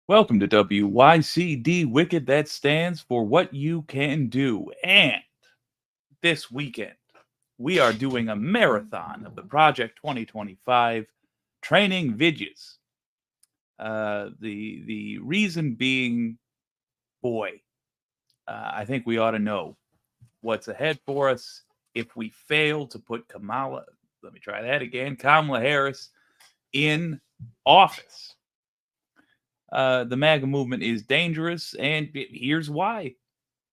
Welcome to WYCD Wicked, that stands for What You Can Do. And this weekend, we are doing a marathon of the Project 2025 training vidges. The reason being, boy, I think we ought to know what's ahead for us if we fail to put Kamala Harris in office. The MAGA movement is dangerous, and here's why.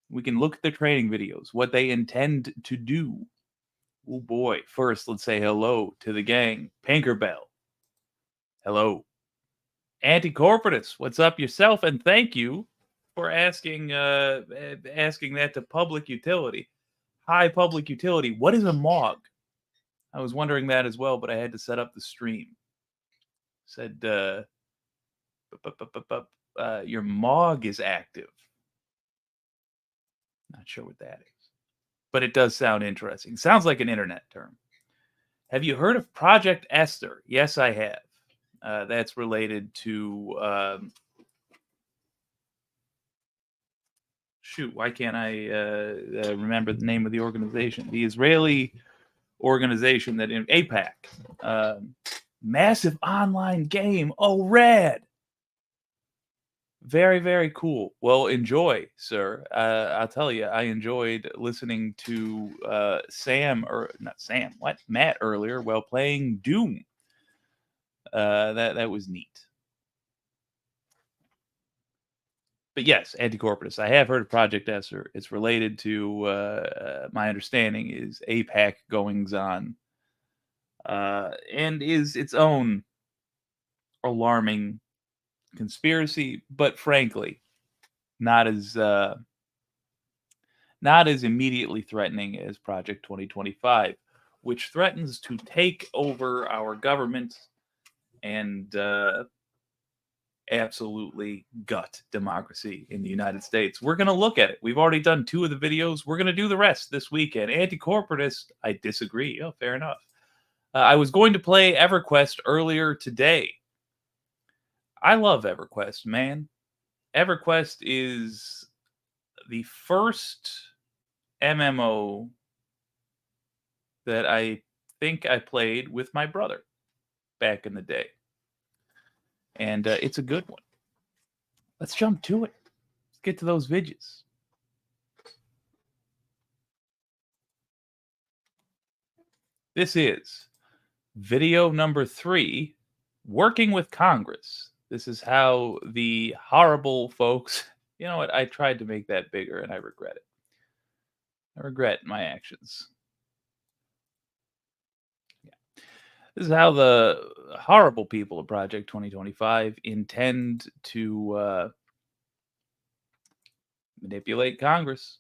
We can look at the training videos, what they intend to do. Oh boy. First, let's say hello to the gang. Pinkerbell. Hello. Anti-corporatist, what's up yourself? And thank you for asking that to public utility. High public utility. What is a MOG? I was wondering that as well, but I had to set up the stream. Said your MOG is active. Not sure what that is, but it does sound interesting. Sounds like an internet term. Have you heard of Project Esther? Yes, I have. That's related to shoot. Why can't I remember the name of the organization? The Israeli organization that in APAC, massive online game. Oh, rad! Very, very cool. Well, enjoy, sir. I'll tell you, I enjoyed listening to Matt earlier while playing Doom. That was neat. But yes, anti-corporatist. I have heard of Project Esther. It's related to my understanding is APAC goings on, and is its own alarming conspiracy, but frankly, not as immediately threatening as Project 2025, which threatens to take over our government and absolutely gut democracy in the United States. We're going to look at it. We've already done 2 of the videos. We're going to do the rest this weekend. Anti-corporatist, I disagree. Oh, fair enough. I was going to play EverQuest earlier today. I love EverQuest, man. EverQuest is the first MMO that I think I played with my brother back in the day. And it's a good one. Let's jump to it. Let's get to those vidges. This is video number 3, working with Congress. This is how the horrible folks, you know what, I tried to make that bigger and I regret it. I regret my actions. Yeah. This is how the horrible people of Project 2025 intend to manipulate Congress.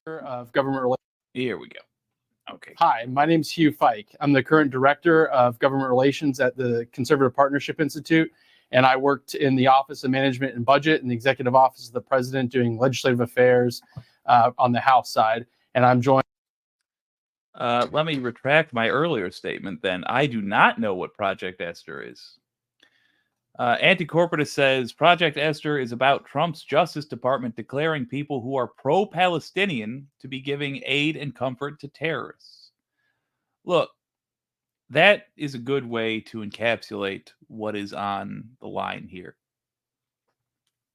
Of Government Relations. Here we go. Okay. Hi, my name's Hugh Fike. I'm the current Director of Government Relations at the Conservative Partnership Institute, and I worked in the Office of Management and Budget and the Executive Office of the President doing legislative affairs on the House side, and I'm joined. Let me retract my earlier statement then. I do not know what Project Esther is. Anti-corporatist says Project Esther is about Trump's Justice Department declaring people who are pro-Palestinian to be giving aid and comfort to terrorists. Look, that is a good way to encapsulate what is on the line here.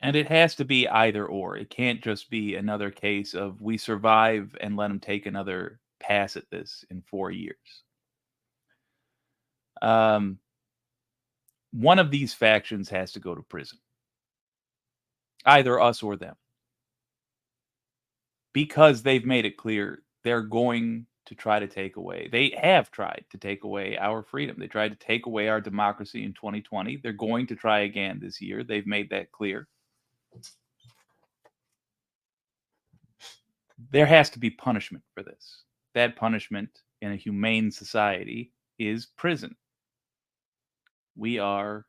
And it has to be either or. It can't just be another case of we survive and let them take another pass at this in 4 years. One of these factions has to go to prison. Either us or them. Because they've made it clear they're going to try to take away. They have tried to take away our freedom. They tried to take away our democracy in 2020. They're going to try again this year. They've made that clear. There has to be punishment for this. That punishment in a humane society is prison. We are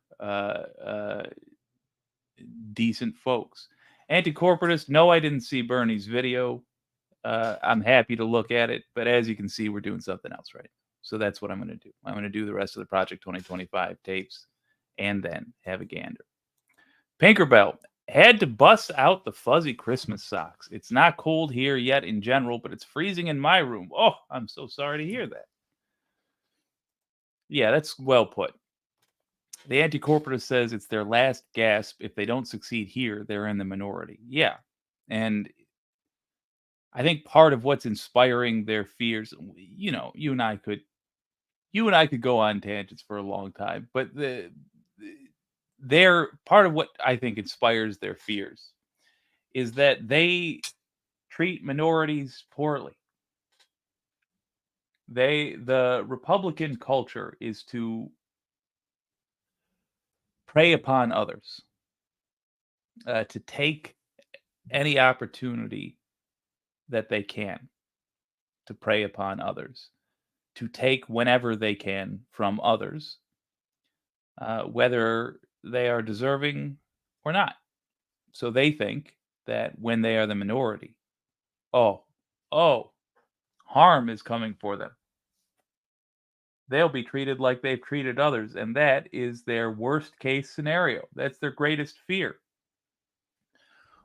decent folks. Anti-corporatist, no, I didn't see Bernie's video. I'm happy to look at it, but as you can see, we're doing something else right now. So that's what I'm going to do. I'm going to do the rest of the Project 2025 tapes and then have a gander. Pinkerbell had to bust out the fuzzy Christmas socks. It's not cold here yet in general, but it's freezing in my room. Oh, I'm so sorry to hear that. Yeah, that's well put. The anti-corporatist says it's their last gasp. If they don't succeed here, they're in the minority. Yeah. And I think part of what's inspiring their fears, you know, you and I could go on tangents for a long time, but they're part of what I think inspires their fears is that they treat minorities poorly. The Republican culture is to prey upon others, to take any opportunity that they can to prey upon others, to take whenever they can from others, whether they are deserving or not. So they think that when they are the minority, oh, harm is coming for them. They'll be treated like they've treated others, and that is their worst case scenario. That's their greatest fear.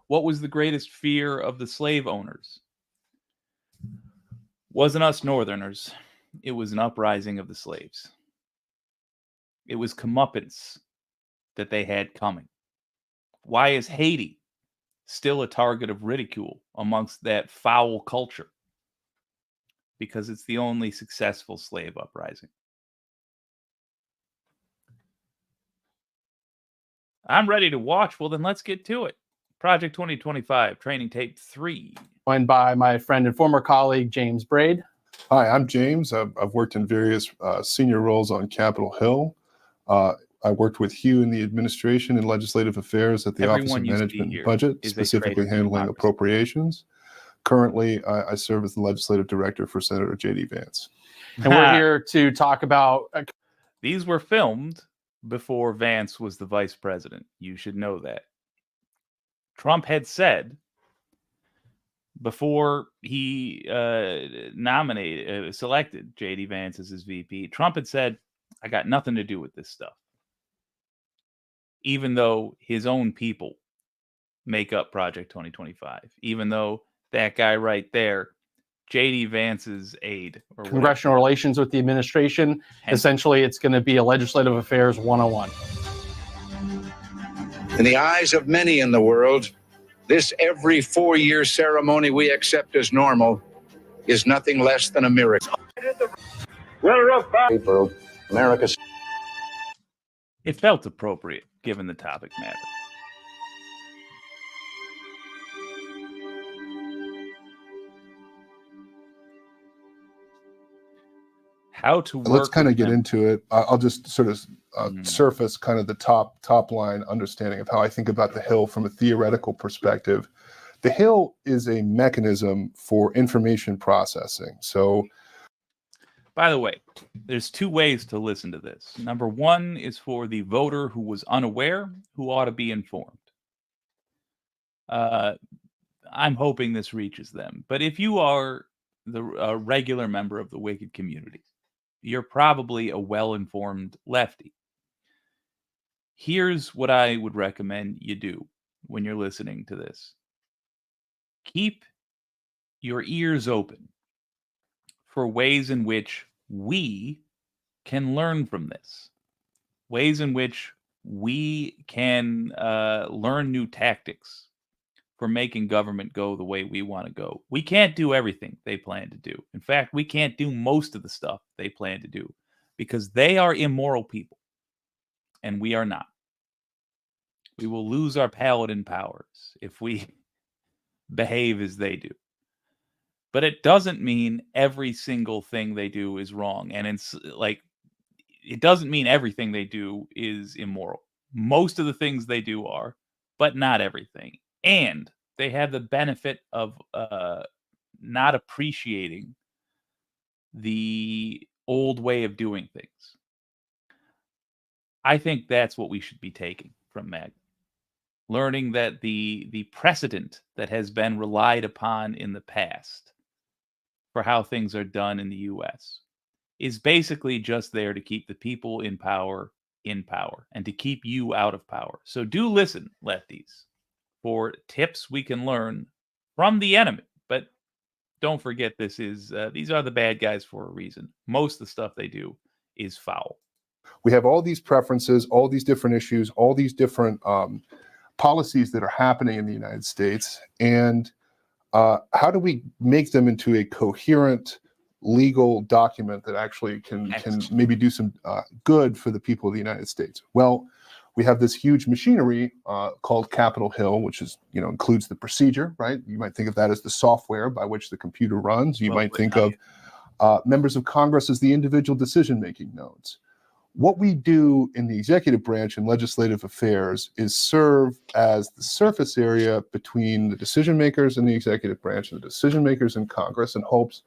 What was the greatest fear of the slave owners? Wasn't us Northerners. It was an uprising of the slaves. It was comeuppance that they had coming. Why is Haiti still a target of ridicule amongst that foul culture? Because it's the only successful slave uprising. I'm ready to watch. Well, then let's get to it. Project 2025, Training Tape 3. Joined by my friend and former colleague, James Braid. Hi, I'm James. I've worked in various senior roles on Capitol Hill. I worked with Hugh in the administration and legislative affairs at the Office of Management and Budget, specifically handling appropriations. Currently, I serve as the legislative director for Senator J.D. Vance. And we're here to talk about... These were filmed before Vance was the vice president. You should know that. Trump had said before he selected J.D. Vance as his VP, Trump had said, I got nothing to do with this stuff. Even though his own people make up Project 2025, even though that guy right there, J.D. Vance's aide. Or congressional relations with the administration. Essentially, it's going to be a legislative affairs 101. In the eyes of many in the world, this every 4-year ceremony we accept as normal is nothing less than a miracle. For America. It felt appropriate given the topic matter. How to work. Let's kind of get into it. I'll just sort of surface kind of the top line understanding of how I think about the Hill from a theoretical perspective. The Hill is a mechanism for information processing. So, by the way, there's two ways to listen to this. Number one is for the voter who was unaware, who ought to be informed. I'm hoping this reaches them. But if you are a regular member of the Wicked community, you're probably a well-informed lefty. Here's what I would recommend you do when you're listening to this. Keep your ears open for ways in which we can learn from this. Ways in which we can learn new tactics for making government go the way we want to go. We can't do everything they plan to do. In fact, we can't do most of the stuff they plan to do because they are immoral people and we are not. We will lose our paladin powers if we behave as they do. But it doesn't mean every single thing they do is wrong. And it's like, it doesn't mean everything they do is immoral. Most of the things they do are, but not everything. And they have the benefit of not appreciating the old way of doing things. I think that's what we should be taking from MAGA. learning that the precedent that has been relied upon in the past for how things are done in the US is basically just there to keep the people in power and to keep you out of power. So do listen, lefties, for tips we can learn from the enemy. But don't forget, these are the bad guys for a reason. Most of the stuff they do is foul. We have all these preferences, all these different issues, all these different policies that are happening in the United States. And how do we make them into a coherent legal document that actually can maybe do some good for the people of the United States? Well, we have this huge machinery called Capitol Hill, which is, includes the procedure, right? You might think of that as the software by which the computer runs. You might think of members of Congress as the individual decision-making nodes. What we do in the executive branch and legislative affairs is serve as the surface area between the decision makers in the executive branch and the decision makers in Congress in hopes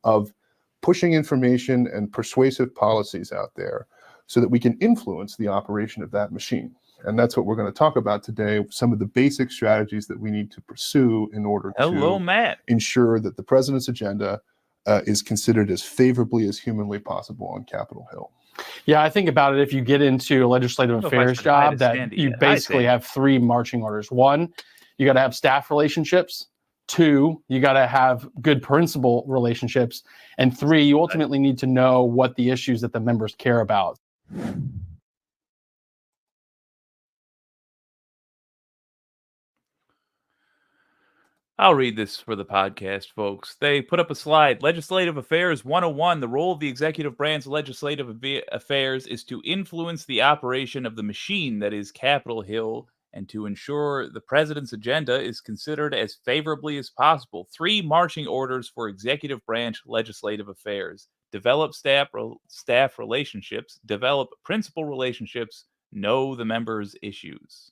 of pushing information and persuasive policies out there so that we can influence the operation of that machine. And that's what we're going to talk about today, some of the basic strategies that we need to pursue in order to ensure that the president's agenda is considered as favorably as humanly possible on Capitol Hill. Yeah, I think about it, if you get into a legislative affairs job, that you basically have three marching orders. One, you got to have staff relationships. Two, you got to have good principal relationships. And three, you ultimately need to know what the issues that the members care about. I'll read this for the podcast, folks. They put up a slide. Legislative Affairs 101. The role of the executive branch legislative affairs is to influence the operation of the machine that is Capitol Hill and to ensure the president's agenda is considered as favorably as possible. 3 marching orders for executive branch legislative affairs. Develop staff relationships. Develop principal relationships. Know the members' issues.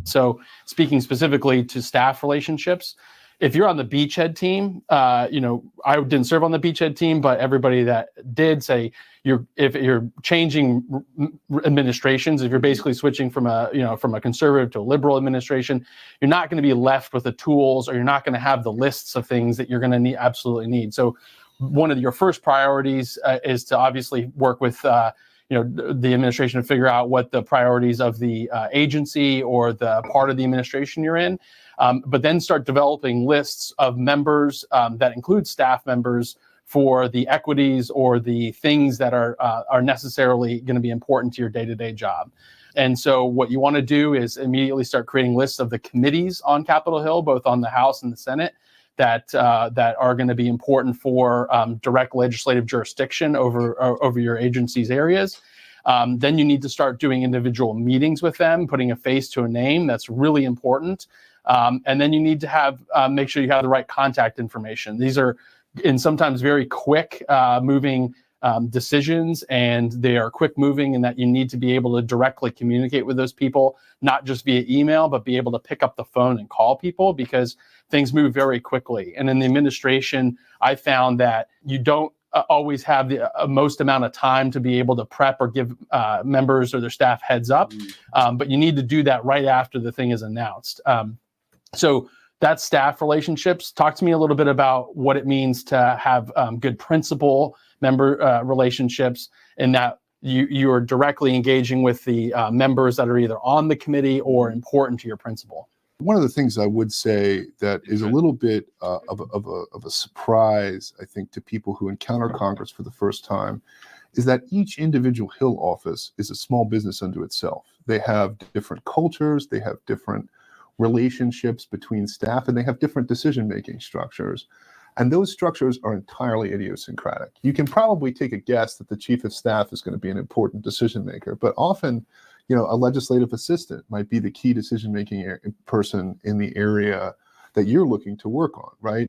So speaking specifically to staff relationships, if you're on the beachhead team, I didn't serve on the beachhead team, but everybody that did say if you're changing administrations, if you're basically switching from a conservative to a liberal administration, you're not going to be left with the tools, or you're not going to have the lists of things that you're going to absolutely need. So one of your first priorities is to obviously work with the administration to figure out what the priorities of the agency or the part of the administration you're in, but then start developing lists of members that include staff members for the equities or the things that are necessarily going to be important to your day-to-day job. And so what you want to do is immediately start creating lists of the committees on Capitol Hill, both on the House and the Senate, that are going to be important for direct legislative jurisdiction over your agency's areas. Then you need to start doing individual meetings with them, putting a face to a name. That's really important. And then you need to make sure you have the right contact information. These are sometimes very quick moving decisions, and they are quick moving in that you need to be able to directly communicate with those people, not just via email, but be able to pick up the phone and call people, because things move very quickly. And in the administration, I found that you don't always have the most amount of time to be able to prep or give members or their staff heads up, but you need to do that right after the thing is announced. So that's staff relationships. Talk to me a little bit about what it means to have good principal member relationships, and that you are directly engaging with the members that are either on the committee or important to your principal. One of the things I would say that is a little bit of a surprise, I think, to people who encounter Congress for the first time, is that each individual Hill office is a small business unto itself. They have different cultures, they have different relationships between staff, and they have different decision-making structures. And those structures are entirely idiosyncratic. You can probably take a guess that the chief of staff is going to be an important decision maker, but often, a legislative assistant might be the key decision-making person in the area that you're looking to work on, right?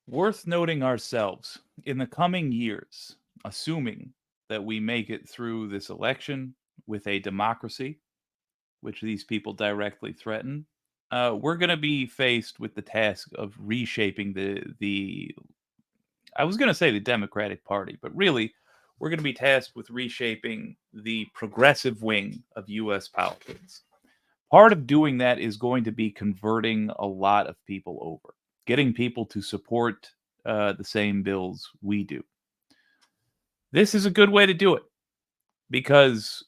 Worth noting ourselves, in the coming years, assuming that we make it through this election with a democracy, which these people directly threaten, we're going to be faced with the task of reshaping the I was going to say the Democratic Party, but really we're going to be tasked with reshaping the progressive wing of U.S. politics. Part of doing that is going to be converting a lot of people over, getting people to support the same bills we do. This is a good way to do it because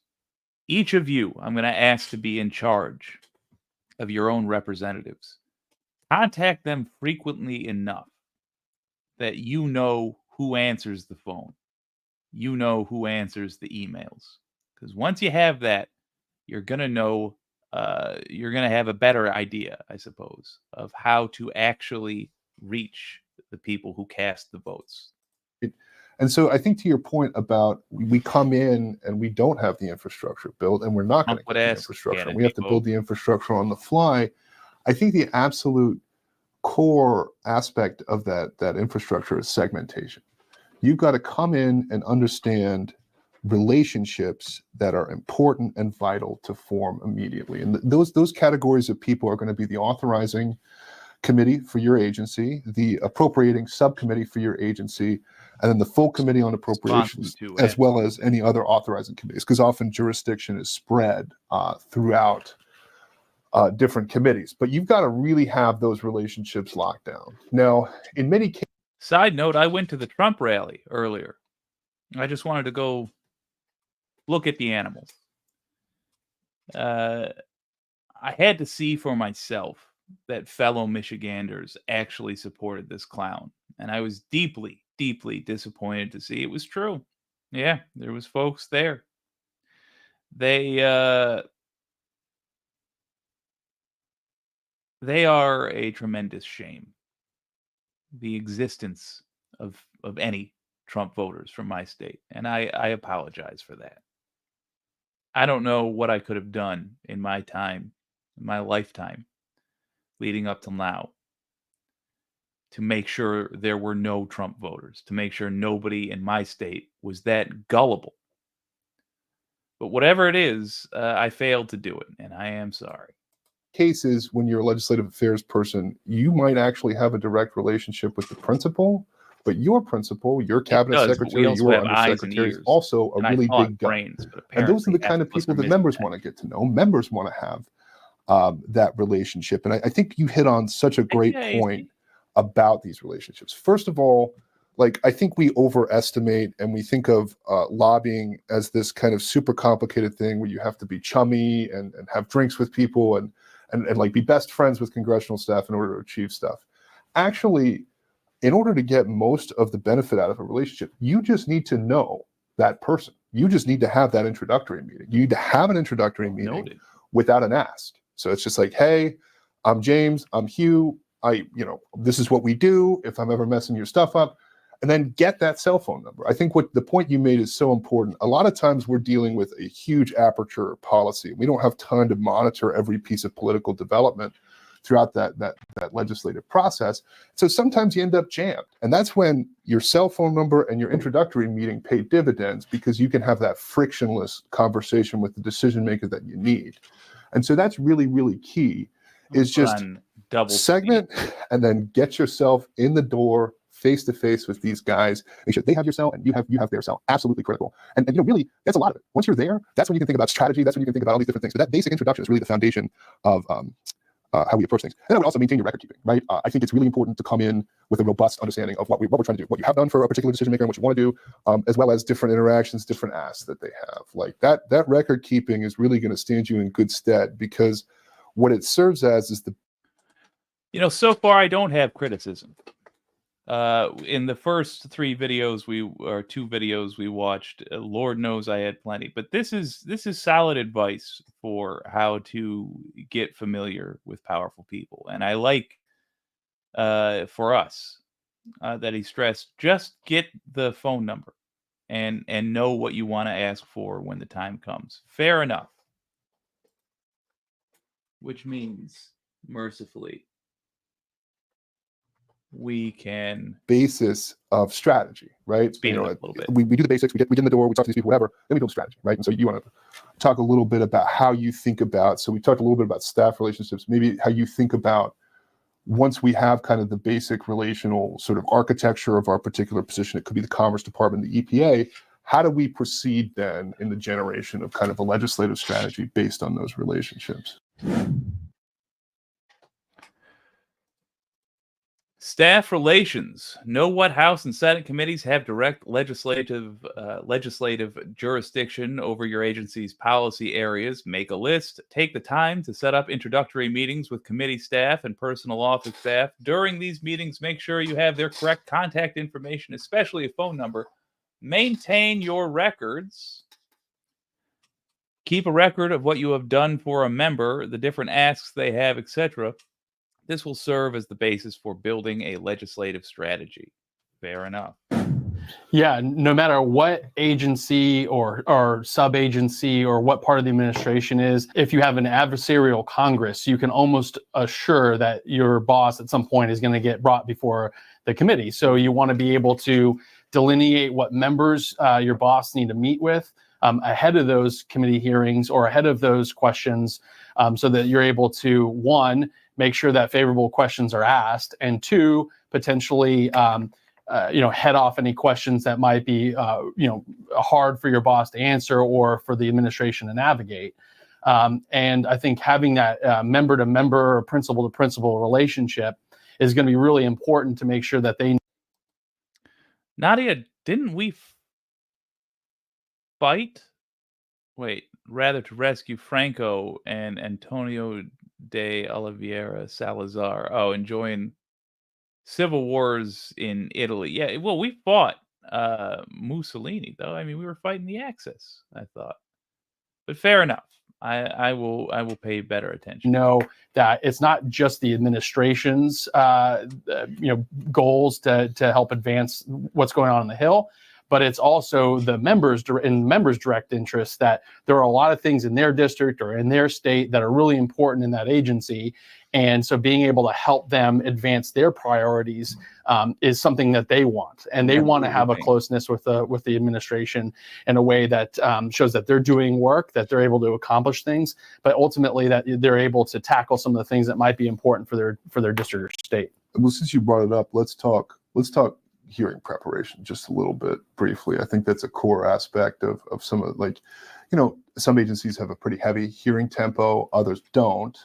each of you, I'm going to ask to be in charge of your own representatives. Contact them frequently enough that you know who answers the phone. You know who answers the emails. Because once you have that, you're going to know, you're going to have a better idea, I suppose, of how to actually reach the people who cast the votes. And so I think to your point about we come in and we don't have the infrastructure built and we're not going to get the infrastructure. And we have to build the infrastructure on the fly. I think the absolute core aspect of that infrastructure is segmentation. You've got to come in and understand relationships that are important and vital to form immediately. And those categories of people are going to be the authorizing committee for your agency, the appropriating subcommittee for your agency, and then the full committee on appropriations, as well as any other authorizing committees, because often jurisdiction is spread throughout different committees. But you've got to really have those relationships locked down. Now, in many cases... Side note, I went to the Trump rally earlier. I just wanted to go look at the animals. I had to see for myself that fellow Michiganders actually supported this clown. And I was deeply, deeply disappointed to see it was true. Yeah, there was folks there. They are a tremendous shame. The existence of any Trump voters from my state. And I apologize for that. I don't know what I could have done in my time, in my lifetime, leading up till now, to make sure there were no Trump voters, to make sure nobody in my state was that gullible. But whatever it is, I failed to do it, and I am sorry. Cases when you're a legislative affairs person, you might actually have a direct relationship with the principal, but your principal, your cabinet secretary, your undersecretary is also a really big guy. And those are the kind of people that members want to get to know. Members want to have that relationship. And I think you hit on such a great point about these relationships. First of all, like, I think we overestimate and we think of lobbying as this kind of super complicated thing where you have to be chummy and have drinks with people and like be best friends with congressional staff in order to achieve stuff. Actually, in order to get most of the benefit out of a relationship, you just need to know that person. You just need to have that introductory meeting. You need to have an introductory meeting without an ask. So it's just like, hey, I'm James, I'm Hugh, this is what we do if I'm ever messing your stuff up, and then get that cell phone number. I think what the point you made is so important. A lot of times we're dealing with a huge aperture policy. We don't have time to monitor every piece of political development throughout that legislative process. So sometimes you end up jammed. And that's when your cell phone number and your introductory meeting pay dividends, because you can have that frictionless conversation with the decision maker that you need. And so that's really, really key, is just segment and then get yourself in the door face to face with these guys. Make sure they have your cell and you have their cell. Absolutely critical. And really, that's a lot of it. Once you're there, that's when you can think about strategy. That's when you can think about all these different things. But that basic introduction is really the foundation of how we approach things. And I would also maintain your record keeping, right? I think it's really important to come in with a robust understanding of what we're trying to do, what you have done for a particular decision maker and what you want to do, as well as different interactions, different asks that they have. Like that record keeping is really going to stand you in good stead, because what it serves as is so far I don't have criticism. In the first two videos we watched, Lord knows I had plenty, but this is solid advice for how to get familiar with powerful people. And I like, for us, that he stressed, just get the phone number and know what you want to ask for when the time comes. Fair enough. Which means, mercifully, we can basis of strategy, right? Speed it up a little bit. We do the basics, we get in the door, we talk to these people, whatever, then we build strategy, right? And so you want to talk a little bit about how you think about, so we talked a little bit about staff relationships, maybe how you think about, once we have kind of the basic relational sort of architecture of our particular position, it could be the Commerce Department, the EPA, How do we proceed then in the generation of kind of a legislative strategy based on those relationships? Staff relations. Know what House and Senate committees have direct legislative jurisdiction over your agency's policy areas. Make a list. Take the time to set up introductory meetings with committee staff and personal office staff. During these meetings, make sure you have their correct contact information, especially a phone number. Maintain your records. Keep a record of what you have done for a member, the different asks they have, etc. This will serve as the basis for building a legislative strategy. Fair enough. Yeah, no matter what agency or sub-agency or what part of the administration is, if you have an adversarial Congress, you can almost assure that your boss at some point is going to get brought before the committee. So you want to be able to delineate what members your boss need to meet with ahead of those committee hearings or ahead of those questions, so that you're able to, one, make sure that favorable questions are asked, and two, potentially head off any questions that might be hard for your boss to answer or for the administration to navigate. And I think having that member-to-member or principal-to-principal relationship is going to be really important to make sure that they. Nadia, didn't we fight? Wait, rather to rescue Franco and Antonio de Oliveira Salazar. Oh, enjoying civil wars in Italy. Yeah, well, we fought Mussolini, though. I mean, we were fighting the Axis, I thought. But fair enough. I will pay better attention. Know that it's not just the administration's goals to help advance what's going on the Hill, but it's also the members' direct interest, that there are a lot of things in their district or in their state that are really important in that agency. And so being able to help them advance their priorities is something that they want. And they want to have a closeness with the administration in a way that shows that they're doing work, that they're able to accomplish things, but ultimately that they're able to tackle some of the things that might be important for their district or state. Well, since you brought it up, let's talk hearing preparation just a little bit briefly. I think that's a core aspect of some of, some agencies have a pretty heavy hearing tempo, others don't.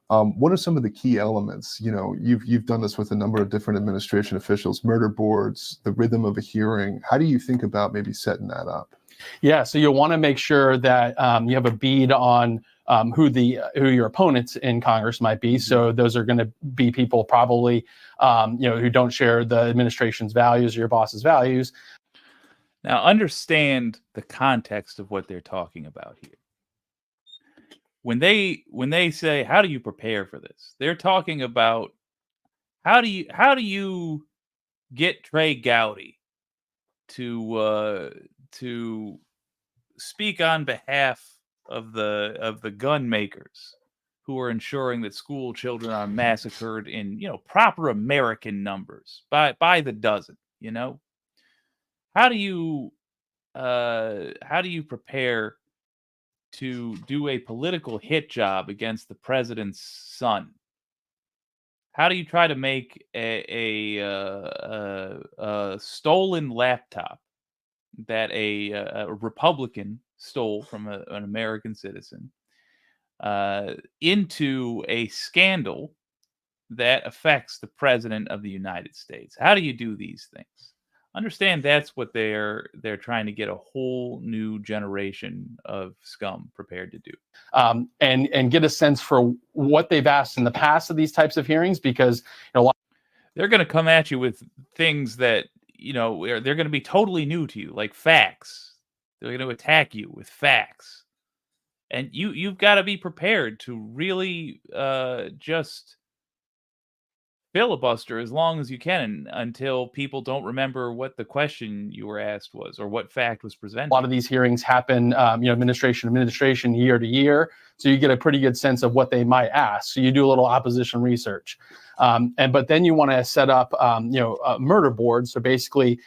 What are some of the key elements? You've done this with a number of different administration officials, murder boards, the rhythm of a hearing. How do you think about maybe setting that up? Yeah, so you'll want to make sure that you have a bead on who your opponents in Congress might be. So those are going to be people probably who don't share the administration's values or your boss's values. Now understand the context of what they're talking about here. When they say, how do you prepare for this? They're talking about how do you get Trey Gowdy to speak on behalf of the gun makers who are ensuring that school children are massacred in proper American numbers by the dozen. How do you prepare to do a political hit job against the president's son? How do you try to make a stolen laptop that a Republican stole from an American citizen into a scandal that affects the president of the United States? How do you do these things? Understand that's what they're trying to get a whole new generation of scum prepared to do. And get a sense for what they've asked in the past of these types of hearings, because they're going to come at you with things that they're going to be totally new to you, like facts. They're going to attack you with facts, and you've got to be prepared to really just filibuster as long as you can until people don't remember what the question you were asked was or what fact was presented. A lot of these hearings happen, administration year to year, so you get a pretty good sense of what they might ask. So you do a little opposition research, but then you want to set up, a murder board. So basically,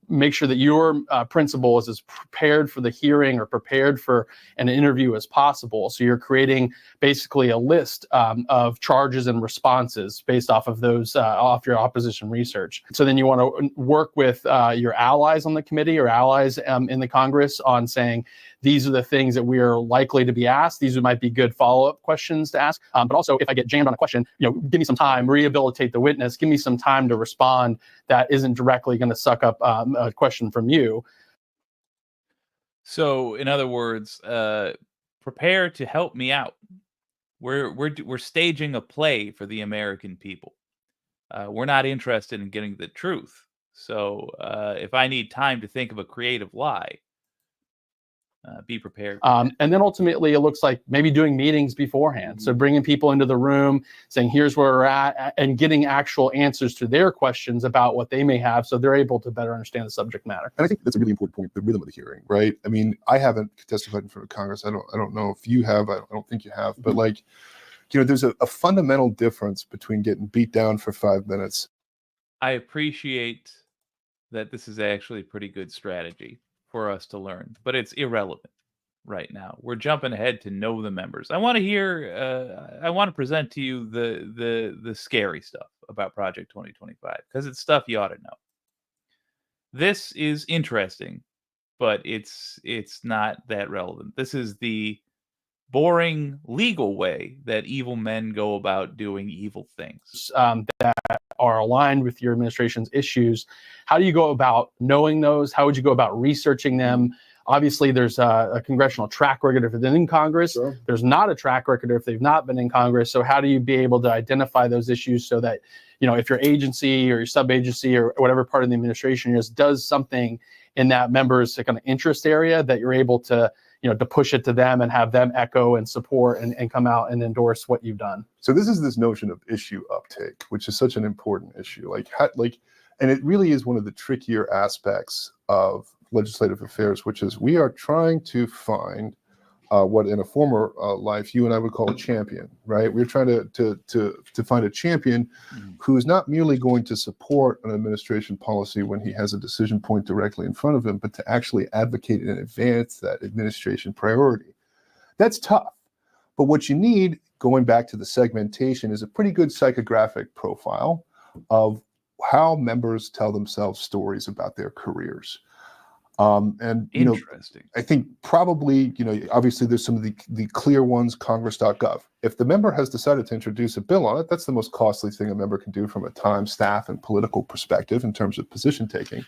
make sure that your principal is as prepared for the hearing or prepared for an interview as possible. So you're creating basically a list of charges and responses based off of those, off your opposition research. So then you want to work with your allies on the committee or allies in the Congress on saying, these are the things that we are likely to be asked. These might be good follow-up questions to ask. But also, if I get jammed on a question, give me some time, rehabilitate the witness, give me some time to respond that isn't directly going to suck up a question from you. So, in other words, prepare to help me out. We're staging a play for the American people. We're not interested in getting the truth. So, if I need time to think of a creative lie, be prepared. And then ultimately, it looks like maybe doing meetings beforehand. So bringing people into the room, saying, here's where we're at, and getting actual answers to their questions about what they may have so they're able to better understand the subject matter. And I think that's a really important point, the rhythm of the hearing, right? I mean, I haven't testified in front of Congress. I don't know if you have. I don't think you have. But like, there's a fundamental difference between getting beat down for 5 minutes. I appreciate that this is actually a pretty good strategy for us to learn, but it's irrelevant right now. We're jumping ahead to know the members. I want to hear, I want to present to you the scary stuff about Project 2025, because it's stuff you ought to know. This is interesting, but it's not that relevant. This is the boring legal way that evil men go about doing evil things. That are aligned with your administration's issues. How do you go about knowing those? How would you go about researching them? Obviously, there's a congressional track record if they've been in Congress. Sure. There's not a track record if they've not been in Congress. So how do you be able to identify those issues so that, if your agency or your sub-agency or whatever part of the administration is does something in that member's kind of interest area, that you're able to to push it to them and have them echo and support and come out and endorse what you've done. So this is this notion of issue uptake, which is such an important issue. And it really is one of the trickier aspects of legislative affairs, which is we are trying to find what in a former life you and I would call a champion, right? We're trying to find a champion who is not merely going to support an administration policy when he has a decision point directly in front of him, but to actually advocate and advance that administration priority. That's tough. But what you need, going back to the segmentation, is a pretty good psychographic profile of how members tell themselves stories about their careers. And interesting. I think probably, obviously there's some of the clear ones, congress.gov. If the member has decided to introduce a bill on it, that's the most costly thing a member can do from a time, staff, and political perspective in terms of position taking.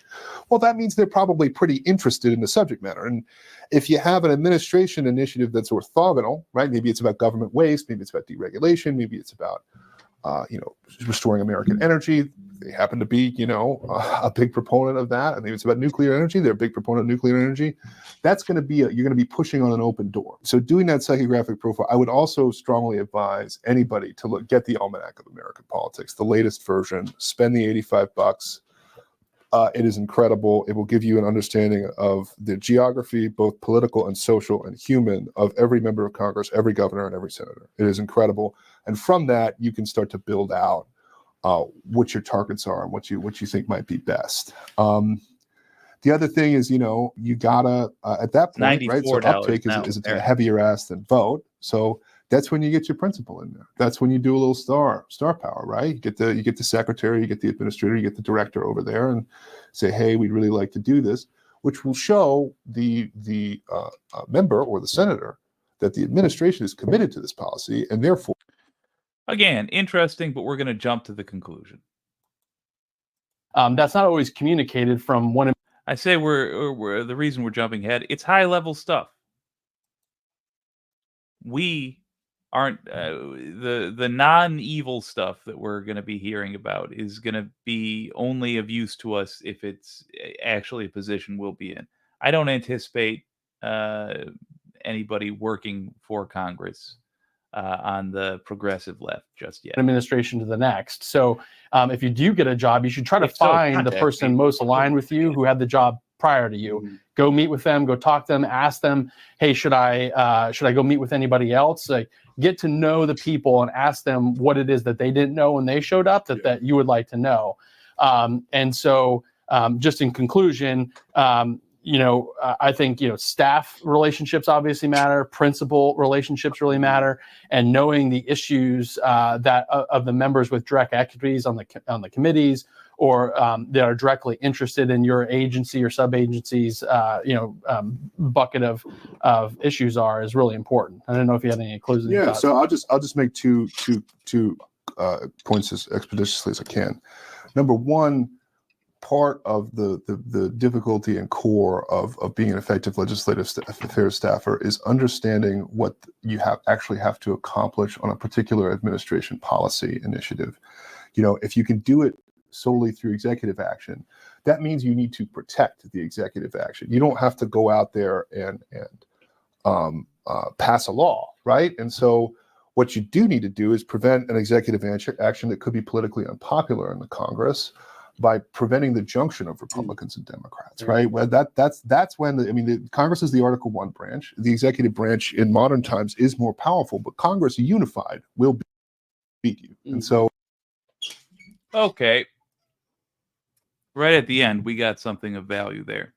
Well, that means they're probably pretty interested in the subject matter. And if you have an administration initiative that's orthogonal, right? Maybe it's about government waste, maybe it's about deregulation, maybe it's about restoring American energy. They happen to be, a big proponent of that. I mean, it's about nuclear energy. They're a big proponent of nuclear energy. That's going to be, you're going to be pushing on an open door. So doing that psychographic profile, I would also strongly advise anybody to get the Almanac of American Politics, the latest version, spend the $85. It is incredible. It will give you an understanding of the geography, both political and social and human, of every member of Congress, every governor, and every senator. It is incredible. And from that, you can start to build out what your targets are and what you think might be best. The other thing is, you gotta at that point, right? So uptake is a heavier ass than vote. So that's when you get your principal in there. That's when you do a little star power, right? You get the secretary, you get the administrator, you get the director over there, and say, hey, we'd really like to do this, which will show the member or the senator that the administration is committed to this policy, and therefore. Again, interesting, but we're going to jump to the conclusion. That's not always communicated from one. I say we're the reason we're jumping ahead. It's high level stuff. We aren't the non-evil stuff that we're going to be hearing about is going to be only of use to us if it's actually a position we'll be in. I don't anticipate anybody working for Congress on the progressive left just yet. Administration to the next. So if you do get a job, you should try to find the person most aligned with you who had the job prior to you. Mm-hmm. Go meet with them, go talk to them, ask them, hey, should I go meet with anybody else? Like, get to know the people and ask them what it is that they didn't know when they showed up that you would like to know. And so just in conclusion, I think, staff relationships obviously matter, principal relationships really matter, and knowing the issues that of the members with direct equities on the committees, or that are directly interested in your agency or sub-agency's bucket of issues is really important. I don't know if you had any closing thoughts. So I'll just make two points as expeditiously as I can. Number one, part of the difficulty and core of being an effective legislative affairs staffer is understanding what you actually have to accomplish on a particular administration policy initiative. If you can do it solely through executive action, that means you need to protect the executive action. You don't have to go out there and pass a law, right? And so what you do need to do is prevent an executive action that could be politically unpopular in the Congress by preventing the junction of Republicans and Democrats, right? Well, that's when the Congress is the Article I branch. The executive branch in modern times is more powerful, but Congress unified will beat you. And so, okay, right at the end, we got something of value there.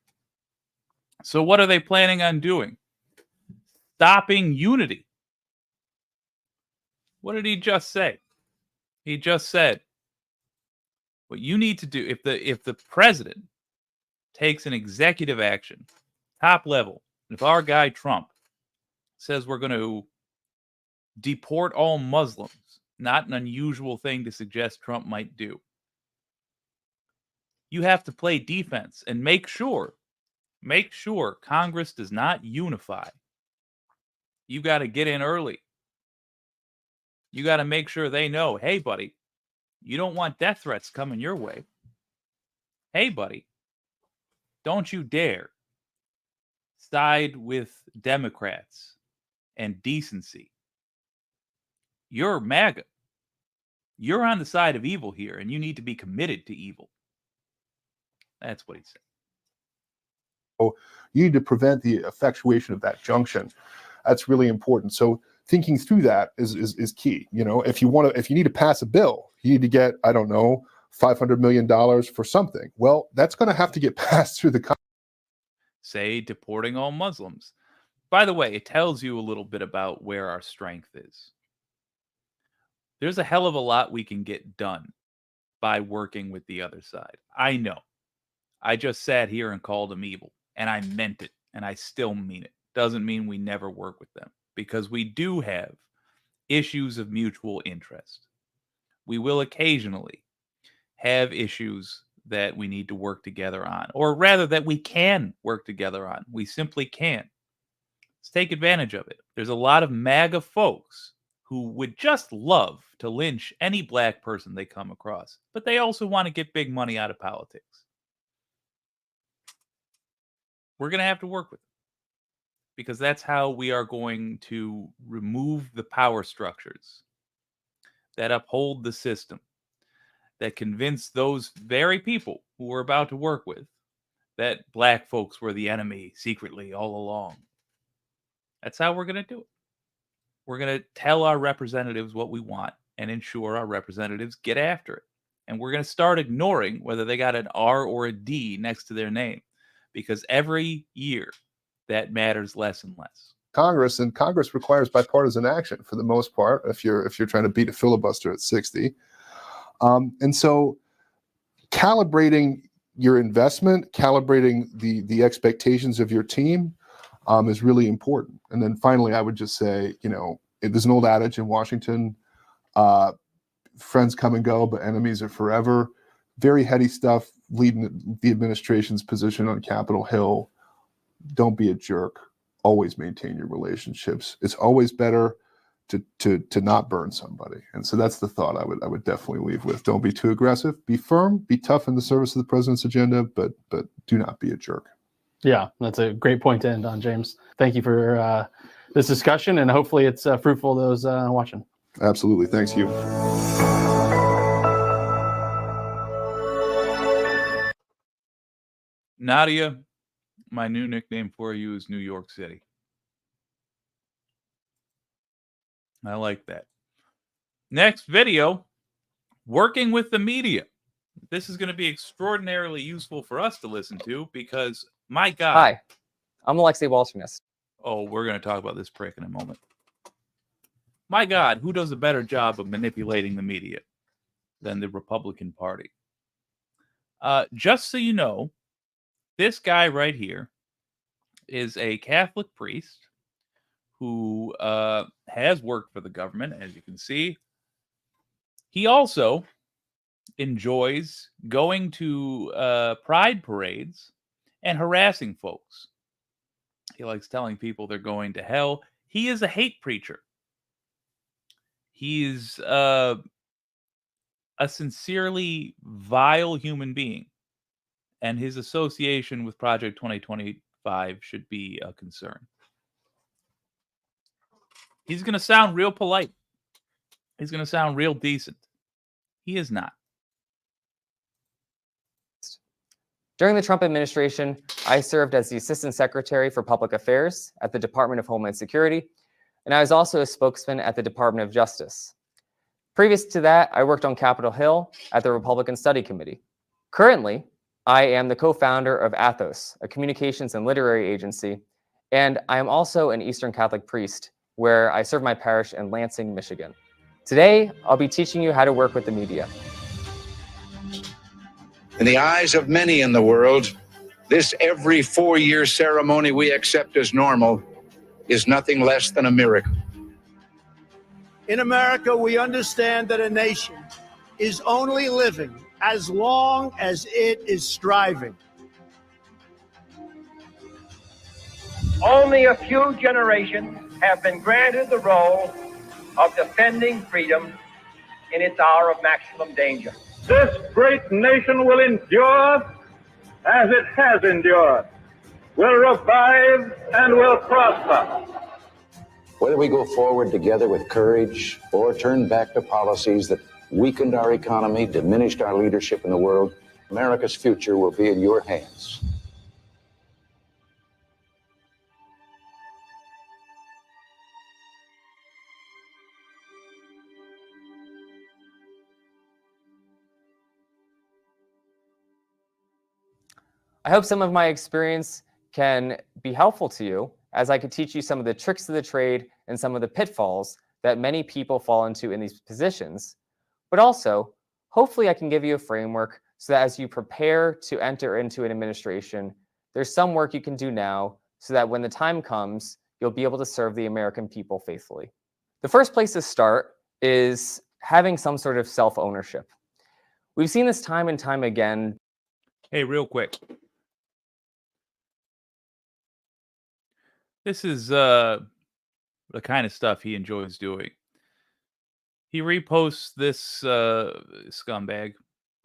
So what are they planning on doing? Stopping unity. What did he just say? He just said, what you need to do, if the president takes an executive action, top level, if our guy Trump says we're going to deport all Muslims, not an unusual thing to suggest Trump might do, you have to play defense and make sure Congress does not unify. You got to get in early. You got to make sure they know, hey, buddy, you don't want death threats coming your way. Hey, buddy, don't you dare side with Democrats and decency. You're MAGA. You're on the side of evil here, and you need to be committed to evil. That's what he said. So you need to prevent the effectuation of that junction. That's really important. So thinking through that is key. If you need to pass a bill, you need to get, I don't know, $500 million for something. Well, that's going to have to get passed through the say deporting all Muslims. By the way, it tells you a little bit about where our strength is. There's a hell of a lot we can get done by working with the other side. I know. I just sat here and called them evil, and I meant it, and I still mean it. Doesn't mean we never work with them, because we do have issues of mutual interest. We will occasionally have issues that we need to work together on, or rather that we can work together on. We simply can. Let's take advantage of it. There's a lot of MAGA folks who would just love to lynch any black person they come across, but they also want to get big money out of politics. We're going to have to work with them, because that's how we are going to remove the power structures that uphold the system, that convince those very people who we're about to work with that black folks were the enemy secretly all along. That's how we're going to do it. We're going to tell our representatives what we want and ensure our representatives get after it. And we're going to start ignoring whether they got an R or a D next to their name, because every year that matters less and less. Congress, and Congress requires bipartisan action for the most part if you're trying to beat a filibuster at 60. And so calibrating your investment, calibrating the expectations of your team is really important. And then finally, I would just say, there's an old adage in Washington, friends come and go, but enemies are forever. Very heady stuff leading the administration's position on Capitol Hill. Don't be a jerk. Always maintain your relationships. It's always better to not burn somebody. And so that's the thought I would definitely leave with. Don't be too aggressive. Be firm. Be tough in the service of the president's agenda, but do not be a jerk. Yeah, that's a great point to end on, James. Thank you for this discussion, and hopefully it's fruitful to those watching. Absolutely. Thanks, you. Nadia, my new nickname for you is New York City. I like that. Next video, working with the media. this is going to be extraordinarily useful for us to listen to because, my God. Hi, I'm Alexei Walsherness. Oh, we're going to talk about this prick in a moment. My God, who does a better job of manipulating the media than the Republican Party? Just so you know, this guy right here is a Catholic priest who has worked for the government, as you can see. He also enjoys going to pride parades and harassing folks. He likes telling people they're going to hell. He is a hate preacher. He's a sincerely vile human being, and his association with Project 2025 should be a concern. He's going to sound real polite. He's going to sound real decent. He is not. During the Trump administration, I served as the Assistant Secretary for Public Affairs at the Department of Homeland Security, and I was also a spokesman at the Department of Justice. Previous to that, I worked on Capitol Hill at the Republican Study Committee. Currently, I am the co-founder of Athos, a communications and literary agency, and I am also an Eastern Catholic priest, where I serve my parish in Lansing, Michigan. Today, I'll be teaching you how to work with the media. In the eyes of many in the world, this every 4-year ceremony we accept as normal is nothing less than a miracle. In America, we understand that a nation is only living as long as it is striving. Only a few generations have been granted the role of defending freedom in its hour of maximum danger. This great nation will endure as it has endured, will revive and will prosper. Whether we go forward together with courage or turn back to policies that weakened our economy, diminished our leadership in the world, America's future will be in your hands. I hope some of my experience can be helpful to you, as I could teach you some of the tricks of the trade and some of the pitfalls that many people fall into in these positions. But also, hopefully I can give you a framework so that as you prepare to enter into an administration, there's some work you can do now so that when the time comes, you'll be able to serve the American people faithfully. The first place to start is having some sort of self-ownership. We've seen this time and time again. Hey, real quick. This is the kind of stuff he enjoys doing. He reposts this scumbag.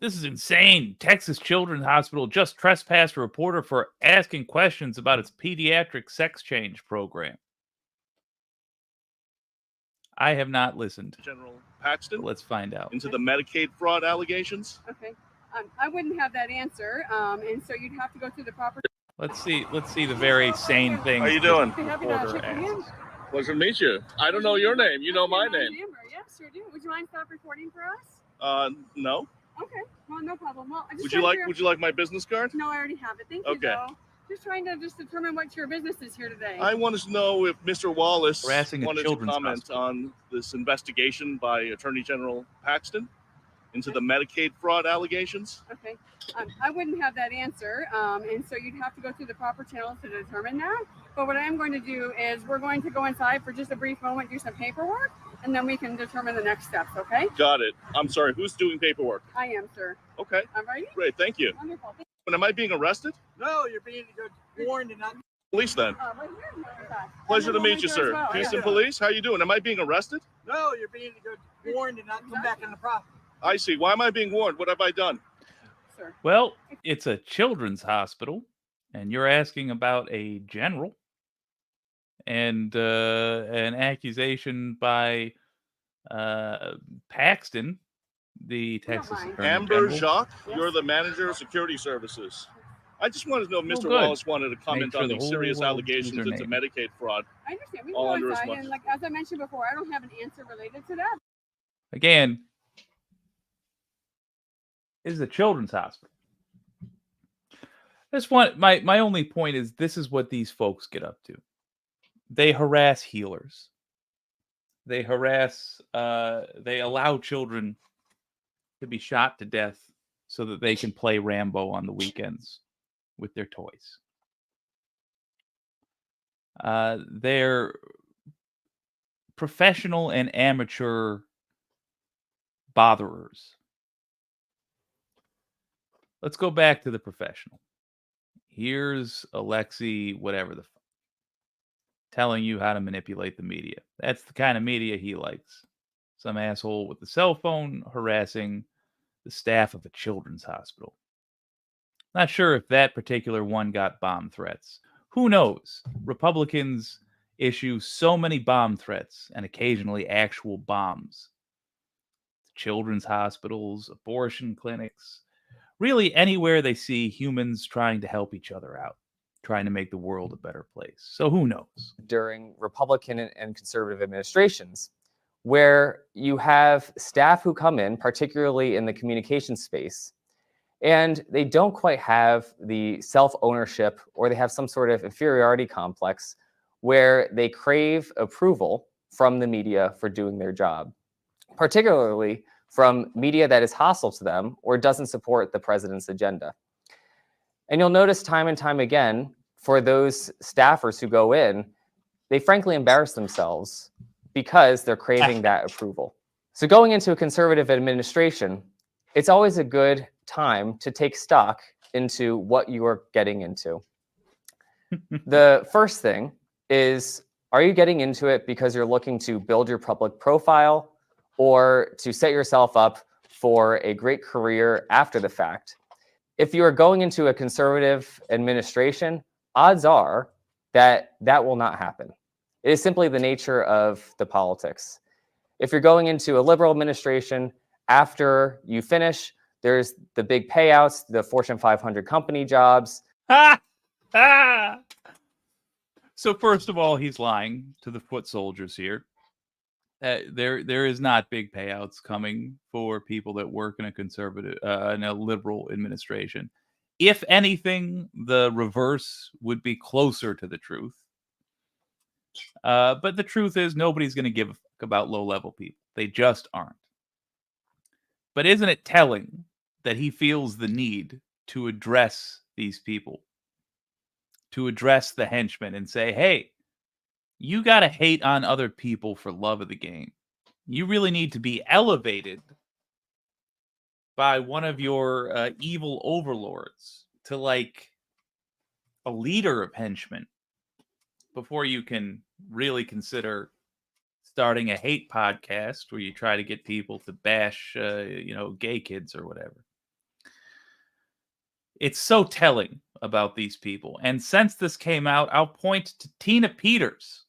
This is insane. Texas Children's Hospital just trespassed a reporter for asking questions about its pediatric sex change program. I have not listened. General Paxton. Let's find out. Into the Medicaid fraud allegations. Okay. I wouldn't have that answer, and so you'd have to go through the proper... Let's see the very sane thing. How you doing? Pleasure to meet you. I don't know your name. You know my name. Yes, sure do. Would you mind stop recording for us? No. Okay. Well, no problem. Well, Would you like my business card? No, I already have it. Thank you. Okay. Though. Just trying to determine what your business is here today. I wanted to know if Mr. Wallace wanted to comment hospital on this investigation by Attorney General Paxton into the Medicaid fraud allegations. Okay. I wouldn't have that answer, and so you'd have to go through the proper channels to determine that. But what I am going to do is we're going to go inside for just a brief moment, do some paperwork, and then we can determine the next steps, okay? Got it. I'm sorry, who's doing paperwork? I am, sir. Okay. All righty. Great, thank you. Wonderful. But am I being arrested? No, you're being warned and not... Police then. Right here, matter of fact. Pleasure to meet you, As sir. well. Houston Police, how you doing? Am I being arrested? No, you're being warned and not come back on the property. I see. Why am I being warned? What have I done? Sir. Well, it's a children's hospital, and you're asking about a general and an accusation by Paxton, the Texas Attorney Amber General. Jacques, Yes. you're the manager of security services. I just wanted to know if Mr. good. Wallace wanted to comment sure on the these whole serious world allegations knows their into name. Medicaid fraud. I understand. We can All go under his inside, watch. and like as I mentioned before, I don't have an answer related to that. Again, is a children's hospital. This one, my only point is this is what these folks get up to. They harass healers. They harass, they allow children to be shot to death so that they can play Rambo on the weekends with their toys. They're professional and amateur botherers. Let's go back to the professional. Here's Alexei, whatever the fuck, telling you how to manipulate the media. That's the kind of media he likes. Some asshole with a cell phone harassing the staff of a children's hospital. Not sure if that particular one got bomb threats. Who knows? Republicans issue so many bomb threats and occasionally actual bombs. Children's hospitals, abortion clinics, really anywhere they see humans trying to help each other out, trying to make the world a better place. So who knows? During Republican and conservative administrations, where you have staff who come in, particularly in the communication space, and they don't quite have the self-ownership, or they have some sort of inferiority complex where they crave approval from the media for doing their job, particularly from media that is hostile to them or doesn't support the president's agenda. And you'll notice time and time again, for those staffers who go in, they frankly embarrass themselves because they're craving that approval. So going into a conservative administration, it's always a good time to take stock into what you are getting into. The first thing is, are you getting into it because you're looking to build your public profile or to set yourself up for a great career after the fact? If you are going into a conservative administration, odds are that that will not happen. It is simply the nature of the politics. If you're going into a liberal administration, after you finish, there's the big payouts, the Fortune 500 company jobs. So first of all, he's lying to the foot soldiers here. There is not big payouts coming for people that work in a conservative, in a liberal administration. If anything, the reverse would be closer to the truth. But the truth is, nobody's going to give a fuck about low-level people. They just aren't. But isn't it telling that he feels the need to address these people, to address the henchmen and say, hey, you got to hate on other people for love of the game. You really need to be elevated by one of your evil overlords to like a leader of henchmen before you can really consider starting a hate podcast where you try to get people to bash, gay kids or whatever. It's so telling about these people. And since this came out, I'll point to Tina Peters,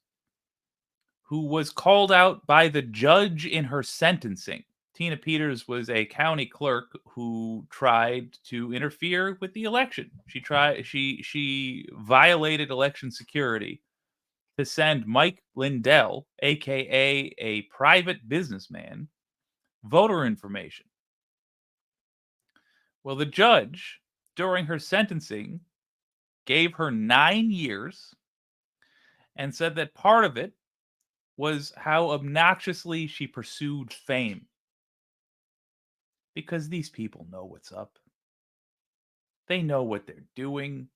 who was called out by the judge in her sentencing. Tina Peters was a county clerk who tried to interfere with the election. She violated election security to send Mike Lindell, aka a private businessman, voter information. Well, the judge, during her sentencing, gave her 9 years and said that part of it was how obnoxiously she pursued fame. Because these people know what's up. They know what they're doing.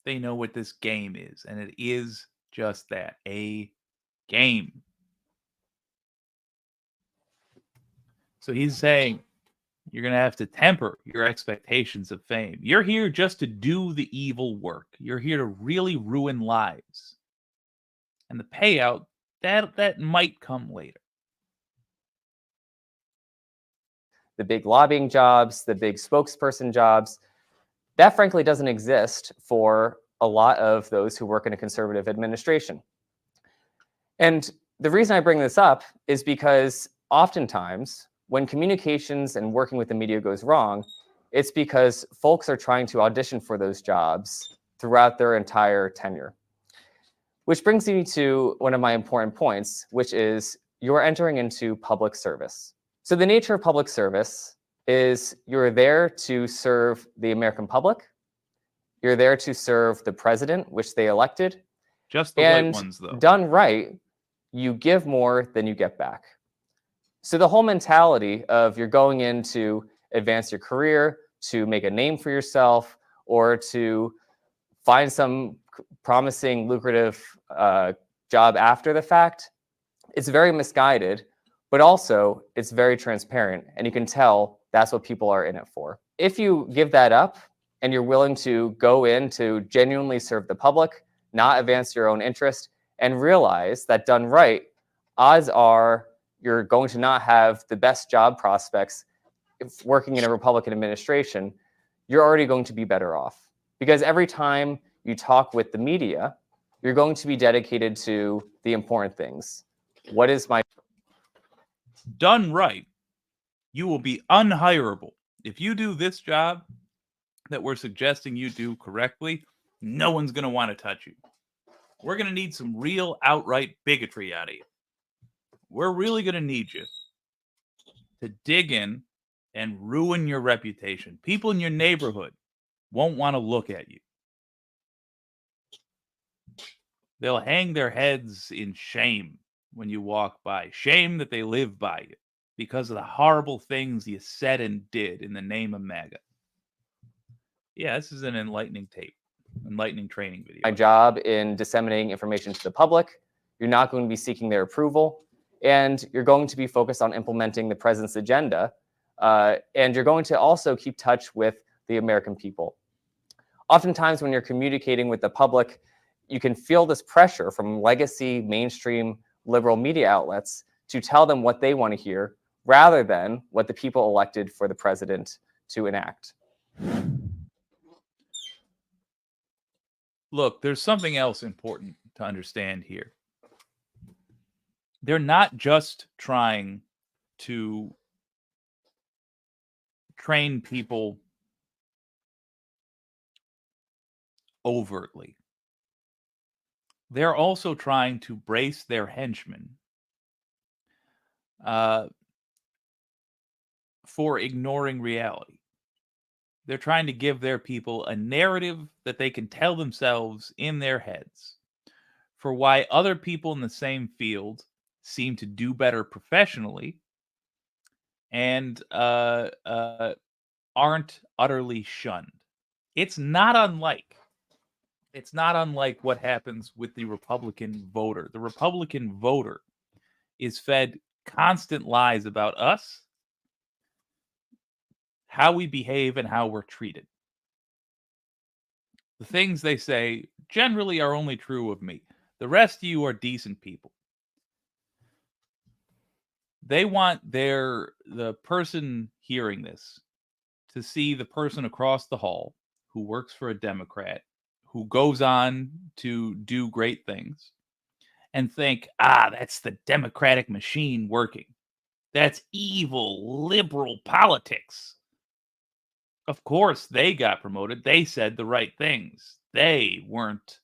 They know what this game is. And it is just that, a game. So he's saying, you're going to have to temper your expectations of fame. You're here just to do the evil work. You're here to really ruin lives. And the payout, that might come later. The big lobbying jobs, the big spokesperson jobs, that frankly doesn't exist for a lot of those who work in a conservative administration. And the reason I bring this up is because oftentimes when communications and working with the media goes wrong, it's because folks are trying to audition for those jobs throughout their entire tenure. Which brings me to one of my important points, which is you're entering into public service. So the nature of public service is you're there to serve the American public. You're there to serve the president, which they elected. Just the white ones, though. Done right, you give more than you get back. So the whole mentality of you're going in to advance your career, to make a name for yourself, or to find some promising, lucrative job after the fact, it's very misguided, but also it's very transparent, and you can tell that's what people are in it for. If you give that up and you're willing to go in to genuinely serve the public, not advance your own interest, and realize that done right, odds are you're going to not have the best job prospects if working in a Republican administration. You're already going to be better off, because every time you talk with the media, you're going to be dedicated to the important things. What is my... Done right, you will be unhireable. If you do this job that we're suggesting you do correctly, no one's going to want to touch you. We're going to need some real outright bigotry out of you. We're really going to need you to dig in and ruin your reputation. People in your neighborhood won't want to look at you. They'll hang their heads in shame when you walk by. Shame that they live by you because of the horrible things you said and did in the name of MAGA. Yeah, this is an enlightening tape, enlightening training video. My job in disseminating information to the public. You're not going to be seeking their approval, and you're going to be focused on implementing the president's agenda, and you're going to also keep touch with the American people. Oftentimes when you're communicating with the public, you can feel this pressure from legacy mainstream liberal media outlets to tell them what they want to hear rather than what the people elected for the president to enact. Look, there's something else important to understand here. They're not just trying to train people overtly. They're also trying to brace their henchmen for ignoring reality. They're trying to give their people a narrative that they can tell themselves in their heads for why other people in the same field seem to do better professionally and aren't utterly shunned. It's not unlike what happens with the Republican voter. The Republican voter is fed constant lies about us, how we behave, and how we're treated. The things they say generally are only true of me. The rest of you are decent people. They want the person hearing this to see the person across the hall who works for a Democrat, who goes on to do great things, and think, that's the Democratic machine working. That's evil, liberal politics. Of course, they got promoted. They said the right things. They weren't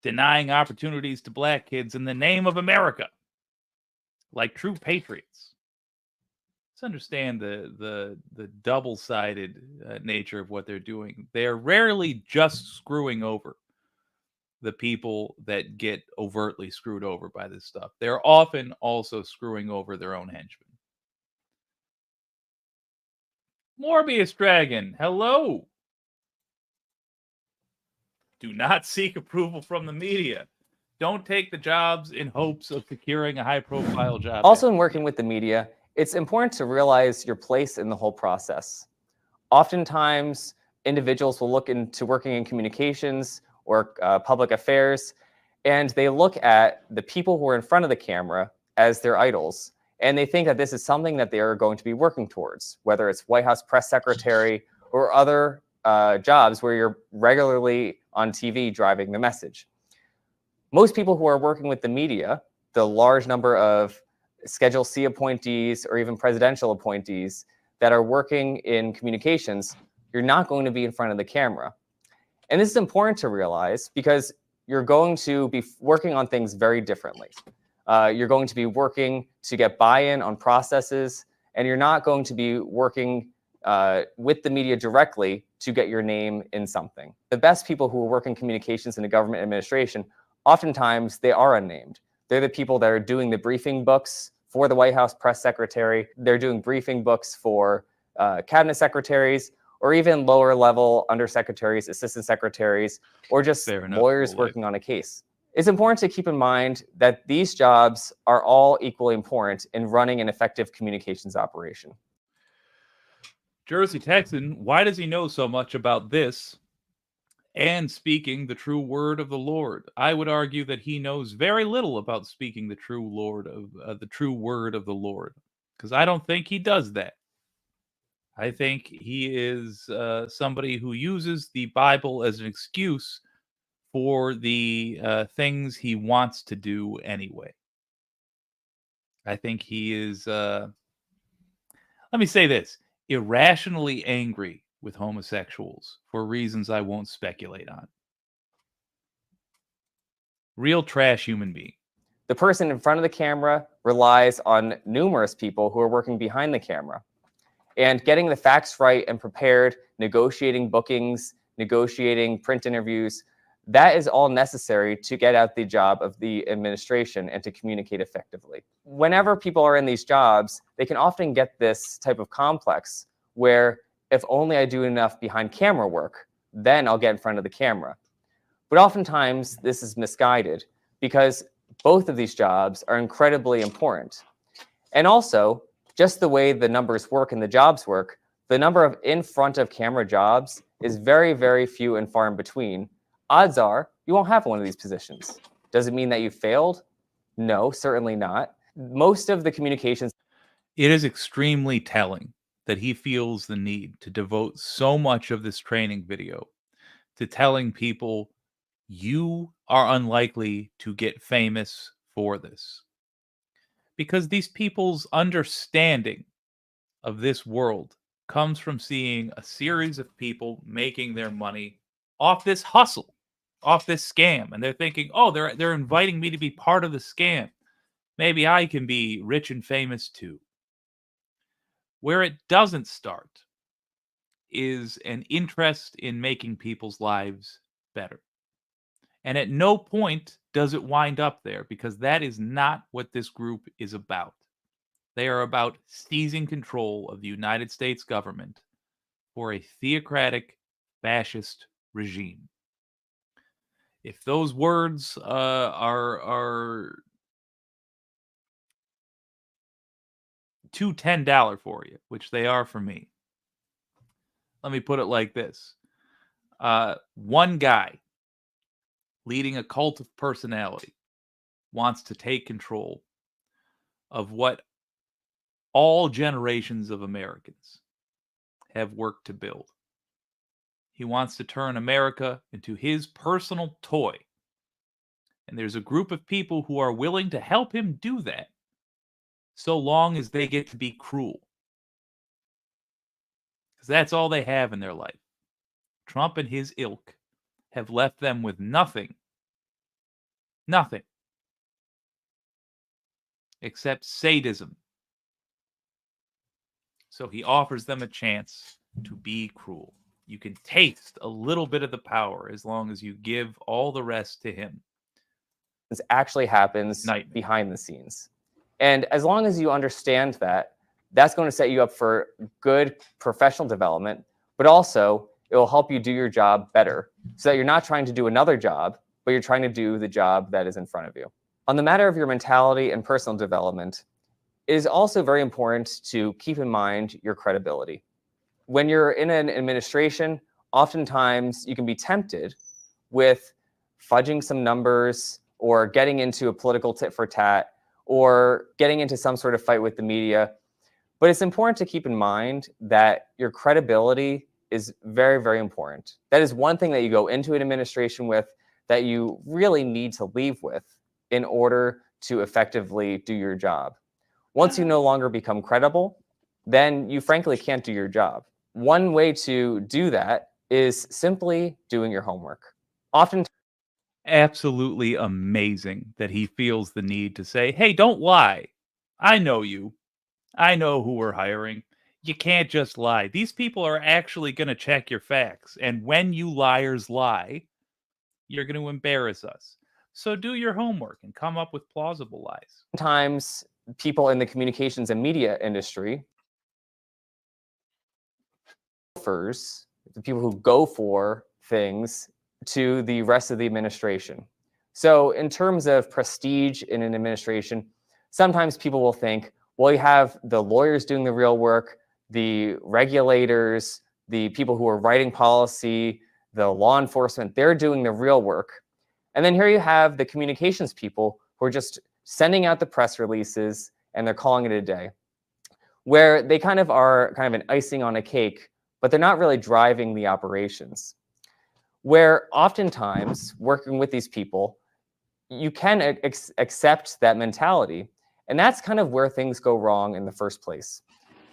denying opportunities to black kids in the name of America, like true patriots. Let's understand the double-sided nature of what they're doing. They're rarely just screwing over the people that get overtly screwed over by this stuff. They're often also screwing over their own henchmen. Morbius Dragon, hello. Do not seek approval from the media. Don't take the jobs in hopes of securing a high-profile job. Also, in working with the media, it's important to realize your place in the whole process. Oftentimes, individuals will look into working in communications or public affairs, and they look at the people who are in front of the camera as their idols, and they think that this is something that they are going to be working towards, whether it's White House press secretary or other jobs where you're regularly on TV driving the message. Most people who are working with the media, the large number of Schedule C appointees or even presidential appointees that are working in communications, you're not going to be in front of the camera. And this is important to realize because you're going to be working on things very differently. You're going to be working to get buy-in on processes and you're not going to be working with the media directly to get your name in something. The best people who work in communications in a government administration, oftentimes they are unnamed. They're the people that are doing the briefing books for the White House press secretary. They're doing briefing books for cabinet secretaries, or even lower level undersecretaries, assistant secretaries, or just lawyers working on a case. It's important to keep in mind that these jobs are all equally important in running an effective communications operation. Jersey Texan, why does he know so much about this and speaking the true word of the Lord? I would argue that he knows very little about speaking the true word of the Lord, because I don't think he does that. I think he is somebody who uses the Bible as an excuse for the things he wants to do anyway. I think he is, let me say this, irrationally angry with homosexuals for reasons I won't speculate on. Real trash human being. The person in front of the camera relies on numerous people who are working behind the camera. And getting the facts right and prepared, negotiating bookings, negotiating print interviews, that is all necessary to get out the job of the administration and to communicate effectively. Whenever people are in these jobs, they can often get this type of complex where if only I do enough behind camera work, then I'll get in front of the camera. But oftentimes this is misguided because both of these jobs are incredibly important. And also, just the way the numbers work and the jobs work, the number of in front of camera jobs is very, very few and far in between. Odds are you won't have one of these positions. Does it mean that you failed? No, certainly not. Most of the communications. It is extremely telling that he feels the need to devote so much of this training video to telling people you are unlikely to get famous for this. Because these people's understanding of this world comes from seeing a series of people making their money off this hustle, off this scam. And they're thinking, oh, they're inviting me to be part of the scam. Maybe I can be rich and famous too. Where it doesn't start is an interest in making people's lives better. And at no point does it wind up there, because that is not what this group is about. They are about seizing control of the United States government for a theocratic fascist regime. If those words are too $10 for you, which they are for me, let me put it like this. One guy leading a cult of personality wants to take control of what all generations of Americans have worked to build. He wants to turn America into his personal toy. And there's a group of people who are willing to help him do that, so long as they get to be cruel. Because that's all they have in their life. Trump and his ilk have left them with nothing. Nothing. Except sadism. So he offers them a chance to be cruel. You can taste a little bit of the power as long as you give all the rest to him. This actually happens behind the scenes. And as long as you understand that, that's going to set you up for good professional development, but also it will help you do your job better so that you're not trying to do another job, but you're trying to do the job that is in front of you. On the matter of your mentality and personal development, it is also very important to keep in mind your credibility. When you're in an administration, oftentimes you can be tempted with fudging some numbers or getting into a political tit for tat or getting into some sort of fight with the media. But it's important to keep in mind that your credibility is very, very important. That is one thing that you go into an administration with that you really need to leave with in order to effectively do your job. Once you no longer become credible, then you frankly can't do your job. One way to do that is simply doing your homework. Often, absolutely amazing that he feels the need to say, hey, don't lie. I know you. I know who we're hiring. You can't just lie. These people are actually going to check your facts. And when you liars lie, you're going to embarrass us. So do your homework and come up with plausible lies. Sometimes people in the communications and media industry, the people who go for things, to the rest of the administration. So in terms of prestige in an administration, sometimes people will think, well, you have the lawyers doing the real work, the regulators, the people who are writing policy, the law enforcement, they're doing the real work. And then here you have the communications people who are just sending out the press releases and they're calling it a day, where they kind of are kind of an icing on a cake, but they're not really driving the operations. Where oftentimes working with these people, you can accept that mentality. And that's kind of where things go wrong in the first place,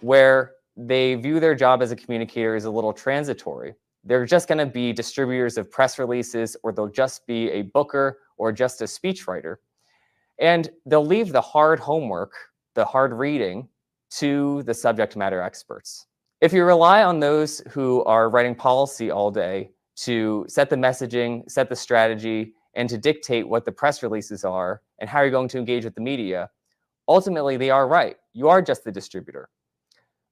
where they view their job as a communicator as a little transitory. They're just going to be distributors of press releases, or they'll just be a booker or just a speechwriter. And they'll leave the hard homework, the hard reading, to the subject matter experts. If you rely on those who are writing policy all day to set the messaging, set the strategy, and to dictate what the press releases are and how you're going to engage with the media, ultimately they are right. You are just the distributor.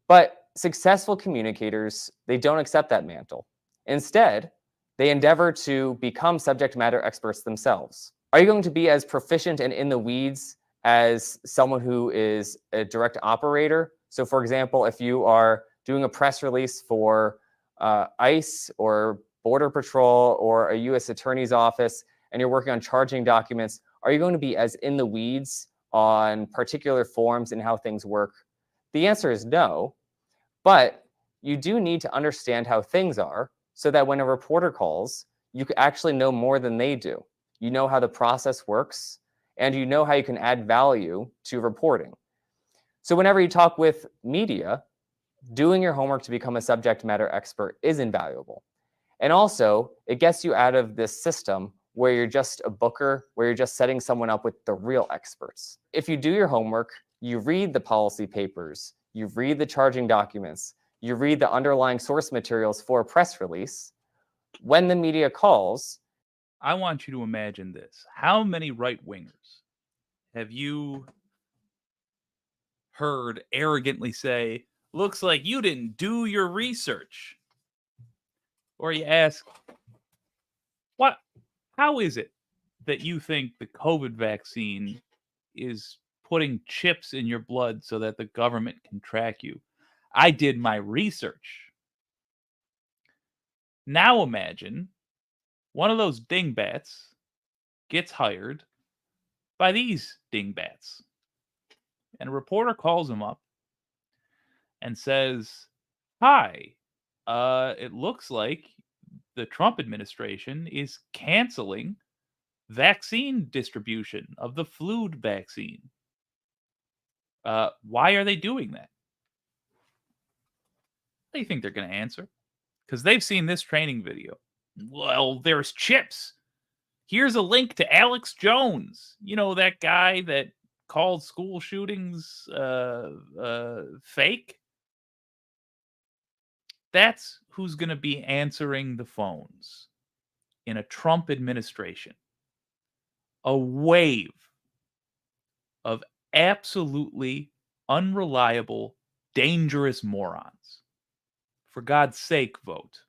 But successful communicators, they don't accept that mantle. Instead, they endeavor to become subject matter experts themselves. Are you going to be as proficient and in the weeds as someone who is a direct operator? So for example, if you are doing a press release for ICE or Border Patrol or a U.S. Attorney's Office, and you're working on charging documents, are you going to be as in the weeds on particular forms and how things work? The answer is no, but you do need to understand how things are so that when a reporter calls, you actually know more than they do. You know how the process works, and you know how you can add value to reporting. So whenever you talk with media, doing your homework to become a subject matter expert is invaluable. And also, it gets you out of this system where you're just a booker, where you're just setting someone up with the real experts. If you do your homework, you read the policy papers, you read the charging documents, you read the underlying source materials for a press release, when the media calls, I want you to imagine this. How many right-wingers have you heard arrogantly say, looks like you didn't do your research? Or you ask, how is it that you think the COVID vaccine is putting chips in your blood so that the government can track you? I did my research. Now imagine one of those dingbats gets hired by these dingbats. And a reporter calls him up and says, hi, it looks like the Trump administration is canceling vaccine distribution of the flu vaccine. Why are they doing that? What do you think they're going to answer? Because they've seen this training video. Well, there's chips. Here's a link to Alex Jones. You know, that guy that called school shootings fake? That's who's going to be answering the phones in a Trump administration. A wave of absolutely unreliable, dangerous morons. For God's sake, vote.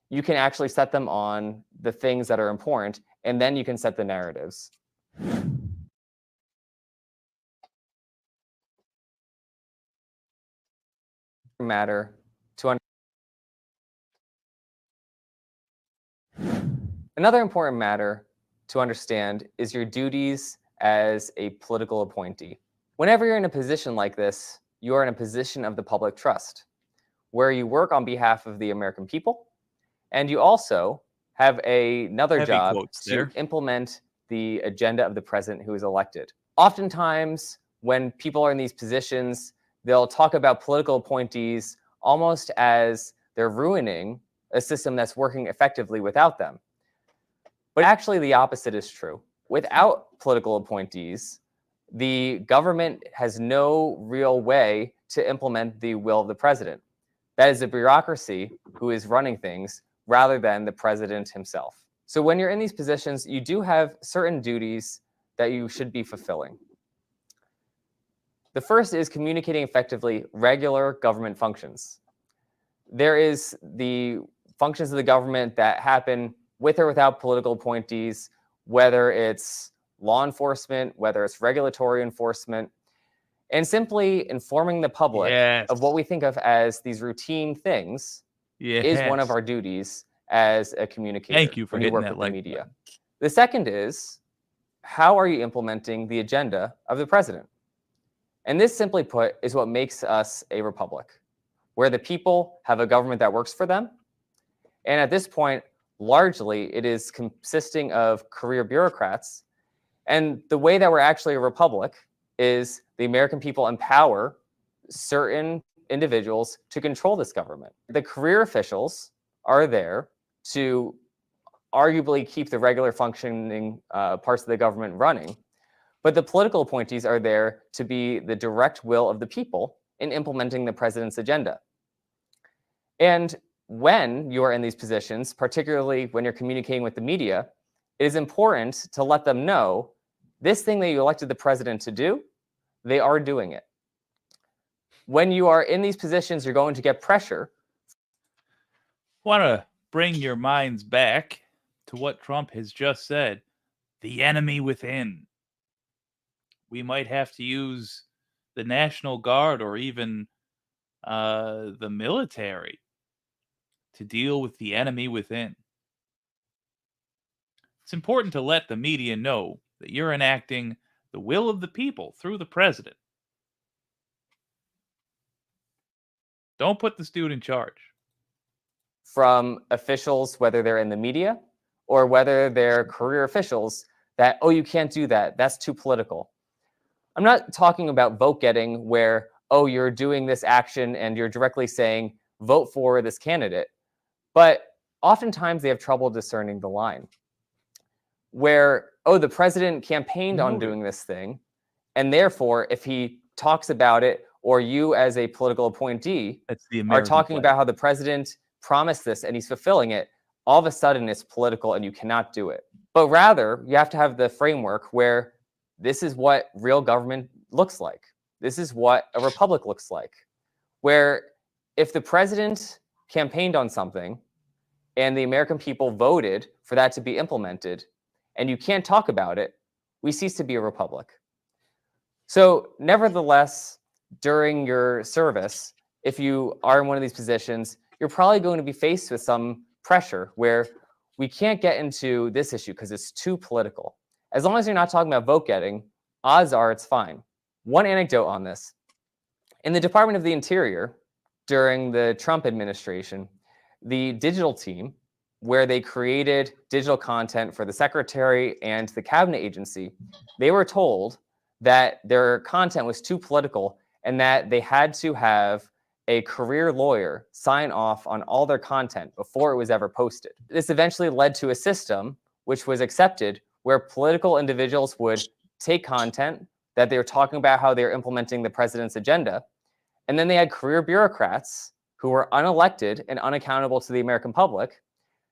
You can actually set them on the things that are important, and then you can set the narratives. Another important matter to understand is your duties as a political appointee. Whenever you're in a position like this, you are in a position of the public trust, where you work on behalf of the American people, and you also have another job to implement the agenda of the president who is elected. Oftentimes, when people are in these positions, they'll talk about political appointees almost as they're ruining a system that's working effectively without them. But actually, the opposite is true. Without political appointees, the government has no real way to implement the will of the president. That is a bureaucracy who is running things rather than the president himself. So when you're in these positions, you do have certain duties that you should be fulfilling. The first is communicating effectively regular government functions. There is the functions of the government that happen with or without political appointees, whether it's law enforcement, whether it's regulatory enforcement, and simply informing the public of what we think of as these routine things is one of our duties as a communicator. Thank you for when you hitting work that with the media. The second is, how are you implementing the agenda of the president? And this, simply put, is what makes us a republic, where the people have a government that works for them. And at this point, largely, it is consisting of career bureaucrats. And the way that we're actually a republic is the American people empower certain individuals to control this government. The career officials are there to arguably keep the regular functioning parts of the government running. But the political appointees are there to be the direct will of the people in implementing the president's agenda. And when you are in these positions, particularly when you're communicating with the media, it is important to let them know this thing that you elected the president to do, they are doing it. When you are in these positions, you're going to get pressure. I want to bring your minds back to what Trump has just said. The enemy within. We might have to use the National Guard or even the military to deal with the enemy within. It's important to let the media know that you're enacting the will of the people through the president. Don't put the student in charge. From officials, whether they're in the media or whether they're career officials, that, oh, you can't do that. That's too political. I'm not talking about vote getting where, oh, you're doing this action and you're directly saying, vote for this candidate. But oftentimes they have trouble discerning the line where, oh, the president campaigned on doing this thing. And therefore, if he talks about it, or you as a political appointee are talking about how the president promised this and he's fulfilling it, all of a sudden it's political and you cannot do it. But rather, you have to have the framework where this is what real government looks like. This is what a republic looks like, where if the president campaigned on something and the American people voted for that to be implemented, and you can't talk about it, we cease to be a republic. So nevertheless, during your service, if you are in one of these positions, you're probably going to be faced with some pressure where we can't get into this issue because it's too political. As long as you're not talking about vote getting, odds are it's fine. One anecdote on this. In the Department of the Interior, during the Trump administration, the digital team, where they created digital content for the secretary and the cabinet agency, they were told that their content was too political and that they had to have a career lawyer sign off on all their content before it was ever posted. This eventually led to a system which was accepted where political individuals would take content that they were talking about how they're implementing the president's agenda, and then they had career bureaucrats who were unelected and unaccountable to the American public,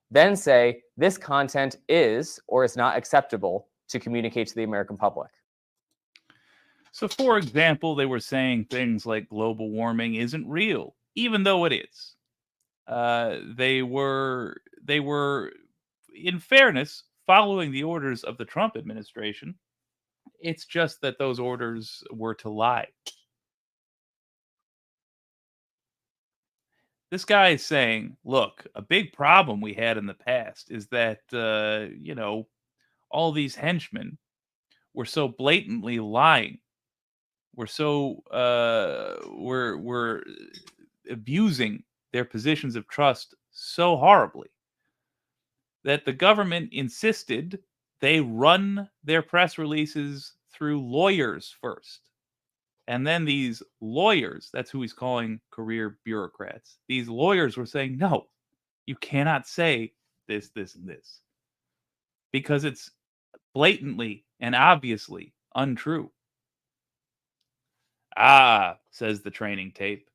then say this content is or is not acceptable to communicate to the American public. So, for example, they were saying things like global warming isn't real, even though it is. They were, in fairness, following the orders of the Trump administration. It's just that those orders were to lie. This guy is saying, look, a big problem we had in the past is that, all these henchmen were so blatantly lying. We're abusing their positions of trust so horribly that the government insisted they run their press releases through lawyers first. And then these lawyers, that's who he's calling career bureaucrats. These lawyers were saying, no, you cannot say this, this, and this, because it's blatantly and obviously untrue. Ah, says the training tape.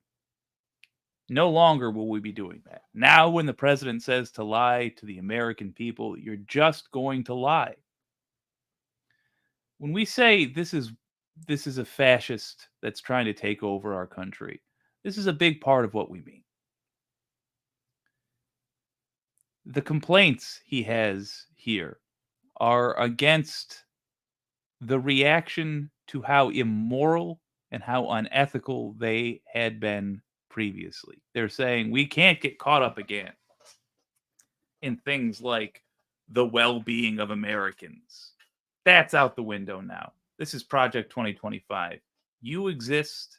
No longer will we be doing that. Now, when the president says to lie to the American people, you're just going to lie. When we say this is a fascist that's trying to take over our country, this is a big part of what we mean. The complaints he has here are against the reaction to how immoral and how unethical they had been previously. They're saying we can't get caught up again in things like the well-being of Americans. That's out the window now. This is Project 2025. You exist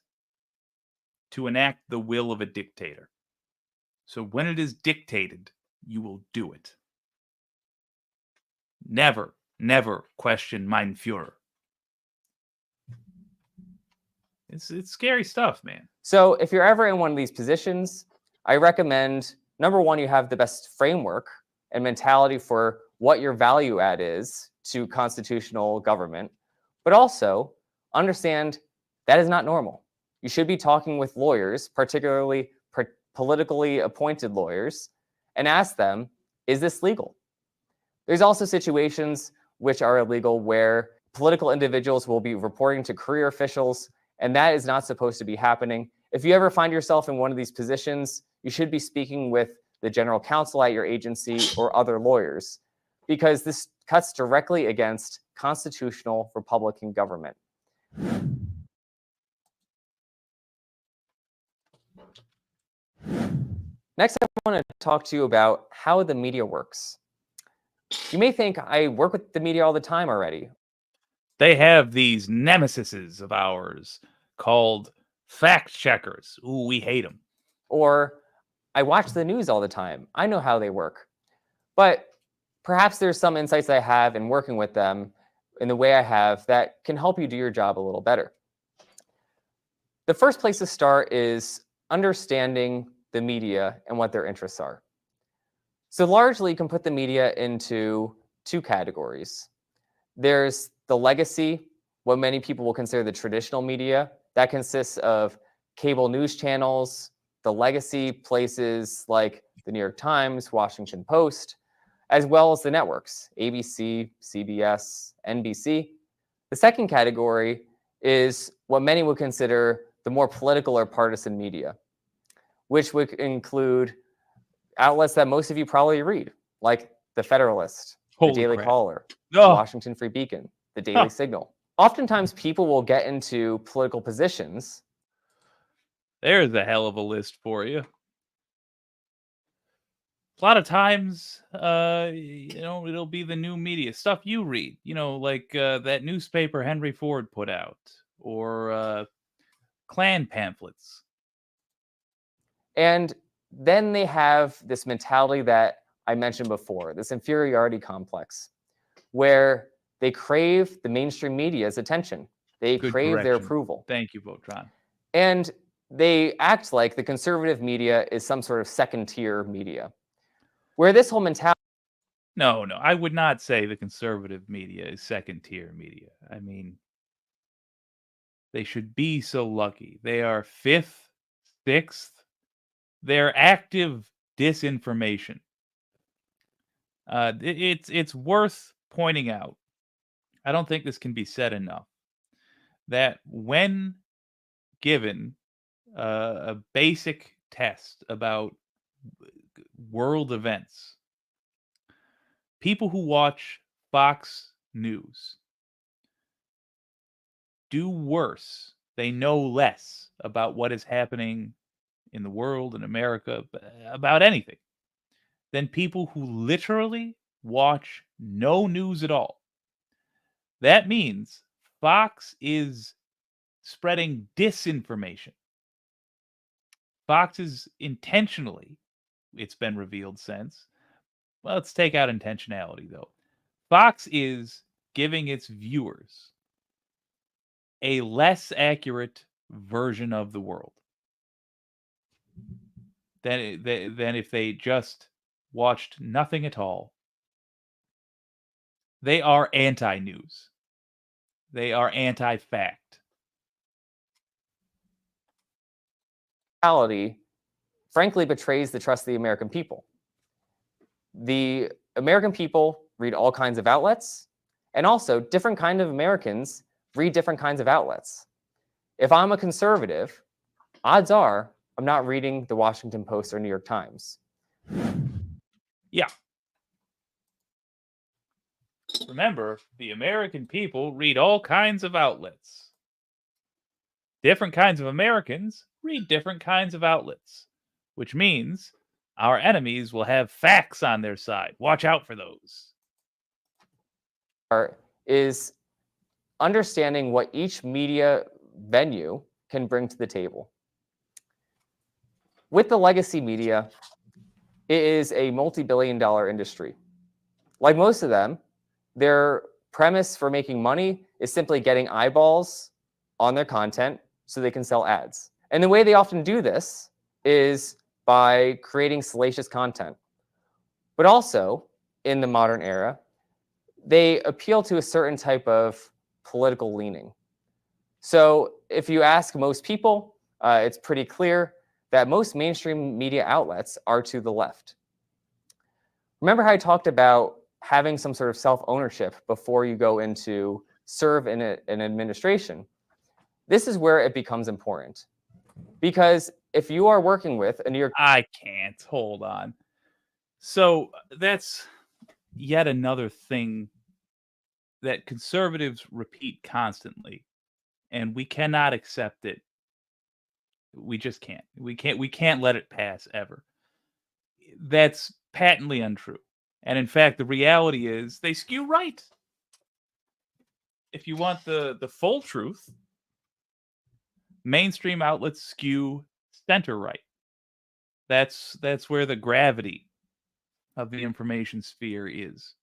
to enact the will of a dictator. So when it is dictated, you will do it. Never, never question mein Führer. It's scary stuff, man. So if you're ever in one of these positions, I recommend, number one, you have the best framework and mentality for what your value add is to constitutional government, but also understand that is not normal. You should be talking with lawyers, particularly politically appointed lawyers, and ask them, is this legal? There's also situations which are illegal where political individuals will be reporting to career officials, and that is not supposed to be happening. If you ever find yourself in one of these positions, you should be speaking with the general counsel at your agency or other lawyers, because this cuts directly against constitutional Republican government. Next, I want to talk to you about how the media works. You may think I work with the media all the time already. They have these nemesises of ours called fact checkers. Ooh, we hate them. Or I watch the news all the time. I know how they work. But perhaps there's some insights I have in working with them in the way I have that can help you do your job a little better. The first place to start is understanding the media and what their interests are. So largely, you can put the media into two categories. There's the legacy, what many people will consider the traditional media. That consists of cable news channels, the legacy places like the New York Times, Washington Post, as well as the networks, ABC, CBS, NBC. The second category is what many would consider the more political or partisan media, which would include outlets that most of you probably read, like The Federalist, The Daily Caller, The Washington Free Beacon, The Daily Signal. Oftentimes, people will get into political positions. There's a hell of a list for you. A lot of times, it'll be the new media stuff you read, like that newspaper Henry Ford put out, or Klan pamphlets. And then they have this mentality that I mentioned before, this inferiority complex, where they crave the mainstream media's attention. They crave their approval. Thank you, Votron. And they act like the conservative media is some sort of second-tier media, where this whole mentality... No, I would not say the conservative media is second-tier media. I mean, they should be so lucky. They are fifth, sixth. They're active disinformation. It's worth pointing out, I don't think this can be said enough, that when given a basic test about world events, people who watch Fox News do worse. They know less about what is happening in the world, in America, about anything, than people who literally watch no news at all. That means Fox is spreading disinformation. Fox is intentionally, it's been revealed since, well, let's take out intentionality though. Fox is giving its viewers a less accurate version of the world than if they just watched nothing at all. They are anti-news. They are anti-fact. reality, frankly, betrays the trust of the American people. The American people read all kinds of outlets, and also different kinds of Americans read different kinds of outlets. If I'm a conservative, odds are I'm not reading the Washington Post or New York Times. Yeah. Remember, the American people read all kinds of outlets. Different kinds of Americans read different kinds of outlets, which means our enemies will have facts on their side. Watch out for those. Is understanding what each media venue can bring to the table. With the legacy media, it is a multi-billion-dollar industry. Like most of them, their premise for making money is simply getting eyeballs on their content so they can sell ads. And the way they often do this is by creating salacious content. But also, in the modern era, they appeal to a certain type of political leaning. So if you ask most people, it's pretty clear that most mainstream media outlets are to the left. Remember how I talked about having some sort of self-ownership before you go into serve in an administration? This is where it becomes important. Because if you are working with a New York... I can't. Hold on. So that's yet another thing that conservatives repeat constantly, and we cannot accept it. We just can't. We can't let it pass ever. That's patently untrue. And in fact, the reality is they skew right. If you want the full truth, mainstream outlets skew center right. That's where the gravity of the information sphere is.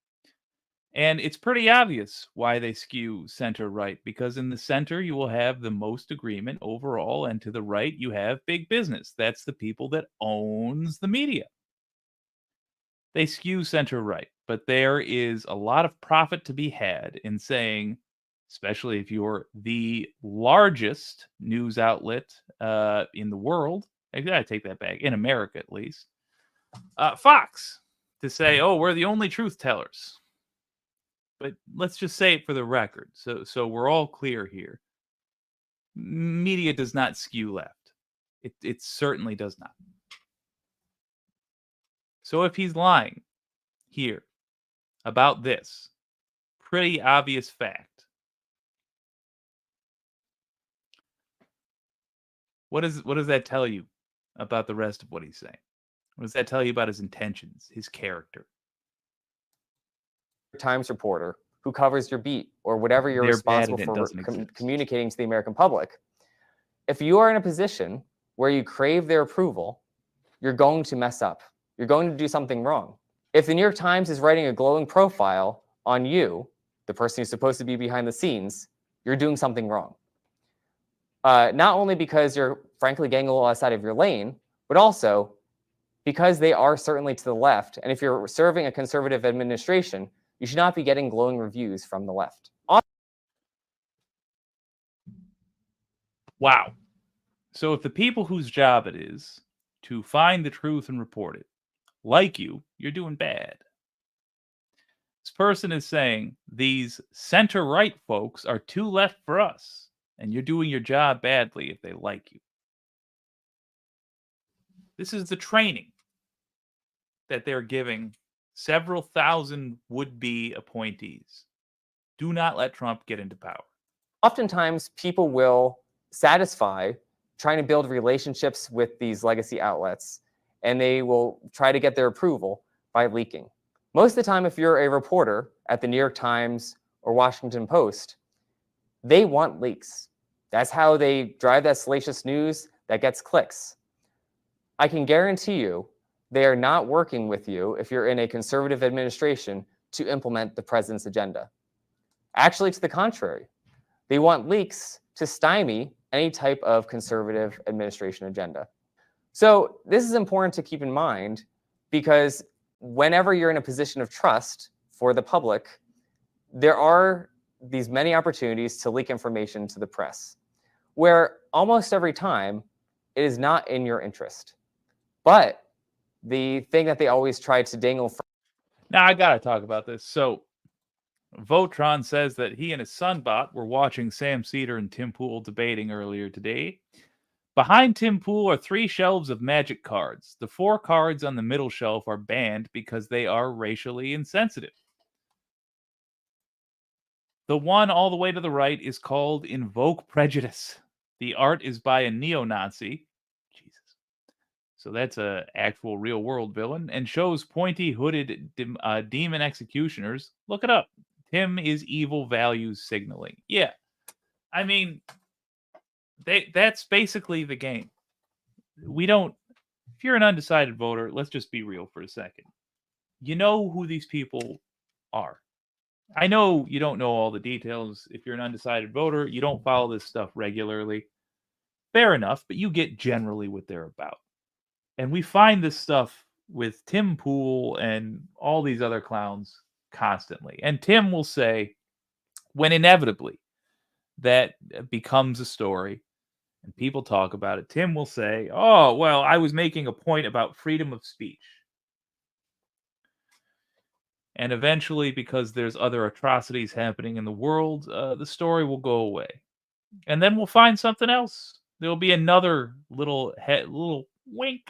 And it's pretty obvious why they skew center right, because in the center you will have the most agreement overall, and to the right you have big business. That's the people that owns the media. They skew center right, but there is a lot of profit to be had in saying, especially if you're the largest news outlet in the world, I gotta take that back, in America at least, Fox, to say, oh, we're the only truth tellers. But let's just say it for the record, so we're all clear here. Media does not skew left. It certainly does not. So if he's lying here about this pretty obvious fact, what does that tell you about the rest of what he's saying? What does that tell you about his intentions, his character? Times reporter who covers your beat or whatever you're responsible for communicating to the American public. If you are in a position where you crave their approval, you're going to mess up. You're going to do something wrong. If the New York Times is writing a glowing profile on you, the person who's supposed to be behind the scenes, you're doing something wrong. Not only because you're frankly getting a little outside of your lane, but also because they are certainly to the left. And if you're serving a conservative administration, you should not be getting glowing reviews from the left. Wow. So if the people whose job it is to find the truth and report it, like you're doing bad. This person is saying these center-right folks are too left for us, and you're doing your job badly if they like you. This is the training that they're giving several thousand would-be appointees. Do not let Trump get into power. Oftentimes, people will satisfy trying to build relationships with these legacy outlets, and they will try to get their approval by leaking. Most of the time, if you're a reporter at the New York Times or Washington Post, they want leaks. That's how they drive that salacious news that gets clicks. I can guarantee you they are not working with you if you're in a conservative administration to implement the president's agenda. Actually, to the contrary, they want leaks to stymie any type of conservative administration agenda. So this is important to keep in mind, because whenever you're in a position of trust for the public, there are these many opportunities to leak information to the press, where almost every time It is not in your interest. But the thing that they always try to dangle from. Now, I got to talk about this. So, Votron says that he and his Sunbot were watching Sam Cedar and Tim Pool debating earlier today. Behind Tim Pool are 3 shelves of Magic cards. The 4 cards on the middle shelf are banned because they are racially insensitive. The one all the way to the right is called Invoke Prejudice. The art is by a neo-Nazi. Jesus. So that's a actual real-world villain, and shows pointy hooded demon executioners. Look it up. Tim is evil values signaling. Yeah. I mean, that's basically the game. If you're an undecided voter, let's just be real for a second. You know who these people are. I know you don't know all the details. If you're an undecided voter, you don't follow this stuff regularly. Fair enough, but you get generally what they're about. And we find this stuff with Tim Pool and all these other clowns constantly. And Tim will say, when inevitably that becomes a story and people talk about it, Tim will say, oh, well, I was making a point about freedom of speech. And eventually, because there's other atrocities happening in the world, the story will go away. And then we'll find something else. There'll be another little wink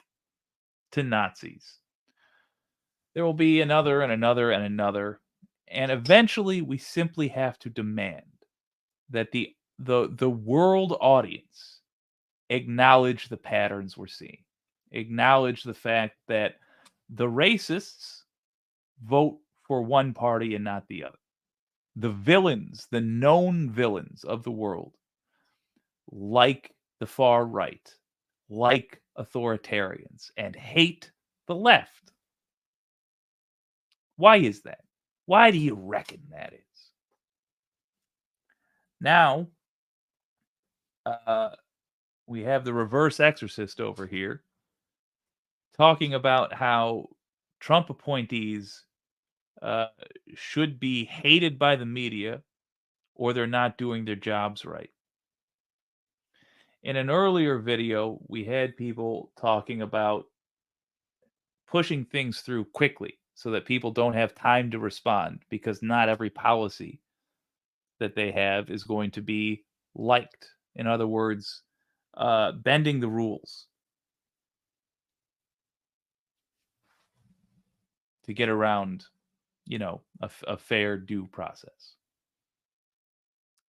to Nazis. There will be another and another and another. And eventually, we simply have to demand that the world audience acknowledge the patterns we're seeing. Acknowledge the fact that the racists vote for one party and not the other. The villains, the known villains of the world, like the far right, like authoritarians, and hate the left. Why is that? Why do you reckon that is? Now, we have the reverse exorcist over here talking about how Trump appointees should be hated by the media or they're not doing their jobs right. In an earlier video, we had people talking about pushing things through quickly so that people don't have time to respond, because not every policy that they have is going to be liked. In other words, bending the rules to get around, a fair due process.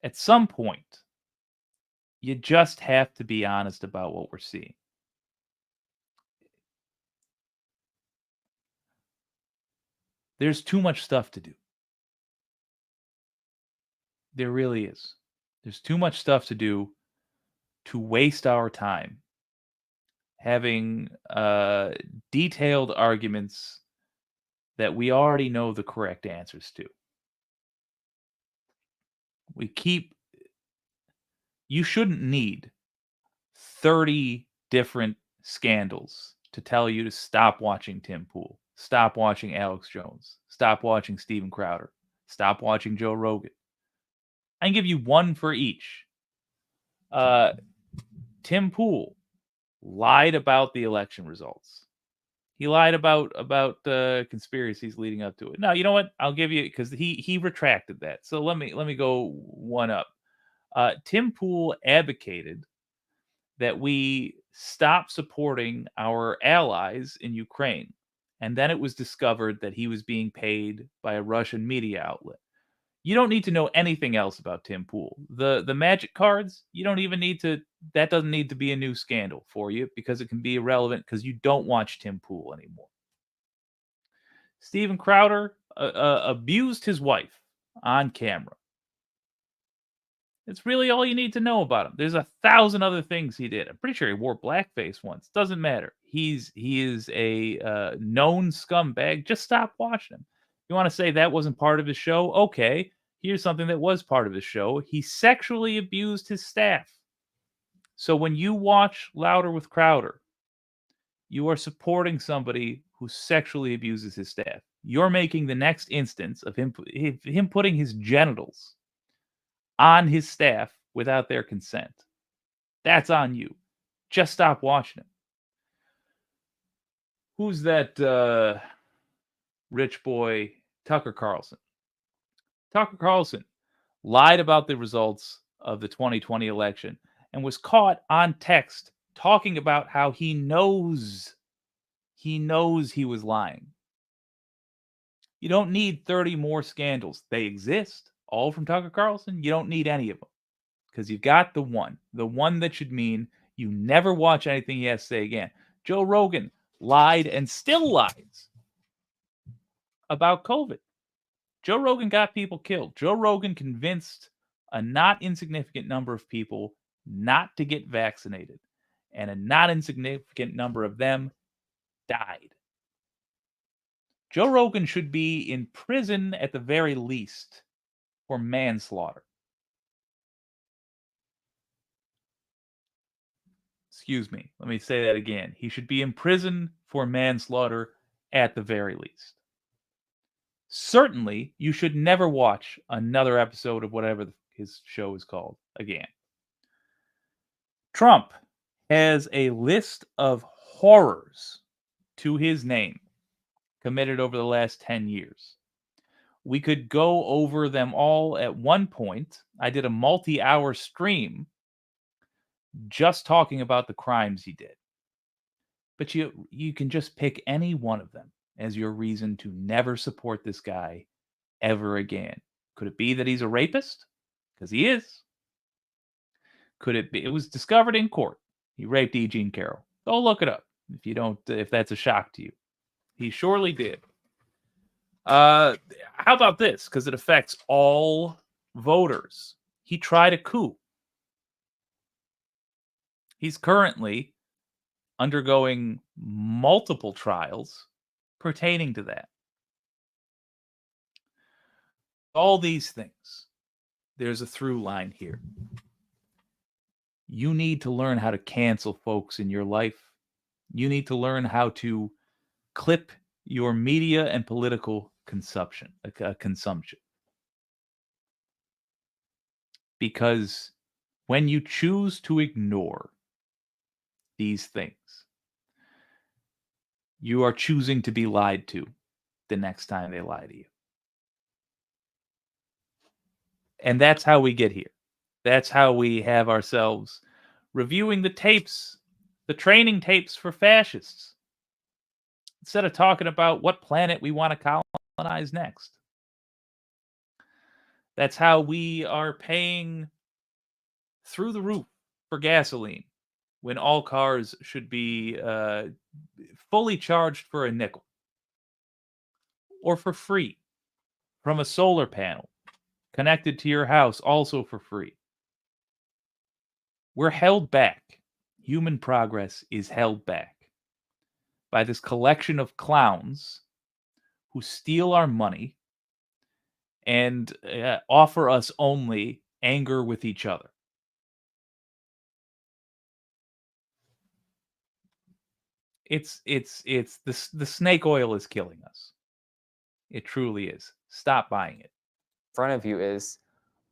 At some point, you just have to be honest about what we're seeing. There's too much stuff to do. There really is. There's too much stuff to do to waste our time having detailed arguments that we already know the correct answers to. You shouldn't need 30 different scandals to tell you to stop watching Tim Pool, stop watching Alex Jones, stop watching Steven Crowder, stop watching Joe Rogan. I can give you one for each. Tim Pool lied about the election results. He lied about conspiracies leading up to it. Now, you know what? I'll give you, because he retracted that. So let me go one up. Tim Pool advocated that we stop supporting our allies in Ukraine, and then it was discovered that he was being paid by a Russian media outlet. You don't need to know anything else about Tim Pool. The magic cards, you don't even need to. That doesn't need to be a new scandal for you, because it can be irrelevant because you don't watch Tim Pool anymore. Steven Crowder abused his wife on camera. It's really all you need to know about him. There's 1,000 other things he did. I'm pretty sure he wore blackface once. Doesn't matter. He is a known scumbag. Just stop watching him. You want to say that wasn't part of his show? Okay, here's something that was part of his show. He sexually abused his staff. So when you watch Louder with Crowder, you are supporting somebody who sexually abuses his staff. You're making the next instance of him putting his genitals on his staff without their consent. That's on you. Just stop watching it. Who's that rich boy? Tucker Carlson. Tucker Carlson lied about the results of the 2020 election and was caught on text talking about how he knows he was lying. You don't need 30 more scandals. They exist, all from Tucker Carlson. You don't need any of them because you've got the one that should mean you never watch anything he has to say again. Joe Rogan lied and still lies about COVID. Joe Rogan got people killed. Joe Rogan convinced a not insignificant number of people not to get vaccinated, and a not insignificant number of them died. Joe Rogan should be in prison at the very least for manslaughter. Excuse me, let me say that again. He should be in prison for manslaughter at the very least. Certainly, you should never watch another episode of whatever his show is called again. Trump has a list of horrors to his name committed over the last 10 years. We could go over them all at one point. I did a multi-hour stream just talking about the crimes he did. But you can just pick any one of them as your reason to never support this guy ever again. Could it be that he's a rapist? Because he is. Could it be? It was discovered in court. He raped E. Jean Carroll. Go look it up if that's a shock to you. He surely did. How about this? Because it affects all voters. He tried a coup. He's currently undergoing multiple trials pertaining to that. All these things, there's a through line here. You need to learn how to cancel folks in your life. You need to learn how to clip your media and political consumption. Because when you choose to ignore these things, you are choosing to be lied to the next time they lie to you. And that's how we get here. That's how we have ourselves reviewing the tapes, the training tapes for fascists, instead of talking about what planet we want to colonize next. That's how we are paying through the roof for gasoline when all cars should be fully charged for a nickel or for free from a solar panel connected to your house, also for free. We're held back. Human progress is held back by this collection of clowns who steal our money and offer us only anger with each other. It's the snake oil is killing us. It truly is. Stop buying it. In front of you is,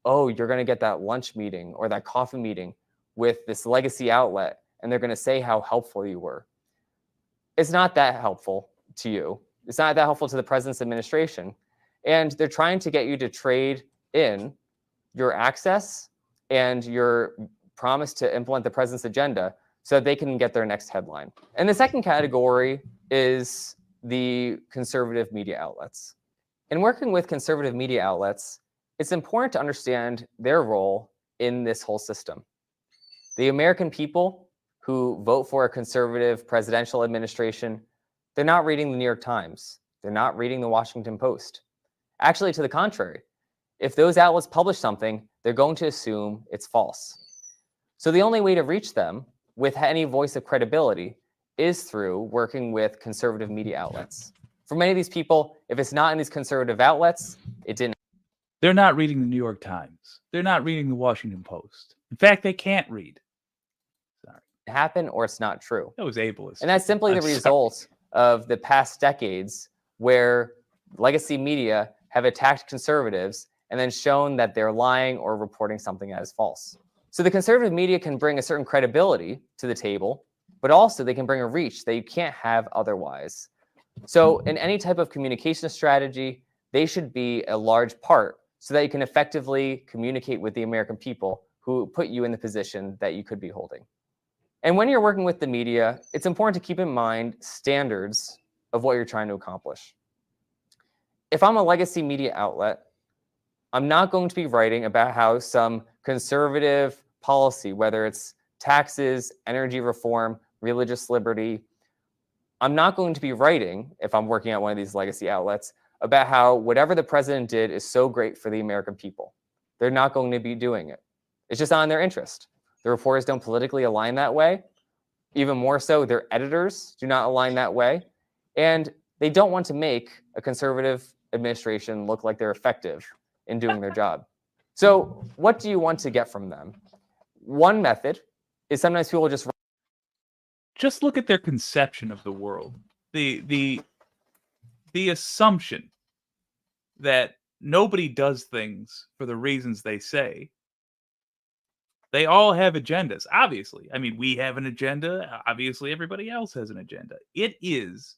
oh, you're going to get that lunch meeting or that coffee meeting with this legacy outlet, and they're going to say how helpful you were. It's not that helpful to you. It's not that helpful to the president's administration. And they're trying to get you to trade in your access and your promise to implement the president's agenda so that they can get their next headline. And the second category is the conservative media outlets. In working with conservative media outlets, it's important to understand their role in this whole system. The American people who vote for a conservative presidential administration, they're not reading the New York Times. They're not reading the Washington Post. Actually, to the contrary, if those outlets publish something, they're going to assume it's false. So the only way to reach them with any voice of credibility is through working with conservative media outlets. For many of these people, if it's not in these conservative outlets, it didn't. They're not reading the New York Times. They're not reading the Washington Post. In fact, they can't read. Sorry. Happen or it's not true. That was ableist. And that's simply the result of the past decades where legacy media have attacked conservatives and then shown that they're lying or reporting something as false. So the conservative media can bring a certain credibility to the table, but also they can bring a reach that you can't have otherwise. So in any type of communication strategy, they should be a large part so that you can effectively communicate with the American people who put you in the position that you could be holding. And when you're working with the media, it's important to keep in mind standards of what you're trying to accomplish. If I'm a legacy media outlet, I'm not going to be writing about how some conservative policy, whether it's taxes, energy reform, religious liberty, I'm not going to be writing, if I'm working at one of these legacy outlets, about how whatever the president did is so great for the American people. They're not going to be doing it. It's just not in their interest. The reporters don't politically align that way. Even more so, their editors do not align that way. And they don't want to make a conservative administration look like they're effective in doing their job. So what do you want to get from them? One method is sometimes people just look at their conception of the world. The assumption that nobody does things for the reasons they say. They all have agendas, obviously. I mean, we have an agenda. Obviously, everybody else has an agenda. It is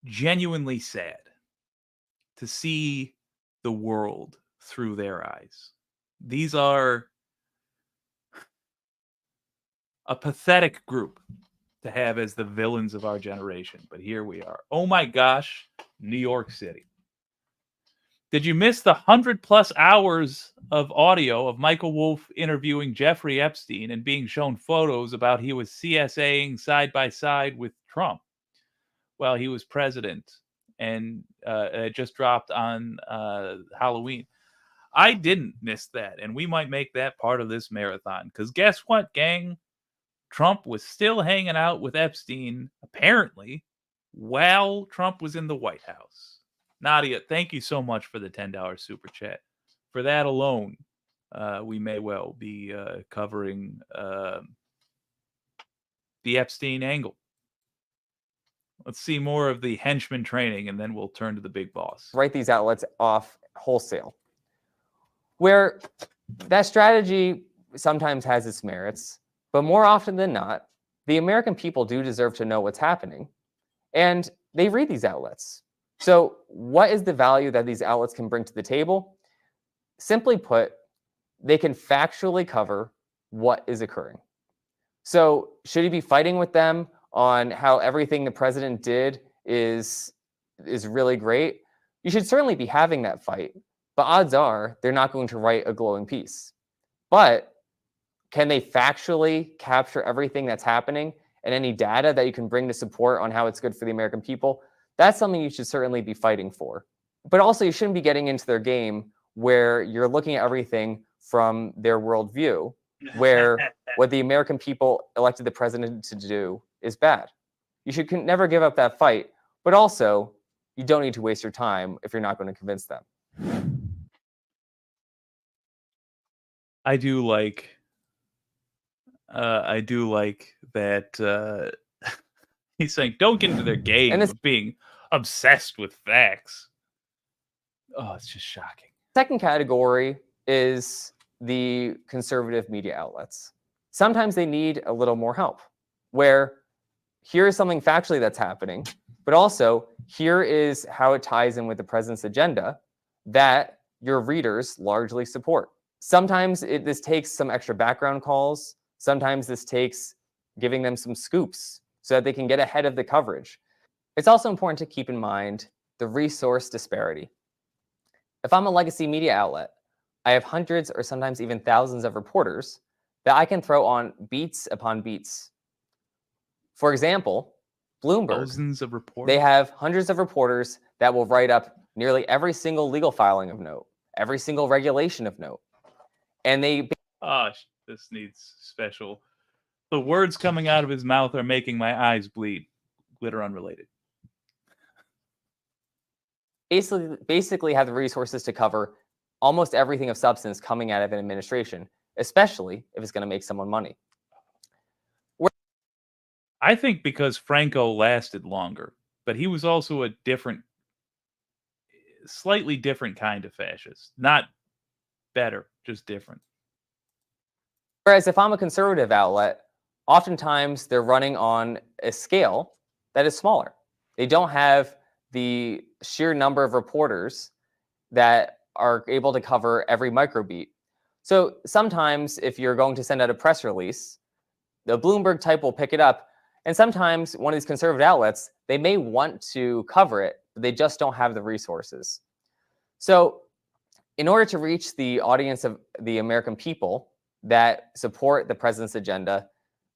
genuinely sad to see the world through their eyes. These are a pathetic group to have as the villains of our generation. But here we are. Oh my gosh, New York City. Did you miss the 100+ hours of audio of Michael Wolff interviewing Jeffrey Epstein and being shown photos about he was CSAing side by side with Trump while he was president, and it just dropped on Halloween? I didn't miss that, and we might make that part of this marathon, because guess what, gang? Trump was still hanging out with Epstein, apparently, while Trump was in the White House. Nadia, thank you so much for the $10 super chat. For that alone, we may well be covering the Epstein angle. Let's see more of the henchman training, and then we'll turn to the big boss. Write these outlets off wholesale, where that strategy sometimes has its merits, but more often than not, the American people do deserve to know what's happening, and they read these outlets. So what is the value that these outlets can bring to the table? Simply put, they can factually cover what is occurring. So should you be fighting with them on how everything the president did is really great? You should certainly be having that fight, but odds are they're not going to write a glowing piece. But can they factually capture everything that's happening and any data that you can bring to support on how it's good for the American people? That's something you should certainly be fighting for. But also, you shouldn't be getting into their game where you're looking at everything from their worldview, where what the American people elected the president to do is bad. You should never give up that fight, but also, you don't need to waste your time if you're not going to convince them. I do like that he's saying don't get into their game of being obsessed with facts. Oh, it's just shocking. Second category is the conservative media outlets. Sometimes they need a little more help, where here is something factually that's happening, but also here is how it ties in with the president's agenda that your readers largely support. Sometimes this takes some extra background calls. Sometimes this takes giving them some scoops so that they can get ahead of the coverage. It's also important to keep in mind the resource disparity. If I'm a legacy media outlet, I have hundreds or sometimes even thousands of reporters that I can throw on beats upon beats. For example, Bloomberg, thousands of reporters. They have hundreds of reporters that will write up nearly every single legal filing of note, every single regulation of note. And they... this needs special. The words coming out of his mouth are making my eyes bleed. Glitter unrelated. Basically have the resources to cover almost everything of substance coming out of an administration, especially if it's going to make someone money. I think because Franco lasted longer, but he was also a slightly different kind of fascist. Not better, just different. Whereas if I'm a conservative outlet, oftentimes they're running on a scale that is smaller. They don't have the sheer number of reporters that are able to cover every microbeat. So sometimes if you're going to send out a press release, the Bloomberg type will pick it up. And sometimes one of these conservative outlets, they may want to cover it, but they just don't have the resources. So in order to reach the audience of the American people that support the president's agenda,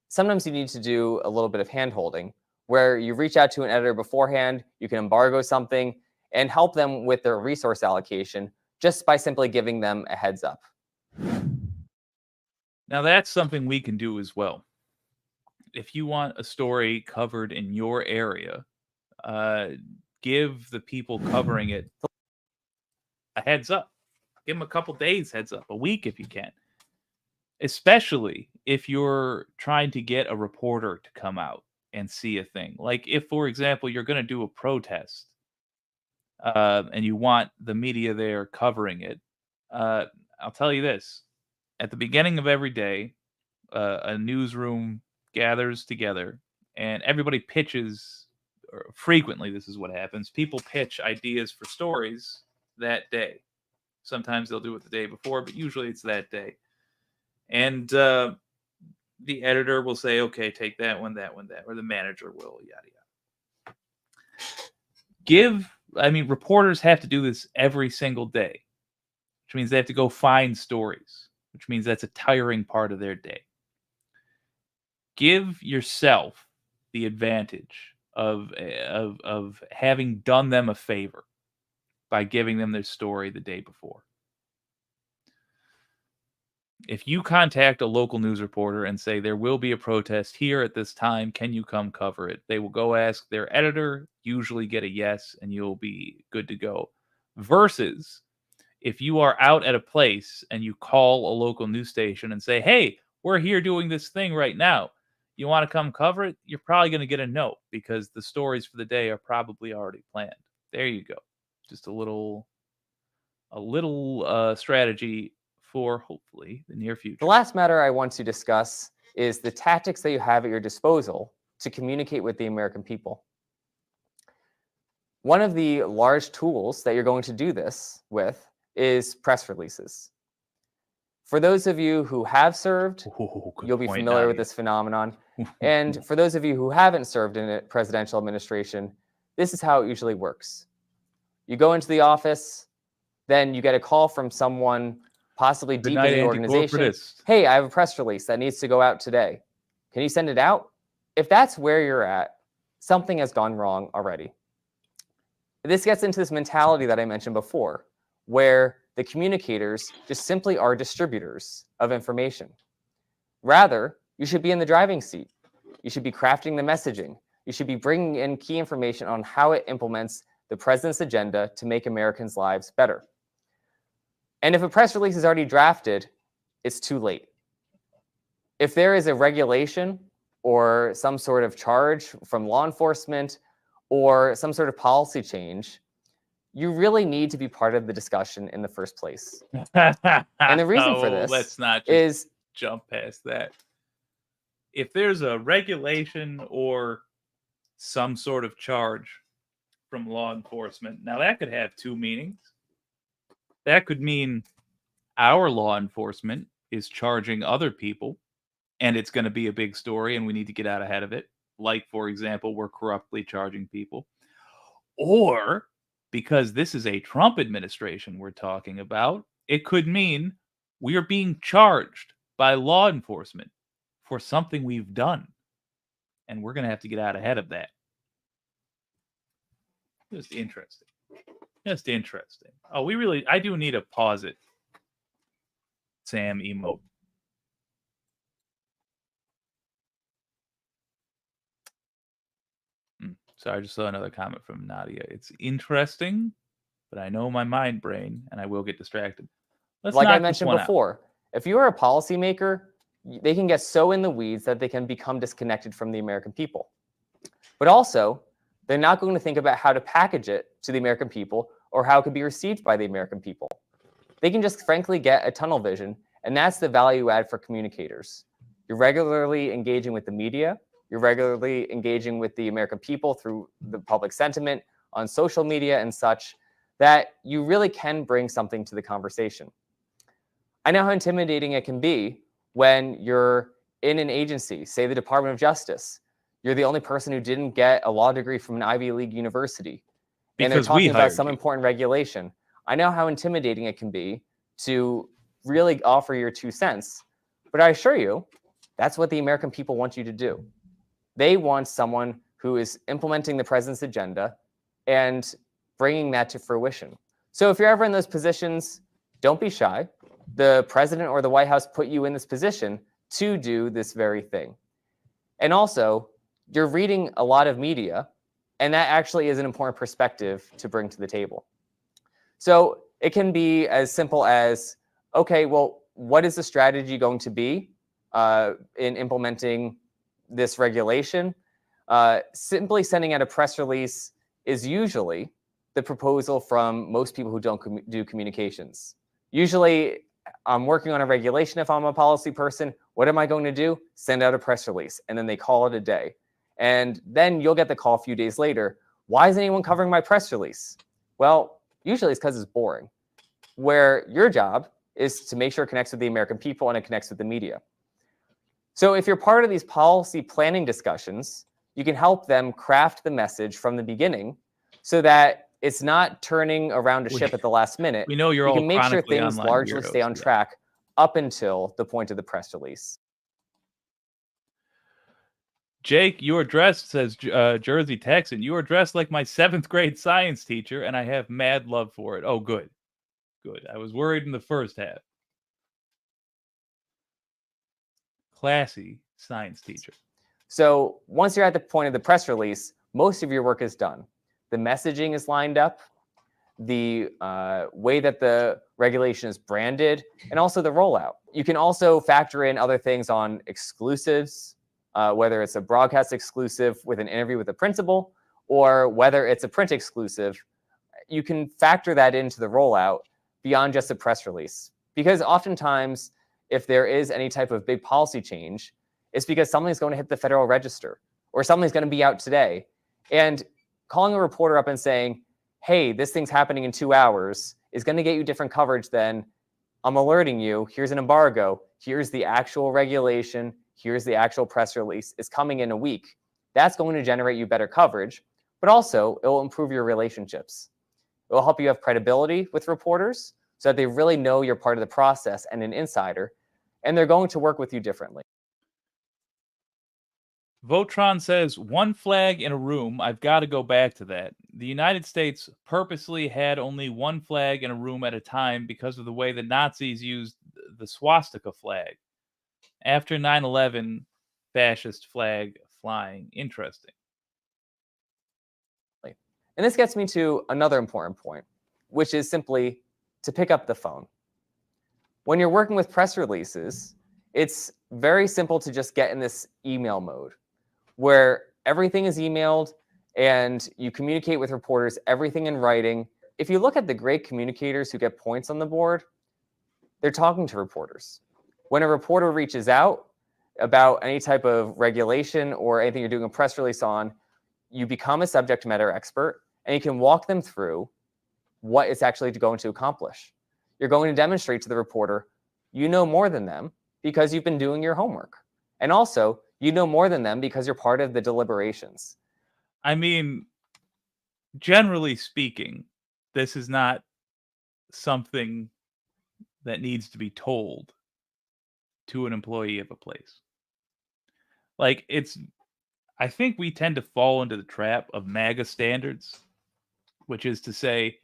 sometimes you need to do a little bit of hand-holding, where you reach out to an editor beforehand, you can embargo something, and help them with their resource allocation just by simply giving them a heads up. Now that's something we can do as well. If you want a story covered in your area, give the people covering it a heads up. Give them a couple days heads up, a week if you can. Especially if you're trying to get a reporter to come out and see a thing. Like if, for example, you're going to do a protest and you want the media there covering it, I'll tell you this. At the beginning of every day, a newsroom gathers together and everybody pitches, or frequently this is what happens, people pitch ideas for stories that day. Sometimes they'll do it the day before, but usually it's that day. And the editor will say, okay, take that one, or the manager will, yada, yada. Reporters have to do this every single day, which means they have to go find stories, which means that's a tiring part of their day. Give yourself the advantage of having done them a favor by giving them their story the day before. If you contact a local news reporter and say, there will be a protest here at this time, can you come cover it? They will go ask their editor, usually get a yes, and you'll be good to go. Versus if you are out at a place and you call a local news station and say, hey, we're here doing this thing right now. You want to come cover it? You're probably going to get a no, because the stories for the day are probably already planned. There you go. Just a little strategy for hopefully the near future. The last matter I want to discuss is the tactics that you have at your disposal to communicate with the American people. One of the large tools that you're going to do this with is press releases. For those of you who have served, you'll be familiar with this phenomenon. And for those of you who haven't served in a presidential administration, this is how it usually works. You go into the office, then you get a call from someone possibly deep in the organization. Hey, I have a press release that needs to go out today. Can you send it out? If that's where you're at, something has gone wrong already. This gets into this mentality that I mentioned before, where the communicators just simply are distributors of information. Rather, you should be in the driving seat. You should be crafting the messaging. You should be bringing in key information on how it implements the president's agenda to make Americans' lives better. And if a press release is already drafted, it's too late. If there is a regulation or some sort of charge from law enforcement or some sort of policy change, you really need to be part of the discussion in the first place. And the reason for this let's not is jump past that. If there's a regulation or some sort of charge from law enforcement, now that could have two meanings. That could mean our law enforcement is charging other people, and it's going to be a big story, and we need to get out ahead of it. Like, for example, we're corruptly charging people. Or, because this is a Trump administration we're talking about, it could mean we are being charged by law enforcement for something we've done. And we're going to have to get out ahead of that. Just interesting. Just interesting. Oh, I do need to pause it. Sam emote. Sorry, I just saw another comment from Nadia. It's interesting, but I know my mind brain, and I will get distracted. Like I mentioned before, if you are a policymaker, they can get so in the weeds that they can become disconnected from the American people. But also, they're not going to think about how to package it to the American people or how it could be received by the American people. They can just frankly get a tunnel vision And that's the value add for communicators. You're regularly engaging with the media. You're regularly engaging with the American people through the public sentiment on social media and such, that you really can bring something to the conversation. I know how intimidating it can be when you're in an agency, say the Department of Justice. You're the only person who didn't get a law degree from an Ivy League university. And they're talking about some important regulation. I know how intimidating it can be to really offer your 2 cents. But I assure you, that's what the American people want you to do. They want someone who is implementing the president's agenda and bringing that to fruition. So if you're ever in those positions, don't be shy. The president or the White House put you in this position to do this very thing. And also, you're reading a lot of media, and that actually is an important perspective to bring to the table. So it can be as simple as, okay, well, what is the strategy going to be in implementing this regulation? Simply sending out a press release is usually the proposal from most people who don't do communications. Usually, I'm working on a regulation if I'm a policy person. What am I going to do? Send out a press release, and then they call it a day. And then you'll get the call a few days later. Why isn't anyone covering my press release? Well, usually it's because it's boring. Where your job is to make sure it connects with the American people and it connects with the media. So if you're part of these policy planning discussions, you can help them craft the message from the beginning so that it's not turning around a ship at the last minute. We know you're all can make sure things online largely weirdos, stay on track up until the point of the press release. Jake, you are dressed, says Jersey Texan, you are dressed like my 7th grade science teacher, and I have mad love for it. Oh, good. Good. I was worried in the first half. Classy science teacher. So once you're at the point of the press release, most of your work is done. The messaging is lined up, the way that the regulation is branded, and also the rollout. You can also factor in other things on exclusives, whether it's a broadcast exclusive with an interview with the principal, or whether it's a print exclusive. You can factor that into the rollout beyond just a press release. Because oftentimes, if there is any type of big policy change, it's because something's going to hit the Federal Register, or something's going to be out today. And calling a reporter up and saying, hey, this thing's happening in 2 hours is going to get you different coverage than, I'm alerting you, here's an embargo, here's the actual regulation, here's the actual press release, it's coming in a week. That's going to generate you better coverage, but also it will improve your relationships. It will help you have credibility with reporters so that they really know you're part of the process and an insider, and they're going to work with you differently. Votron says, one flag in a room. I've got to go back to that. The United States purposely had only one flag in a room at a time because of the way the Nazis used the swastika flag. After 9/11, fascist flag flying. Interesting. And this gets me to another important point, which is simply to pick up the phone. When you're working with press releases, it's very simple to just get in this email mode where everything is emailed and you communicate with reporters, everything in writing. If you look at the great communicators who get points on the board, they're talking to reporters. When a reporter reaches out about any type of regulation or anything you're doing a press release on, you become a subject matter expert and you can walk them through what it's actually going to accomplish. You're going to demonstrate to the reporter, you know more than them because you've been doing your homework. And also, you know more than them because you're part of the deliberations. I mean, generally speaking, this is not something that needs to be told to an employee of a place. Like, I think we tend to fall into the trap of MAGA standards, which is to say,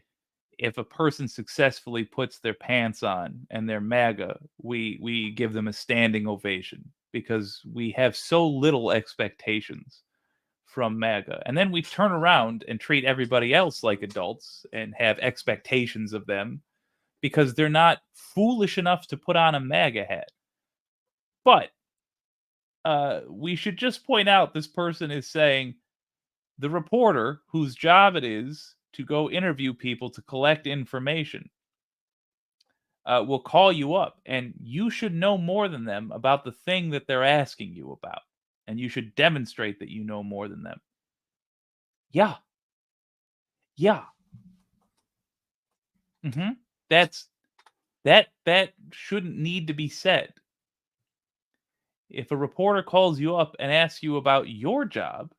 if a person successfully puts their pants on and they're MAGA, we give them a standing ovation because we have so little expectations from MAGA. And then we turn around and treat everybody else like adults and have expectations of them because they're not foolish enough to put on a MAGA hat. But we should just point out this person is saying the reporter whose job it is to go interview people to collect information. will call you up, and you should know more than them about the thing that they're asking you about. And you should demonstrate that you know more than them. Yeah. Yeah. That shouldn't need to be said. If a reporter calls you up and asks you about your job,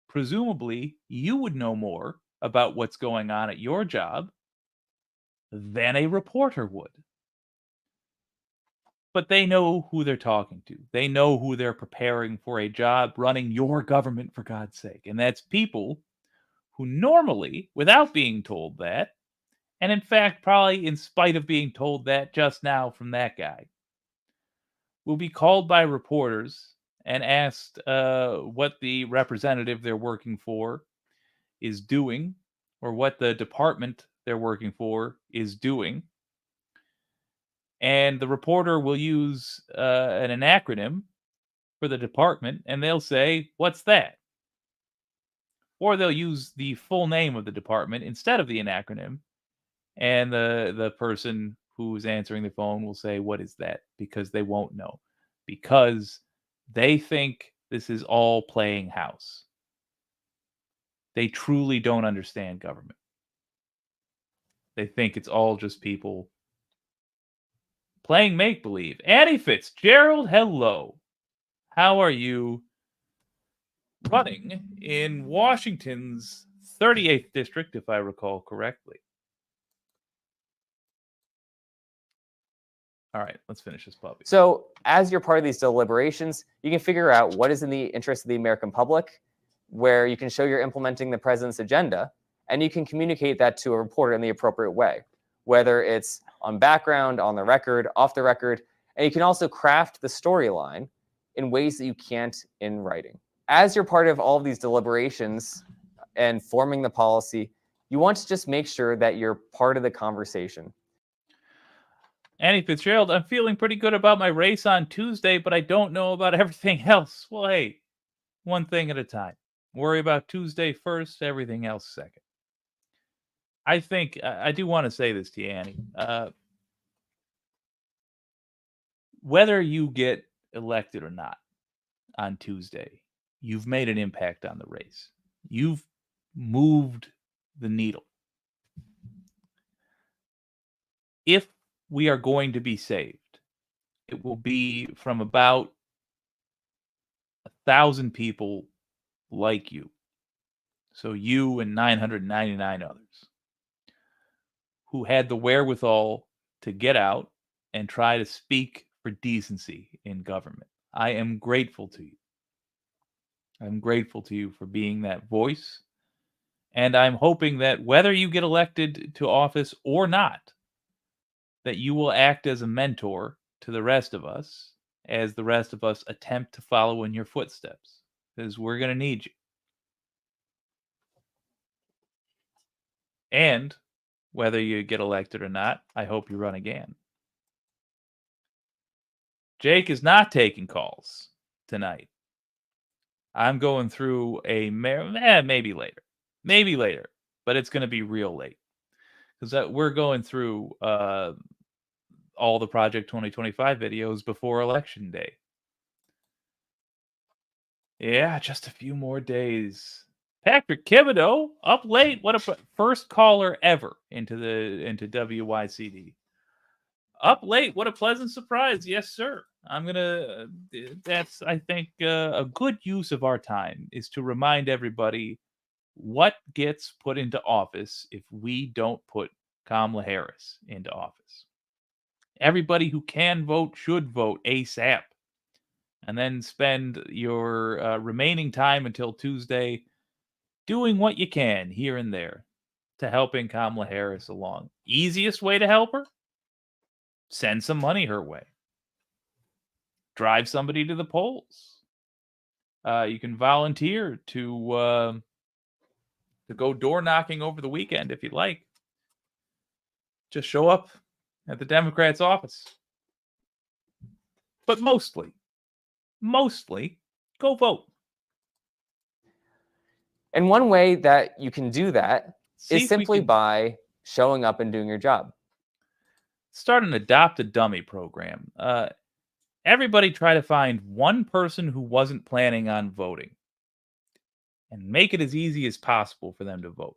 presumably you would know more about what's going on at your job than a reporter would. But they know who they're talking to. They know who they're preparing for a job running your government, for God's sake. And that's people who normally, without being told that, and in fact, probably in spite of being told that just now from that guy, will be called by reporters and asked what the representative they're working for is doing, or what the department they're working for is doing. And the reporter will use an acronym for the department, and they'll say, "What's that?" Or they'll use the full name of the department instead of the acronym, and the person who's answering the phone will say, "What is that?" Because they won't know. Because they think this is all playing house. They truly don't understand government. They think it's all just people playing make-believe. Annie Fitzgerald, hello. How are you running in Washington's 38th district, if I recall correctly? All right, let's finish this puppy. So as you're part of these deliberations, you can figure out what is in the interest of the American public, where you can show you're implementing the president's agenda, and you can communicate that to a reporter in the appropriate way, whether it's on background, on the record, off the record, and you can also craft the storyline in ways that you can't in writing. As you're part of all of these deliberations and forming the policy, you want to just make sure that you're part of the conversation. Annie Fitzgerald, I'm feeling pretty good about my race on Tuesday, but I don't know about everything else. Well, hey, one thing at a time. Worry about Tuesday first, everything else second. I think, I do want to say this to you, Annie. Whether you get elected or not on Tuesday, you've made an impact on the race. You've moved the needle. If we are going to be saved, it will be from about 1,000 people like you. So you and 999 others who had the wherewithal to get out and try to speak for decency in government. I am grateful to you. I'm grateful to you for being that voice. And I'm hoping that whether you get elected to office or not, that you will act as a mentor to the rest of us as the rest of us attempt to follow in your footsteps, because we're going to need you. And whether you get elected or not, I hope you run again. Jake is not taking calls tonight. I'm going through a maybe later, but it's going to be real late, because we're going through all the Project 2025 videos before Election Day. Yeah, just a few more days. Patrick Thibodeau up late. What a first caller ever into WYCD. Up late. What a pleasant surprise. Yes, sir. That's, I think, a good use of our time is to remind everybody what gets put into office if we don't put Kamala Harris into office. Everybody who can vote should vote ASAP, and then spend your remaining time until Tuesday doing what you can here and there to helping Kamala Harris along. Easiest way to help her? Send some money her way. Drive somebody to the polls. You can volunteer to go door knocking over the weekend if you'd like. Just show up at the Democrats' office. But mostly, go vote. And one way that you can do that is simply by showing up and doing your job. Start an Adopt a Dummy program. Everybody try to find one person who wasn't planning on voting and make it as easy as possible for them to vote.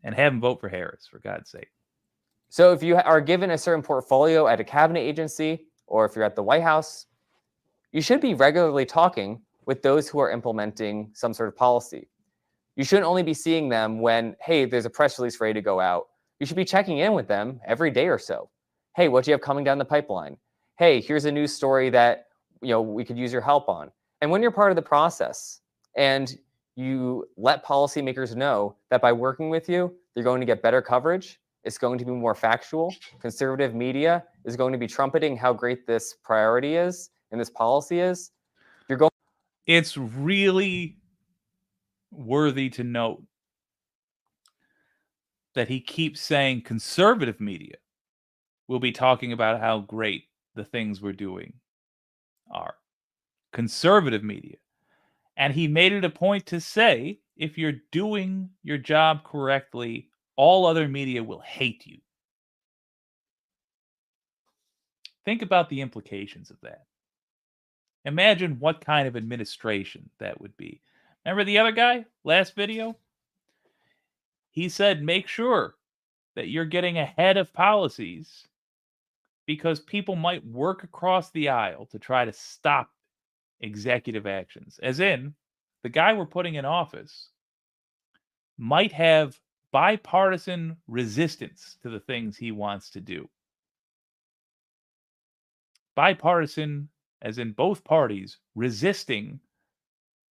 And have them vote for Harris, for God's sake. So if you are given a certain portfolio at a cabinet agency, or if you're at the White House, you should be regularly talking with those who are implementing some sort of policy. You shouldn't only be seeing them when, hey, there's a press release ready to go out. You should be checking in with them every day or so. Hey, what do you have coming down the pipeline? Hey, here's a news story that we could use your help on. And when you're part of the process and you let policymakers know that by working with you, they're going to get better coverage, it's going to be more factual, conservative media is going to be trumpeting how great this priority is and this policy is, it's really worthy to note that he keeps saying conservative media will be talking about how great the things we're doing are. Conservative media. And he made it a point to say, if you're doing your job correctly, all other media will hate you. Think about the implications of that. Imagine what kind of administration that would be. Remember the other guy, last video? He said, make sure that you're getting ahead of policies because people might work across the aisle to try to stop executive actions. As in, the guy we're putting in office might have bipartisan resistance to the things he wants to do. Bipartisan, as in both parties, resisting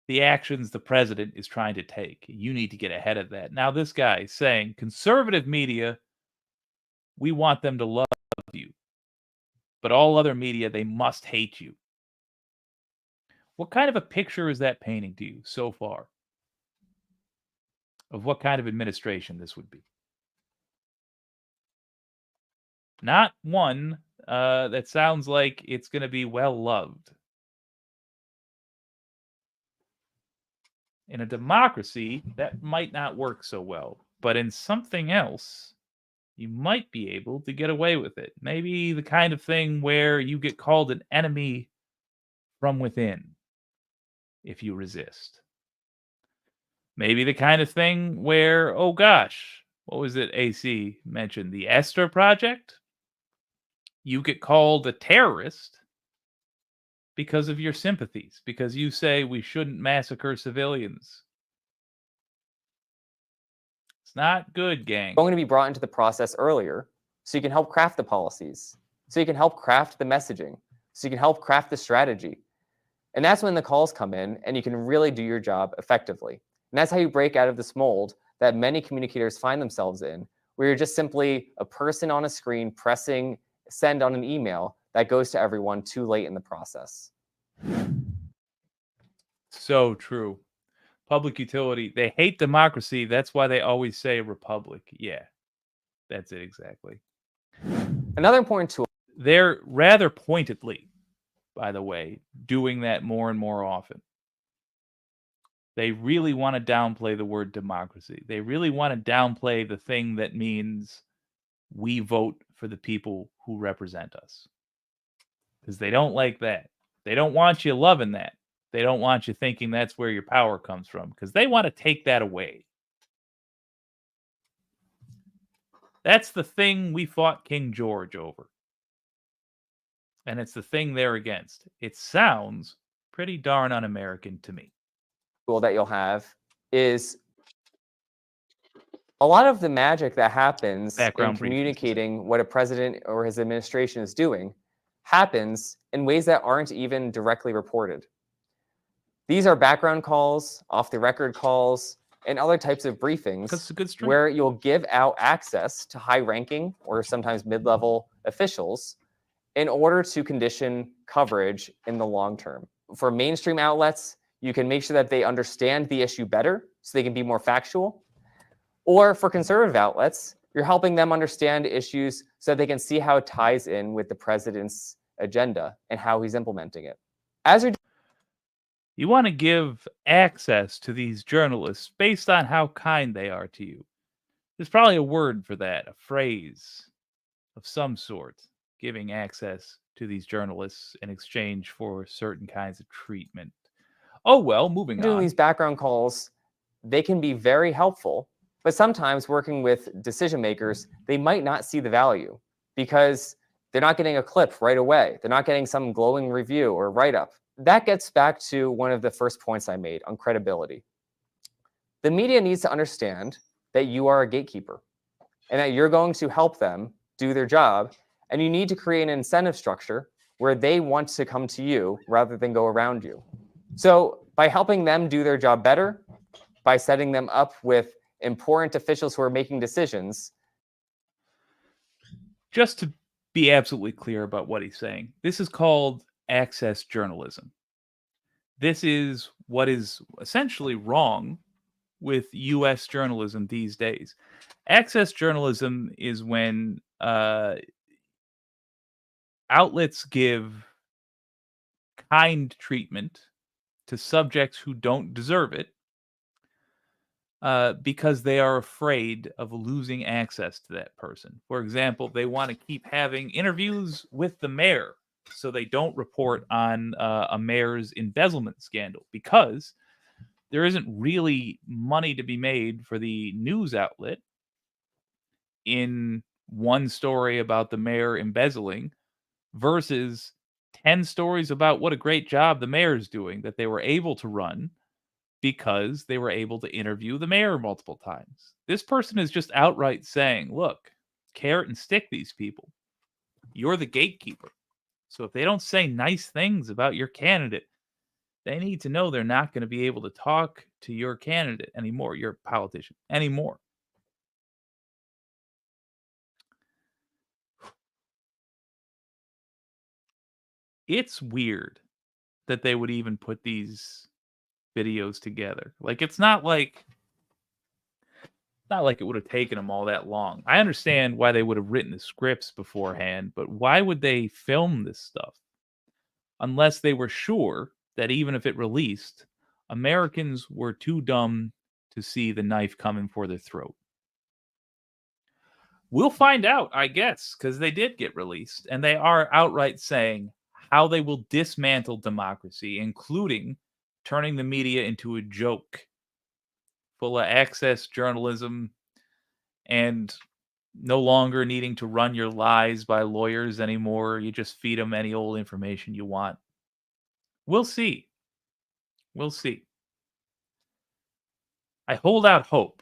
the actions the president is trying to take. You need to get ahead of that. Now, this guy is saying, conservative media, we want them to love you. But all other media, they must hate you. What kind of a picture is that painting to you so far of what kind of administration this would be? Not one that sounds like it's going to be well loved. In a democracy, that might not work so well. But in something else, you might be able to get away with it. Maybe the kind of thing where you get called an enemy from within if you resist. Maybe the kind of thing where, oh gosh, what was it AC mentioned? The Esther Project? You get called a terrorist because of your sympathies, because you say we shouldn't massacre civilians. It's not good, gang. Going to be brought into the process earlier so you can help craft the policies, so you can help craft the messaging, so you can help craft the strategy. And that's when the calls come in and you can really do your job effectively. And that's how you break out of this mold that many communicators find themselves in, where you're just simply a person on a screen pressing send on an email that goes to everyone too late in the process. So true. Public utility. They hate democracy. That's why they always say republic. Yeah, that's it exactly. Another important tool. They're rather pointedly, by the way, doing that more and more often. They really want to downplay the word democracy. They really want to downplay the thing that means we vote for the people who represent us. Because they don't like that. They don't want you loving that. They don't want you thinking that's where your power comes from, because they want to take that away. That's the thing we fought King George over. And it's the thing they're against. It sounds pretty darn un-American to me. That you'll have is a lot of the magic that happens in communicating what a president or his administration is doing happens in ways that aren't even directly reported. These are background calls, off-the-record calls, and other types of briefings where you'll give out access to high-ranking or sometimes mid-level officials in order to condition coverage in the long term. For mainstream outlets, you can make sure that they understand the issue better so they can be more factual. Or for conservative outlets, you're helping them understand issues so that they can see how it ties in with the president's agenda and how he's implementing it. You want to give access to these journalists based on how kind they are to you. There's probably a word for that, a phrase. of some sort giving access to these journalists in exchange for certain kinds of treatment. Oh, well, moving doing on. These background calls, they can be very helpful, but sometimes working with decision makers, they might not see the value because they're not getting a clip right away. They're not getting some glowing review or write-up. That gets back to one of the first points I made on credibility. The media needs to understand that you are a gatekeeper and that you're going to help them do their job, and you need to create an incentive structure where they want to come to you rather than go around you. So by helping them do their job better, by setting them up with important officials who are making decisions. Just to be absolutely clear about what he's saying, this is called access journalism. This is what is essentially wrong with U.S. journalism these days. Access journalism is when outlets give kind treatment to subjects who don't deserve it because they are afraid of losing access to that person. For example, they want to keep having interviews with the mayor so they don't report on a mayor's embezzlement scandal because there isn't really money to be made for the news outlet in one story about the mayor embezzling versus 10 stories about what a great job the mayor's doing that they were able to run because they were able to interview the mayor multiple times. This person is just outright saying, look, carrot and stick these people. You're the gatekeeper. So if they don't say nice things about your candidate, they need to know they're not going to be able to talk to your candidate anymore, your politician anymore. It's weird that they would even put these videos together. Like, it's not like it would have taken them all that long. I understand why they would have written the scripts beforehand, but why would they film this stuff? Unless they were sure that even if it released, Americans were too dumb to see the knife coming for their throat. We'll find out, I guess, because they did get released, and they are outright saying how they will dismantle democracy, including turning the media into a joke full of access journalism and no longer needing to run your lies by lawyers anymore. You just feed them any old information you want. We'll see. We'll see. I hold out hope.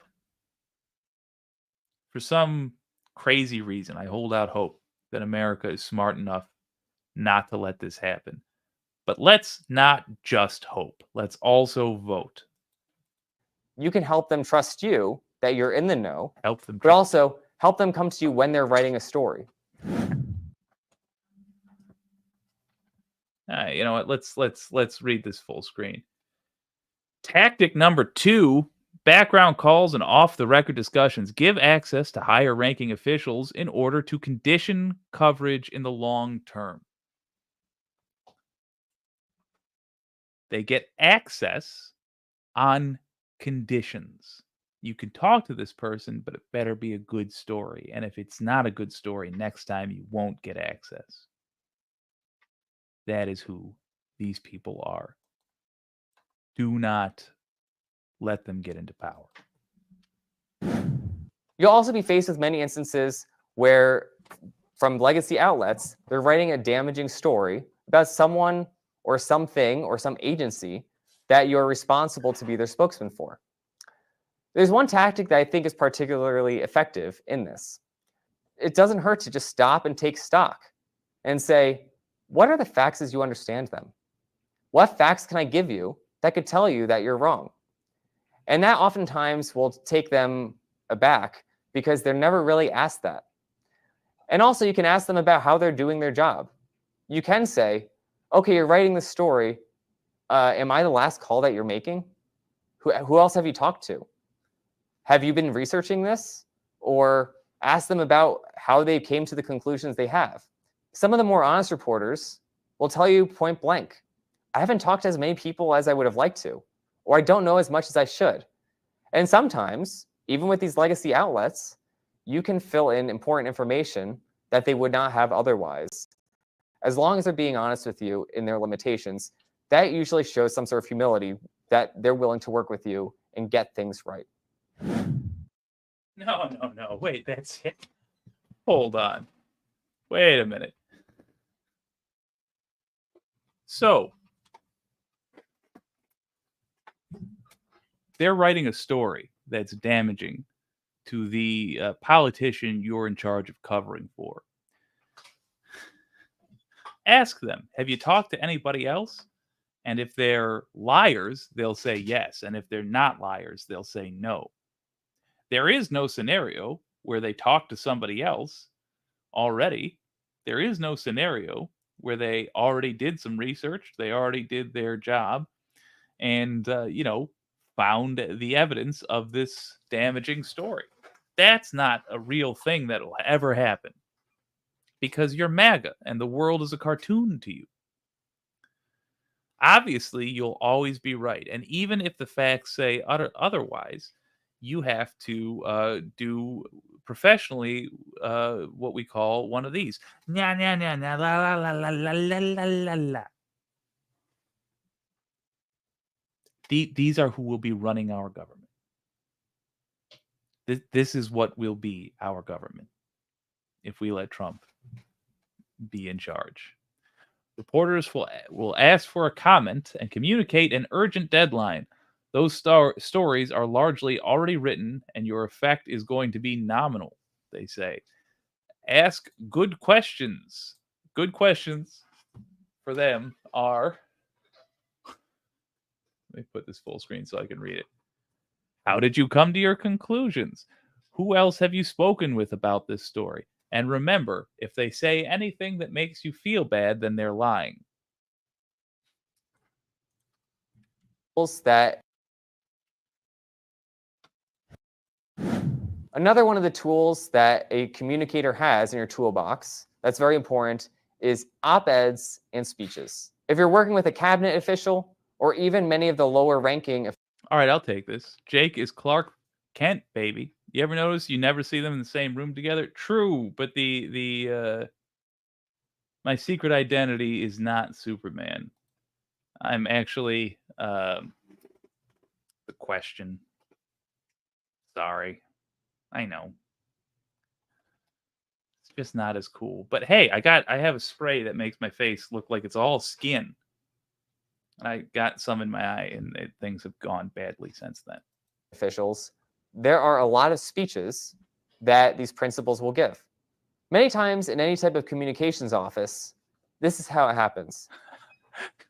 For some crazy reason, I hold out hope that America is smart enough not to let this happen. But let's not just hope. Let's also vote. You can help them trust you that you're in the know. Help them, but also help them come to you when they're writing a story. You know what? Let's read this full screen. Tactic number 2: background calls and off-the-record discussions give access to higher-ranking officials in order to condition coverage in the long term. They get access on conditions. You can talk to this person, but it better be a good story. And if it's not a good story, next time you won't get access. That is who these people are. Do not let them get into power. You'll also be faced with many instances where, from legacy outlets, they're writing a damaging story about someone or something or some agency that you're responsible to be their spokesman for. There's one tactic that I think is particularly effective in this. It doesn't hurt to just stop and take stock and say, what are the facts as you understand them? What facts can I give you that could tell you that you're wrong? And that oftentimes will take them aback because they're never really asked that. And also you can ask them about how they're doing their job. You can say, okay, you're writing this story. Am I the last call that you're making? Who else have you talked to? Have you been researching this? Or ask them about how they came to the conclusions they have. Some of the more honest reporters will tell you point blank, I haven't talked to as many people as I would have liked to, or I don't know as much as I should. And sometimes, even with these legacy outlets, you can fill in important information that they would not have otherwise. As long as they're being honest with you in their limitations, that usually shows some sort of humility that they're willing to work with you and get things right. No. Wait, that's it. Hold on. Wait a minute. So, they're writing a story that's damaging to the politician you're in charge of covering for. Ask them, have you talked to anybody else? And if they're liars, they'll say yes. And if they're not liars, they'll say no. There is no scenario where they talk to somebody else already. There is no scenario where they already did some research. They already did their job and, found the evidence of this damaging story. That's not a real thing that will ever happen because you're MAGA and the world is a cartoon to you. Obviously, you'll always be right. And even if the facts say otherwise, you have to do professionally what we call one of these. Nah, nah, nah, nah, la, la, la, la, la, la, la, la. These are who will be running our government. This is what will be our government if we let Trump be in charge. Reporters will ask for a comment and communicate an urgent deadline. Those stories are largely already written, and your effect is going to be nominal, they say. Ask good questions. Good questions for them are... Let me put this full screen so I can read it. How did you come to your conclusions? Who else have you spoken with about this story? And remember, if they say anything that makes you feel bad, then they're lying. Another one of the tools that a communicator has in your toolbox that's very important is op-eds and speeches. If you're working with a cabinet official or even many of the lower ranking... All right, I'll take this. Jake is Clark Kent, baby. You ever notice you never see them in the same room together? True, but my secret identity is not Superman. I'm actually the Question. Sorry. I know. It's just not as cool. But hey, I have a spray that makes my face look like it's all skin. I got some in my eye, and things have gone badly since then. Officials, there are a lot of speeches that these principals will give. Many times in any type of communications office, this is how it happens.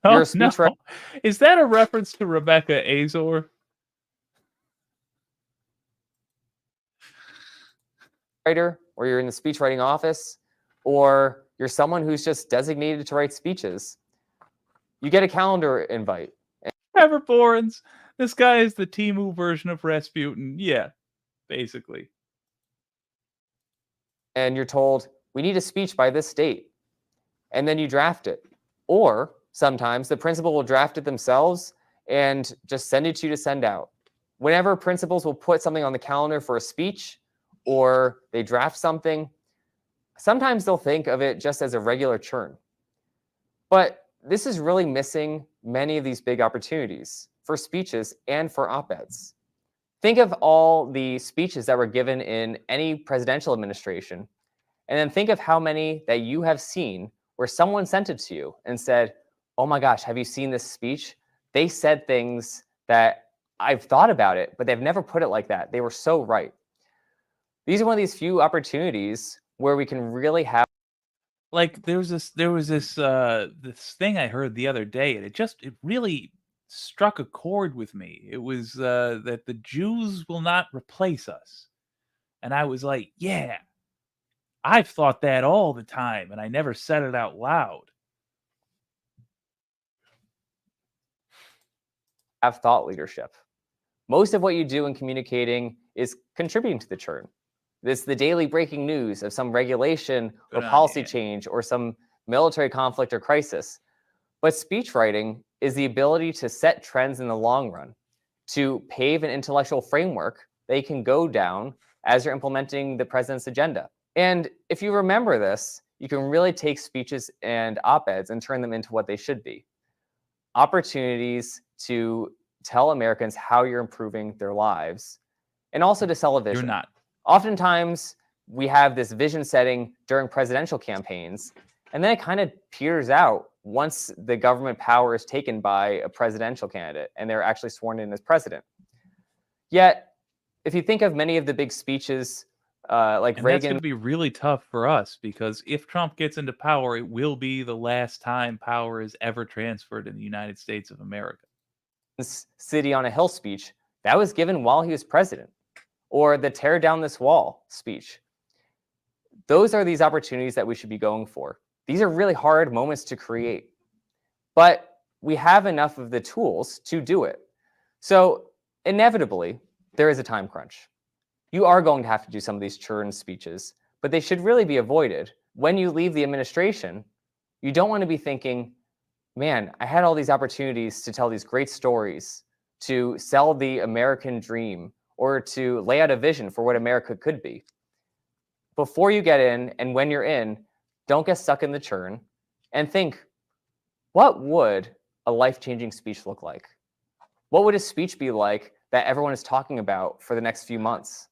Oh, no. Is that a reference to Rebecca Azor? Writer, or you're in the speech writing office, or you're someone who's just designated to write speeches. You get a calendar invite. Trevor Borens. This guy is the Temu version of Rasputin. Yeah, basically. And you're told, we need a speech by this date. And then you draft it. Or sometimes the principal will draft it themselves and just send it to you to send out. Whenever principals will put something on the calendar for a speech or they draft something, sometimes they'll think of it just as a regular churn. But this is really missing many of these big opportunities for speeches and for op-eds. Think of all the speeches that were given in any presidential administration, and then think of how many that you have seen where someone sent it to you and said, oh my gosh, have you seen this speech? They said things that I've thought about it, but they've never put it like that. They were so right. These are one of these few opportunities where we can really have... Like there was this thing I heard the other day, and it really struck a chord with me. It was that the Jews will not replace us. And I was like, yeah, I've thought that all the time, and I never said it out loud. Have thought leadership. Most of what you do in communicating is contributing to the churn. This is the daily breaking news of some regulation or policy change or some military conflict or crisis. But speech writing is the ability to set trends in the long run, to pave an intellectual framework they can go down as you're implementing the president's agenda. And if you remember this, you can really take speeches and op-eds and turn them into what they should be. Opportunities to tell Americans how you're improving their lives, and also to sell a vision. You're not. Oftentimes, we have this vision setting during presidential campaigns, and then it kind of peters out once the government power is taken by a presidential candidate and they're actually sworn in as president. Yet, if you think of many of the big speeches like And Reagan. that's going to be really tough for us, because if Trump gets into power, it will be the last time power is ever transferred in the United States of America. City on a Hill speech, that was given while he was president, or the tear down this wall speech. Those are these opportunities that we should be going for. These are really hard moments to create, but we have enough of the tools to do it. So inevitably, there is a time crunch. You are going to have to do some of these churn speeches, but they should really be avoided. When you leave the administration, you don't want to be thinking, man, I had all these opportunities to tell these great stories, to sell the American dream, or to lay out a vision for what America could be. Before you get in, and when you're in, don't get stuck in the churn and think, what would a life-changing speech look like? What would a speech be like that everyone is talking about for the next few months?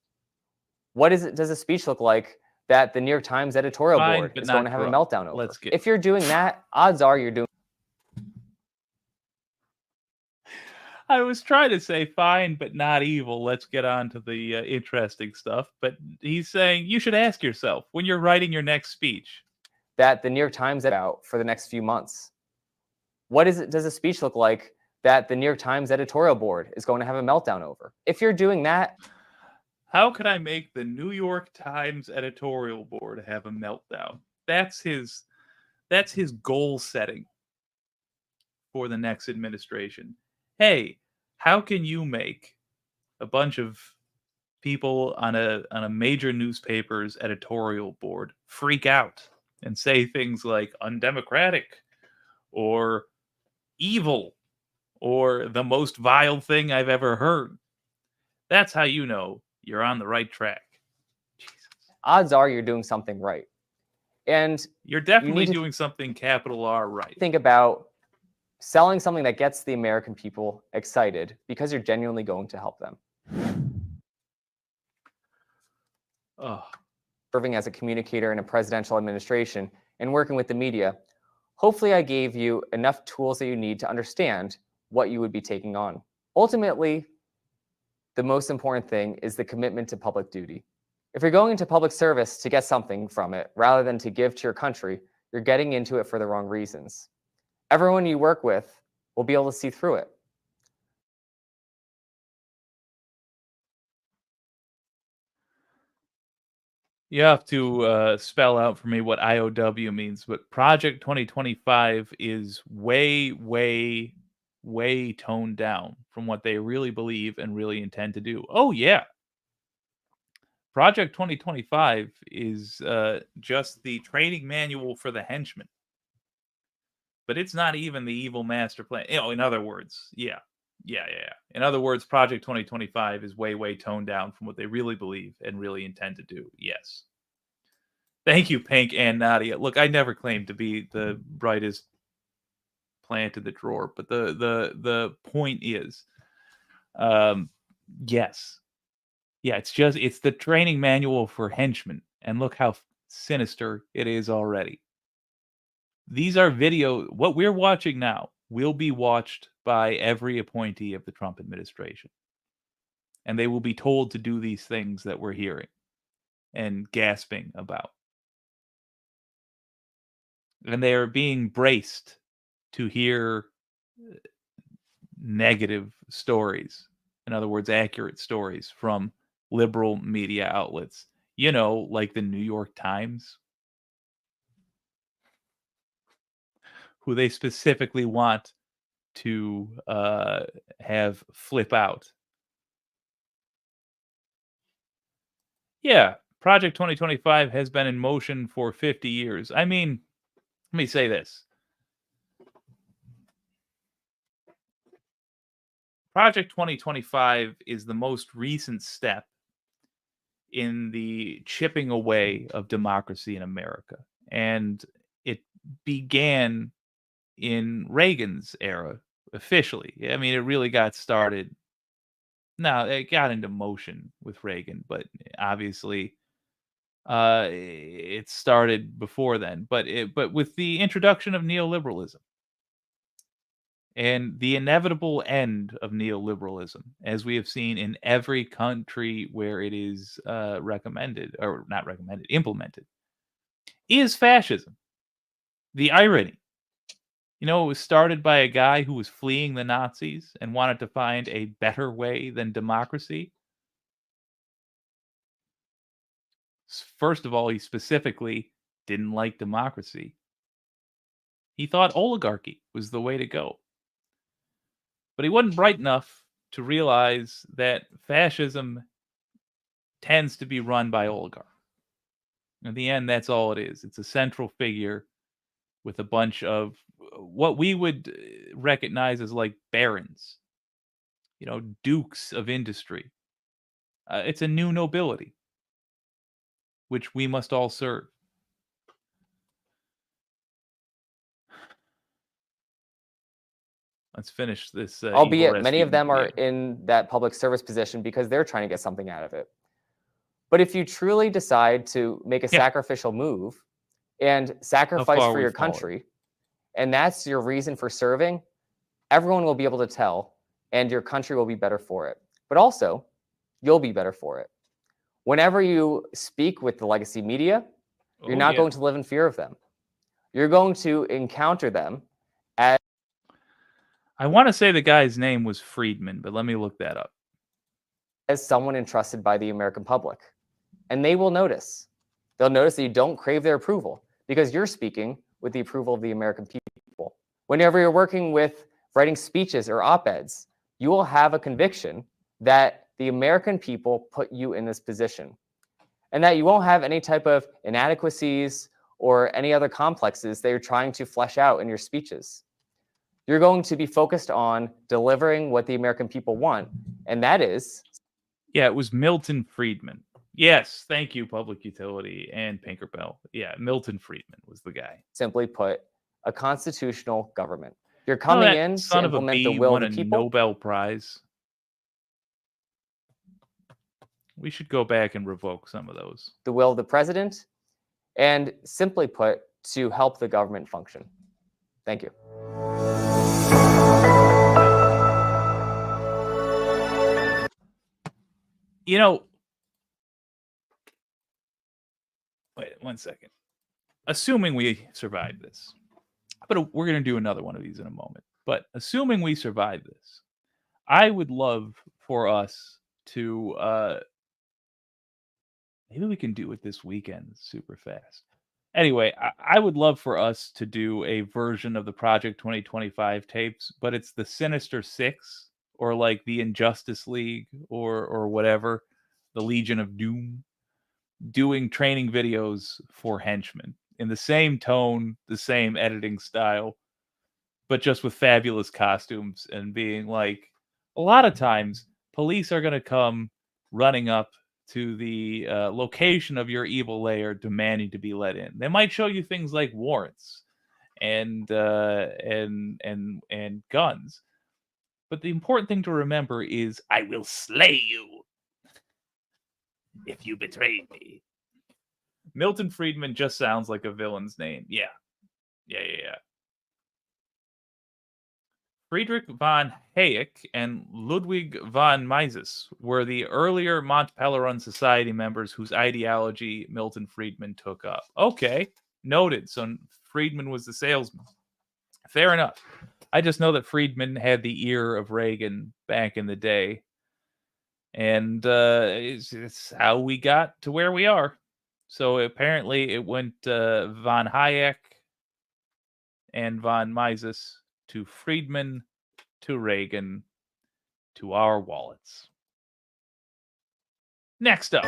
What does a speech look like that the New York Times editorial board is going to have a meltdown over? If you're doing that, odds are you're doing. I was trying to say fine, but not evil. Let's get on to the interesting stuff. But he's saying you should ask yourself when you're writing your next speech. That the New York Times out for the next few months. What does a speech look like that the New York Times editorial board is going to have a meltdown over? If you're doing that. How can I make the New York Times editorial board have a meltdown? That's his goal setting for the next administration. Hey, how can you make a bunch of people on a major newspaper's editorial board freak out and say things like undemocratic or evil or the most vile thing I've ever heard? That's how you know you're on the right track. Jesus. Odds are you're doing something right. And you're definitely doing something capital R right. Think about selling something that gets the American people excited because you're genuinely going to help them. Serving as a communicator in a presidential administration and working with the media, hopefully I gave you enough tools that you need to understand what you would be taking on. Ultimately, the most important thing is the commitment to public duty. If you're going into public service to get something from it rather than to give to your country, you're getting into it for the wrong reasons. Everyone you work with will be able to see through it. You have to spell out for me what IOW means, but Project 2025 is way, way, way toned down from what they really believe and really intend to do. Oh, yeah. Project 2025 is just the training manual for the henchmen. But it's not even the evil master plan. You know, in other words, yeah. In other words, Project 2025 is way, way toned down from what they really believe and really intend to do. Yes. Thank you, Pink and Nadia. Look, I never claimed to be the brightest plant in the drawer, but the point is, yes. Yeah, it's the training manual for henchmen, and look how sinister it is already. These are what we're watching now will be watched by every appointee of the Trump administration. And they will be told to do these things that we're hearing and gasping about. And they are being braced to hear negative stories. In other words, accurate stories from liberal media outlets. You know, like the New York Times, who they specifically want to have flip out. Yeah, Project 2025 has been in motion for 50 years. I mean, let me say this. Project 2025 is the most recent step in the chipping away of democracy in America. And it began in Reagan's era, officially. I mean, it really got started. Now, it got into motion with Reagan, but obviously it started before then. But with the introduction of neoliberalism and the inevitable end of neoliberalism, as we have seen in every country where it is recommended, or not recommended, implemented, is fascism. The irony. You know, it was started by a guy who was fleeing the Nazis and wanted to find a better way than democracy. First of all, he specifically didn't like democracy. He thought oligarchy was the way to go. But he wasn't bright enough to realize that fascism tends to be run by oligarchs. In the end, that's all it is. It's a central figure with a bunch of what we would recognize as like barons, you know, dukes of industry. It's a new nobility, which we must all serve. Let's finish this. Albeit many of them are in that public service position because they're trying to get something out of it. But if you truly decide to make a sacrificial move and sacrifice for your country, and that's your reason for serving, everyone will be able to tell, and your country will be better for it. But also, you'll be better for it. Whenever you speak with the legacy media, you're not going to live in fear of them. You're going to encounter them as... I want to say the guy's name was Friedman, but let me look that up. As someone entrusted by the American public. And they will notice. They'll notice that you don't crave their approval because you're speaking with the approval of the American people. Whenever you're working with writing speeches or op-eds, you will have a conviction that the American people put you in this position and that you won't have any type of inadequacies or any other complexes that you're trying to flesh out in your speeches. You're going to be focused on delivering what the American people want, and that is... Yeah, it was Milton Friedman. Yes, thank you, Public Utility and Pinkerbell. Yeah, Milton Friedman was the guy. Simply put, a constitutional government. You're coming in to implement the will of the people. Nobel Prize. We should go back and revoke some of those. The will of the president, and simply put, to help the government function. Thank you. You know, wait 1 second. Assuming we survive this, but we're going to do another one of these in a moment. But assuming we survive this, I would love for us to, maybe we can do it this weekend super fast. Anyway, I would love for us to do a version of the Project 2025 tapes, but it's the Sinister Six, or like the Injustice League, or whatever, the Legion of Doom, doing training videos for henchmen in the same tone, the same editing style, but just with fabulous costumes and being like, a lot of times police are going to come running up to the location of your evil lair demanding to be let in. They might show you things like warrants and guns. But the important thing to remember is, I will slay you if you betray me. Milton Friedman just sounds like a villain's name. Yeah. Friedrich von Hayek and Ludwig von Mises were the earlier Mont Pelerin Society members whose ideology Milton Friedman took up. Okay, noted. So Friedman was the salesman. Fair enough. I just know that Friedman had the ear of Reagan back in the day. And it's how we got to where we are. So apparently it went von Hayek and von Mises to Friedman, to Reagan, to our wallets. Next up,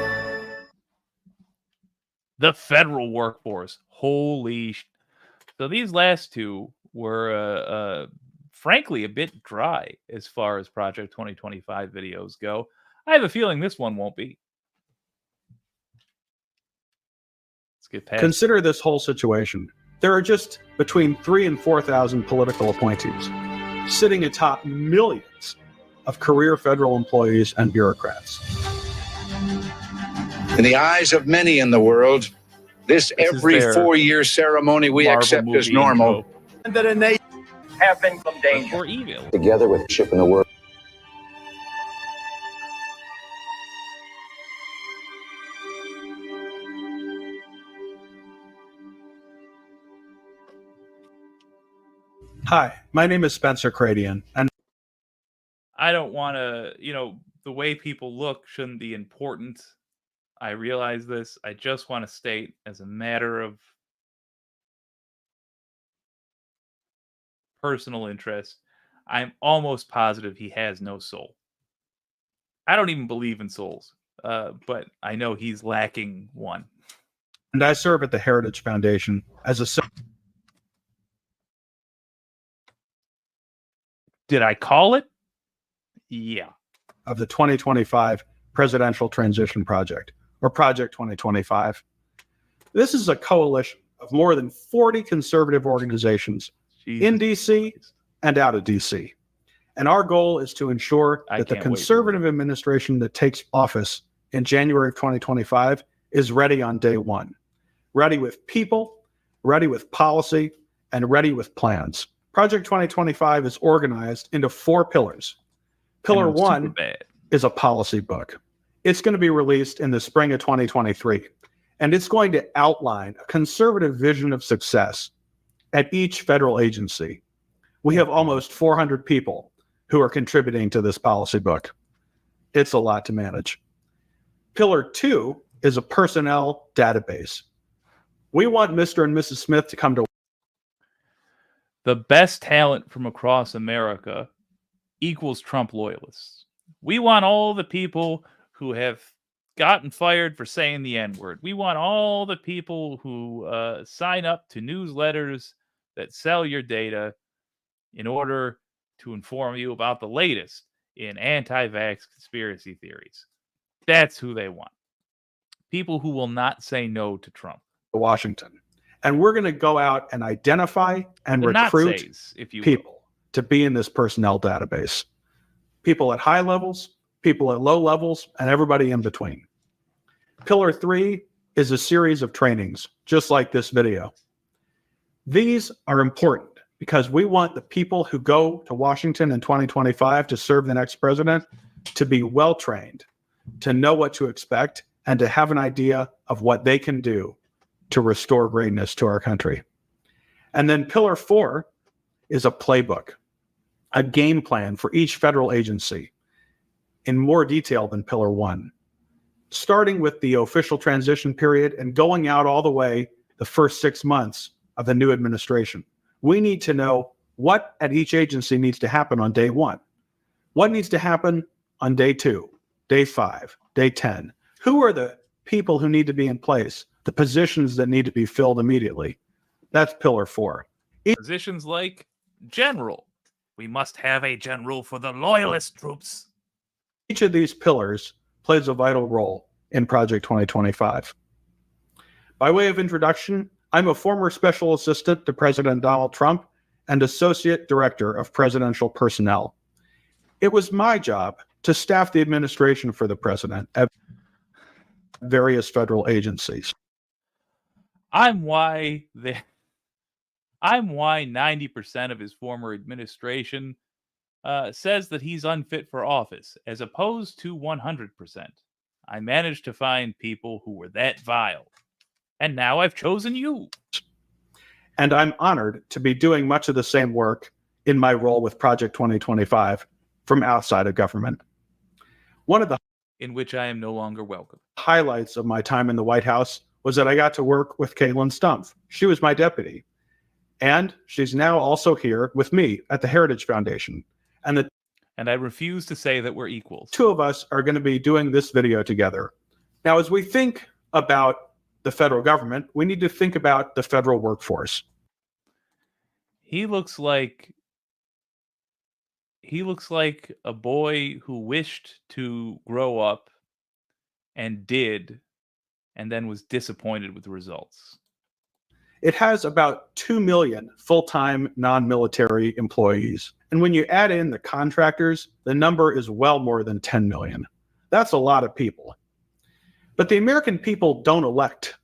the federal workforce. Holy So these last two were, frankly, a bit dry as far as Project 2025 videos go. I have a feeling this one won't be. get past. Consider this whole situation. There are just between 3,000 and 4,000 political appointees sitting atop millions of career federal employees and bureaucrats. In the eyes of many in the world, this every 4-year ceremony we Marvel accept as movie normal. intro. And that a nation have been from danger. Or evil. Together with ship in the world. Hi, my name is Spencer Cradian, and I don't want to, the way people look shouldn't be important. I realize this. I just want to state, as a matter of personal interest, I'm almost positive he has no soul. I don't even believe in souls, but I know he's lacking one. I serve at the Heritage Foundation as a... Did I call it? Yeah. Of the 2025 Presidential Transition Project, or Project 2025. This is a coalition of more than 40 conservative organizations in DC and out of DC. And our goal is to ensure that the conservative administration that takes office in January of 2025 is ready on day one. Ready with people, ready with policy, and ready with plans. Project 2025 is organized into 4 pillars. Pillar 1 is a policy book. It's going to be released in the spring of 2023, and it's going to outline a conservative vision of success at each federal agency. We have almost 400 people who are contributing to this policy book. It's a lot to manage. Pillar 2 is a personnel database. We want Mr. and Mrs. Smith to come to the best talent from across America equals Trump loyalists. We want all the people who have gotten fired for saying the N-word. We want all the people who sign up to newsletters that sell your data in order to inform you about the latest in anti-vax conspiracy theories. That's who they want. People who will not say no to Trump. Washington. And we're going to go out and identify and recruit Nazis, if you people to be in this personnel database. People at high levels, people at low levels, and everybody in between. Pillar 3 is a series of trainings, just like this video. These are important because we want the people who go to Washington in 2025 to serve the next president to be well-trained, to know what to expect, and to have an idea of what they can do to restore greatness to our country. And then Pillar 4 is a playbook, a game plan for each federal agency in more detail than Pillar 1, starting with the official transition period and going out all the way the first 6 months of the new administration. We need to know what at each agency needs to happen on day 1, what needs to happen on day 2, day 5, day 10. Who are the people who need to be in place, the positions that need to be filled immediately? That's Pillar 4. Positions like general. We must have a general for the loyalist troops. Each of these pillars plays a vital role in Project 2025. By way of introduction, I'm a former special assistant to President Donald Trump and associate director of presidential personnel. It was my job to staff the administration for the president at various federal agencies. I'm why 90% of his former administration says that he's unfit for office, as opposed to 100%. I managed to find people who were that vile. And now I've chosen you. And I'm honored to be doing much of the same work in my role with Project 2025 from outside of government. One of the in which I am no longer welcome. Highlights of my time in the White House was that I got to work with Caitlin Stumpf. She was my deputy. And she's now also here with me at the Heritage Foundation. And I refuse to say that we're equals. 2 of us are going to be doing this video together. Now, as we think about the federal government, we need to think about the federal workforce. He looks like a boy who wished to grow up and did and then was disappointed with the results. It has about 2 million full-time non-military employees. And when you add in the contractors, the number is well more than 10 million. That's a lot of people. But the American people don't elect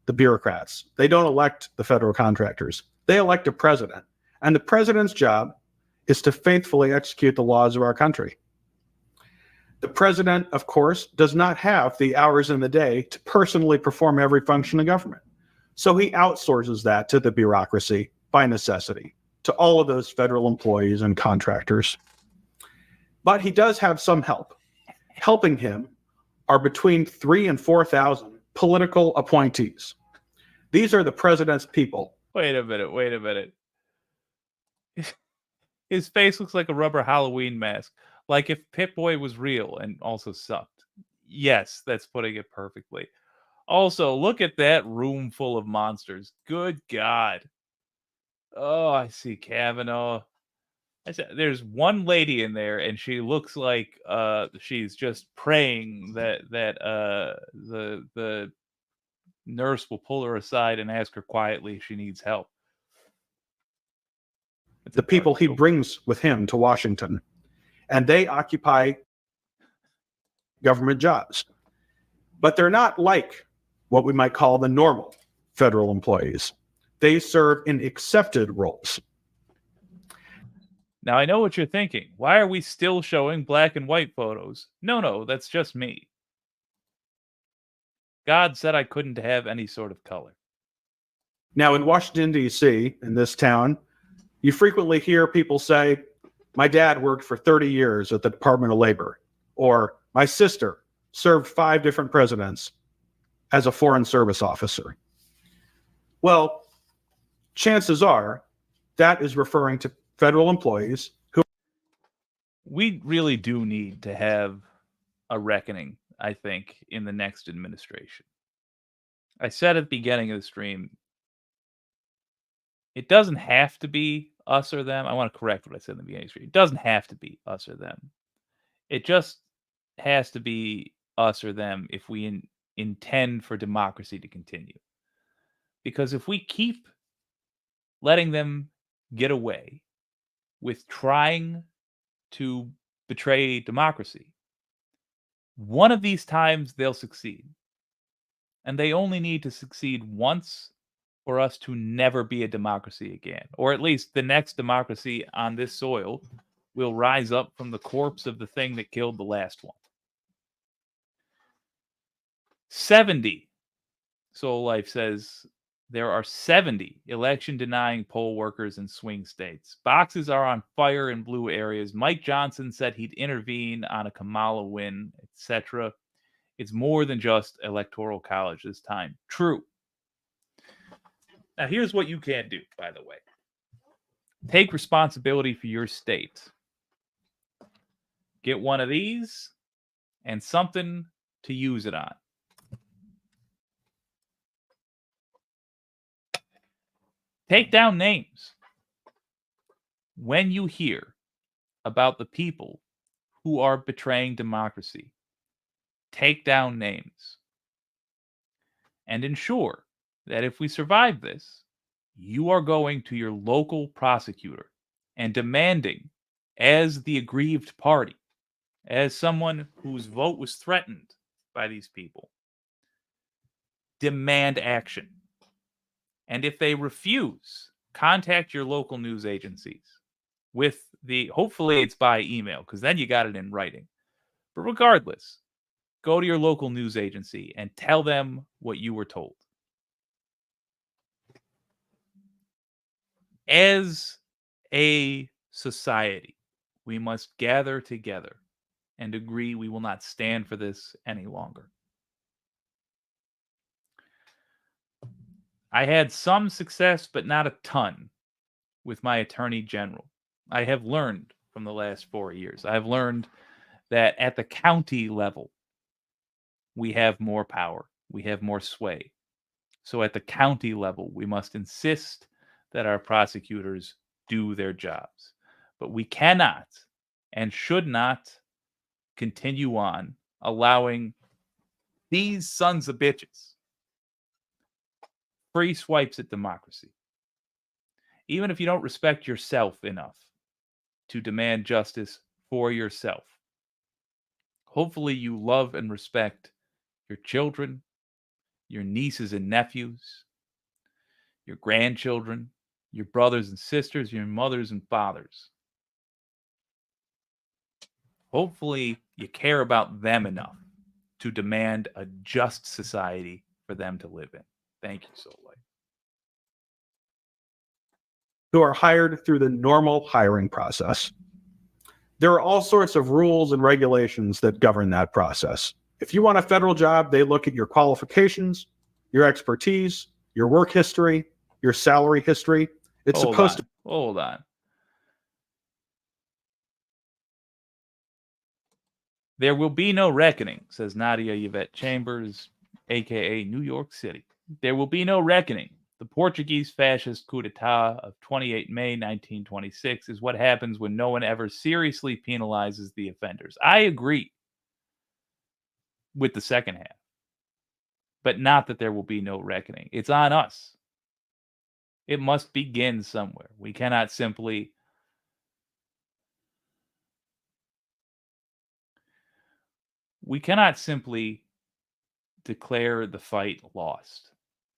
the bureaucrats. They don't elect the federal contractors. They elect a president. And the president's job is to faithfully execute the laws of our country. The president, of course, does not have the hours in the day to personally perform every function of government. So he outsources that to the bureaucracy by necessity, to all of those federal employees and contractors. But he does have some help. Helping him are between 3,000 and 4,000 political appointees. These are the president's people. Wait a minute. His face looks like a rubber Halloween mask. Like if Pip-Boy was real and also sucked. Yes, that's putting it perfectly. Also, look at that room full of monsters. Good God. Oh, I see Kavanaugh. There's one lady in there, and she looks like she's just praying that the nurse will pull her aside and ask her quietly if she needs help. The people he brings with him to Washington, and they occupy government jobs. But they're not like what we might call the normal federal employees. They serve in accepted roles. Now, I know what you're thinking. Why are we still showing black and white photos? No, that's just me. God said I couldn't have any sort of color. Now, in Washington, D.C., in this town, you frequently hear people say, my dad worked for 30 years at the Department of Labor, or my sister served 5 different presidents as a Foreign Service officer. Well, chances are that is referring to federal employees who... We really do need to have a reckoning, I think, in the next administration. I said at the beginning of the stream, it doesn't have to be us or them. I want to correct what I said in the beginning of the stream. It doesn't have to be us or them. It just has to be us or them if we intend for democracy to continue. Because if we keep letting them get away with trying to betray democracy, one of these times they'll succeed. And they only need to succeed once for us to never be a democracy again. Or at least the next democracy on this soil will rise up from the corpse of the thing that killed the last one. 70. Soul Life says there are 70 election-denying poll workers in swing states. Boxes are on fire in blue areas. Mike Johnson said he'd intervene on a Kamala win, etc. It's more than just electoral college this time. True. Now, here's what you can do, by the way. Take responsibility for your state. Get one of these and something to use it on. Take down names. When you hear about the people who are betraying democracy, take down names. And ensure that if we survive this, you are going to your local prosecutor and demanding, as the aggrieved party, as someone whose vote was threatened by these people, demand action. And if they refuse, contact your local news agencies with hopefully it's by email, because then you got it in writing. But regardless, go to your local news agency and tell them what you were told. As a society, we must gather together and agree we will not stand for this any longer. I had some success, but not a ton, with my attorney general. I have learned from the last 4 years. I have learned that at the county level, we have more power. We have more sway. So at the county level, we must insist that our prosecutors do their jobs. But we cannot and should not continue on allowing these sons of bitches free swipes at democracy. Even if you don't respect yourself enough to demand justice for yourself, hopefully you love and respect your children, your nieces and nephews, your grandchildren, your brothers and sisters, your mothers and fathers. Hopefully you care about them enough to demand a just society for them to live in. Thank you, Soleil. Who are hired through the normal hiring process. There are all sorts of rules and regulations that govern that process. If you want a federal job, they look at your qualifications, your expertise, your work history, your salary history. It's supposed to. Hold on. There will be no reckoning, says Nadia Yvette Chambers, aka New York City. There will be no reckoning. The Portuguese fascist coup d'etat of 28 May 1926 is what happens when no one ever seriously penalizes the offenders. I agree with the second half, but not that there will be no reckoning. It's on us. It must begin somewhere. We cannot simply declare the fight lost.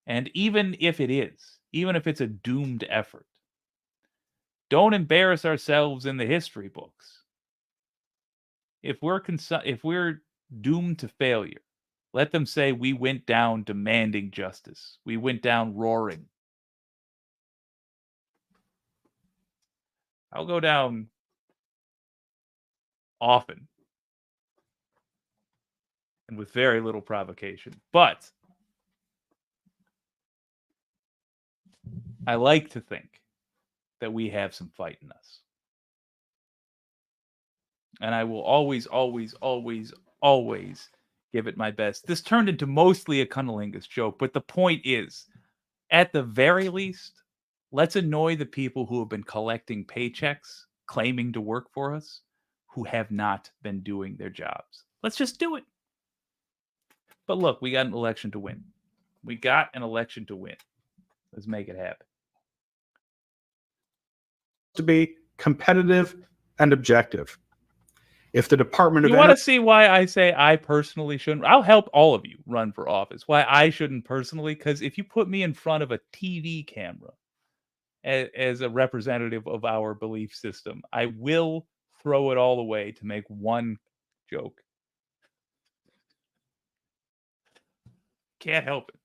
And even if it is, even if it's a doomed effort, don't embarrass ourselves in the history books. If we're doomed to failure, let them say we went down demanding justice. We went down roaring. I'll go down often and with very little provocation. But I like to think that we have some fight in us. And I will always, always, always, always give it my best. This turned into mostly a cunnilingus joke, but the point is, at the very least, let's annoy the people who have been collecting paychecks, claiming to work for us, who have not been doing their jobs. Let's just do it. But look, we got an election to win. Let's make it happen. To be competitive and objective. If the Department of You want to see why I say I personally shouldn't? I'll help all of you run for office. Why I shouldn't personally? Because if you put me in front of a TV camera as a representative of our belief system, I will throw it all away to make one joke. Can't help it.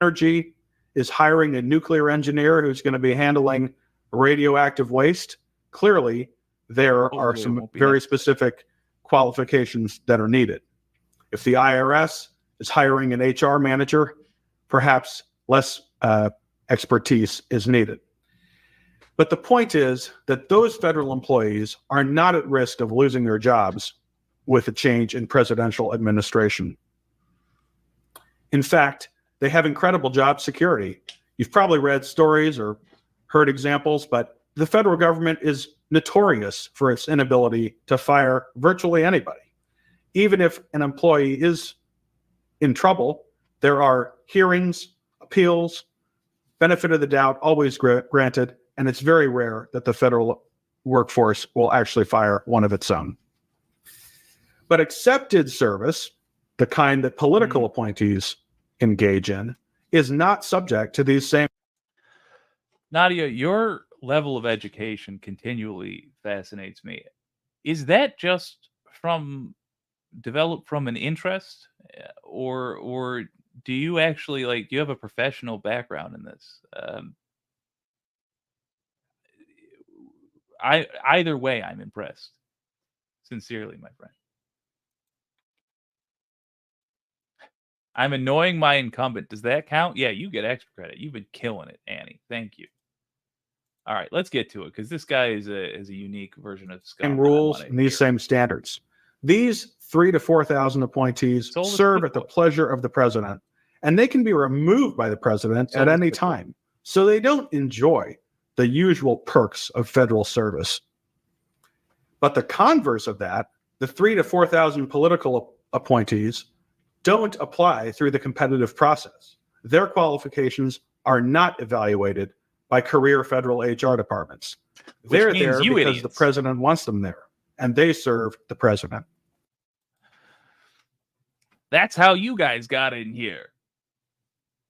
Energy is hiring a nuclear engineer who's going to be handling radioactive waste. Clearly, there are some very specific qualifications that are needed. If the IRS is hiring an HR manager, perhaps less expertise is needed. But the point is that those federal employees are not at risk of losing their jobs with a change in presidential administration. In fact, they have incredible job security. You've probably read stories or heard examples, but the federal government is notorious for its inability to fire virtually anybody. Even if an employee is in trouble, there are hearings, appeals, benefit of the doubt always granted, and it's very rare that the federal workforce will actually fire one of its own. But accepted service, the kind that political appointees engage in, is not subject to these same. Nadia, your level of education continually fascinates me. Is that just developed from an interest, or do you actually do you have a professional background in this? Either way, I'm impressed. Sincerely, my friend. I'm annoying my incumbent. Does that count? Yeah, you get extra credit. You've been killing it, Annie. Thank you. All right, let's get to it, because this guy is a unique version of scum. Same rules and these same standards. These 3,000 to 4,000 appointees serve at the pleasure of the president, and they can be removed by the president at any time. So they don't enjoy the usual perks of federal service. But the converse of that, the 3,000 to 4,000 political appointees don't apply through the competitive process. their qualifications are not evaluated by career federal HR departments. They're there because the president wants them there, and they serve the president. That's how you guys got in here.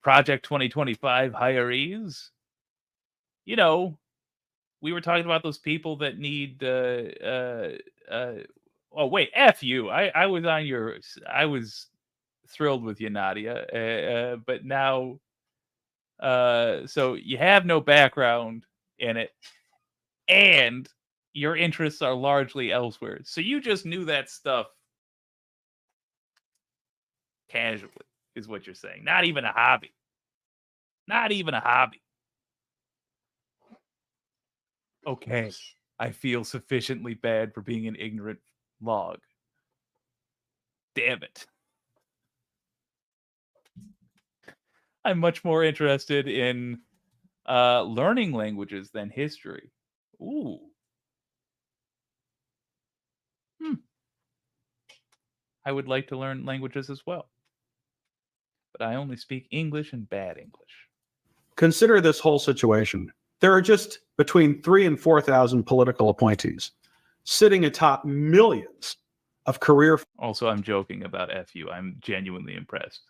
Project 2025 hirees. You know, we were talking about those people that need oh wait, F you. I was on your, I was thrilled with you, Nadia. But now so you have no background in it, and your interests are largely elsewhere. So you just knew that stuff casually, is what you're saying. Not even a hobby. Not even a hobby. Okay, I feel sufficiently bad for being an ignorant log. Damn it. I'm much more interested in learning languages than history. Ooh. I would like to learn languages as well. But I only speak English and bad English. Consider this whole situation. There are just between 3,000 and 4,000 political appointees sitting atop millions of career. Also, I'm joking about FU. I'm genuinely impressed.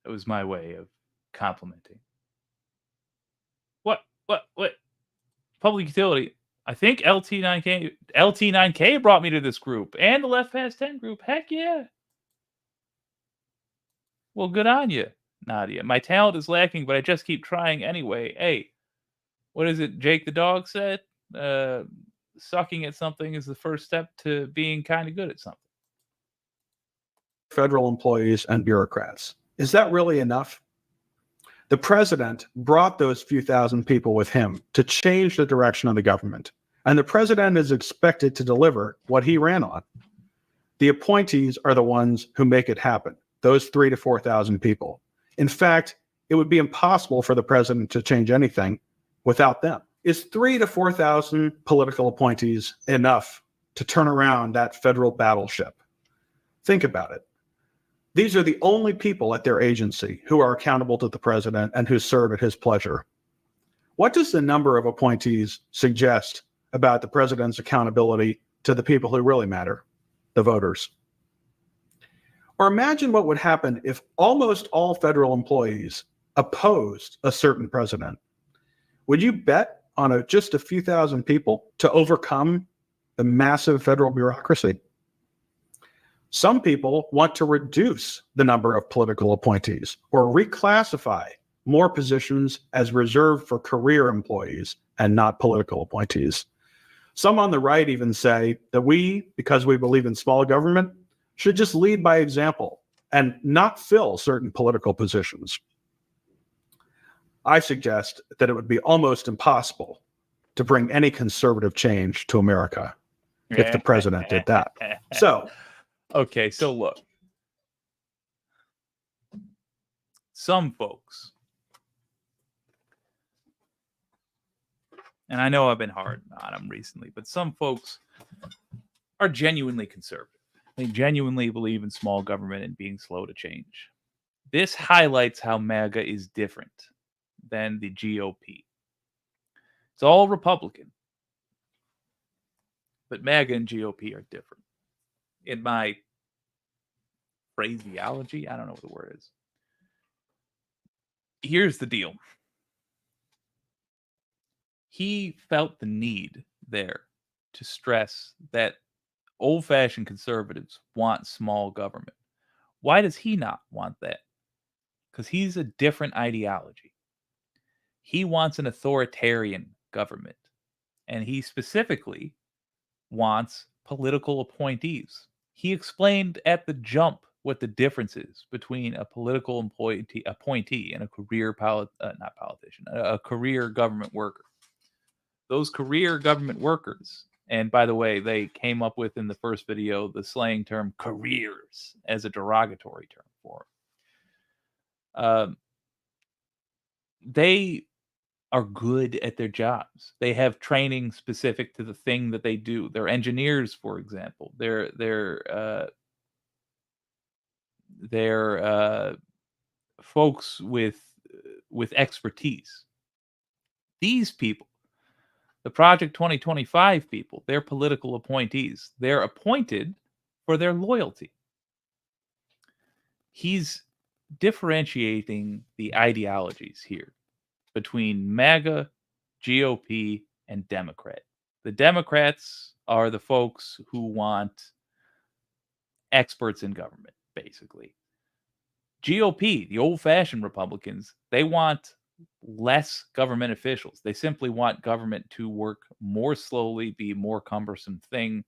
It was my way of complimenting. What? Public utility. I think LT9K brought me to this group and the Left Past 10 group. Heck yeah. Well, good on you, Nadia. My talent is lacking, but I just keep trying anyway. Hey, what is it Jake the dog said? Sucking at something is the first step to being kind of good at something. Federal employees and bureaucrats. Is that really enough? The president brought those few thousand people with him to change the direction of the government, and the president is expected to deliver what he ran on. The appointees are the ones who make it happen, those 3,000 to 4,000 people. In fact, it would be impossible for the president to change anything without them. Is 3,000 to 4,000 political appointees enough to turn around that federal battleship? Think about it. These are the only people at their agency who are accountable to the president and who serve at his pleasure. What does the number of appointees suggest about the president's accountability to the people who really matter, the voters? Or imagine what would happen if almost all federal employees opposed a certain president. Would you bet on just a few thousand people to overcome the massive federal bureaucracy? Some people want to reduce the number of political appointees or reclassify more positions as reserved for career employees and not political appointees. Some on the right even say that we, because we believe in small government, should just lead by example and not fill certain political positions. I suggest that it would be almost impossible to bring any conservative change to America if the president did that. So, okay, so look. Some folks, and I know I've been hard on them recently, but some folks are genuinely conservative. They genuinely believe in small government and being slow to change. This highlights how MAGA is different than the GOP. It's all Republican. But MAGA and GOP are different. In my phraseology, I don't know what the word is. Here's the deal. He felt the need there to stress that old-fashioned conservatives want small government. Why does he not want that? Because he's a different ideology. He wants an authoritarian government. And he specifically wants political appointees. He explained at the jump what the difference is between a political appointee and a career a career government worker. Those career government workers, and by the way, they came up with in the first video the slang term careers as a derogatory term for them. They are good at their jobs. They have training specific to the thing that they do. They're engineers, for example. They're folks with expertise. These people, the Project 2025 people, they're political appointees. They're appointed for their loyalty. He's differentiating the ideologies here between MAGA, GOP, and Democrat. The Democrats are the folks who want experts in government, basically. GOP, the old-fashioned Republicans, they want less government officials. They simply want government to work more slowly, be a more cumbersome thing,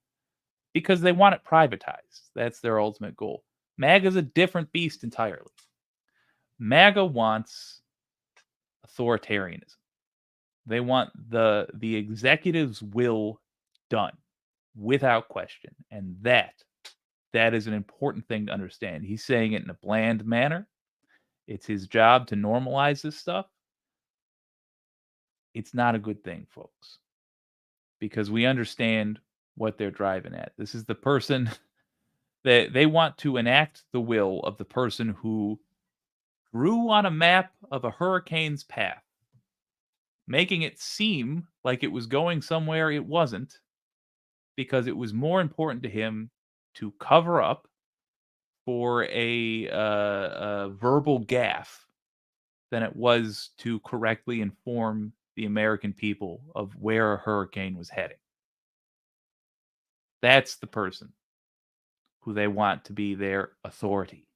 because they want it privatized. That's their ultimate goal. MAGA is a different beast entirely. MAGA wants authoritarianism. They want the executive's will done without question. And that is an important thing to understand. He's saying it in a bland manner. It's his job to normalize this stuff. It's not a good thing, folks, because we understand what they're driving at. This is the person that they want to enact the will of the person who drew on a map of a hurricane's path, making it seem like it was going somewhere it wasn't, because it was more important to him to cover up for a verbal gaffe than it was to correctly inform the American people of where a hurricane was heading. That's the person who they want to be their authority.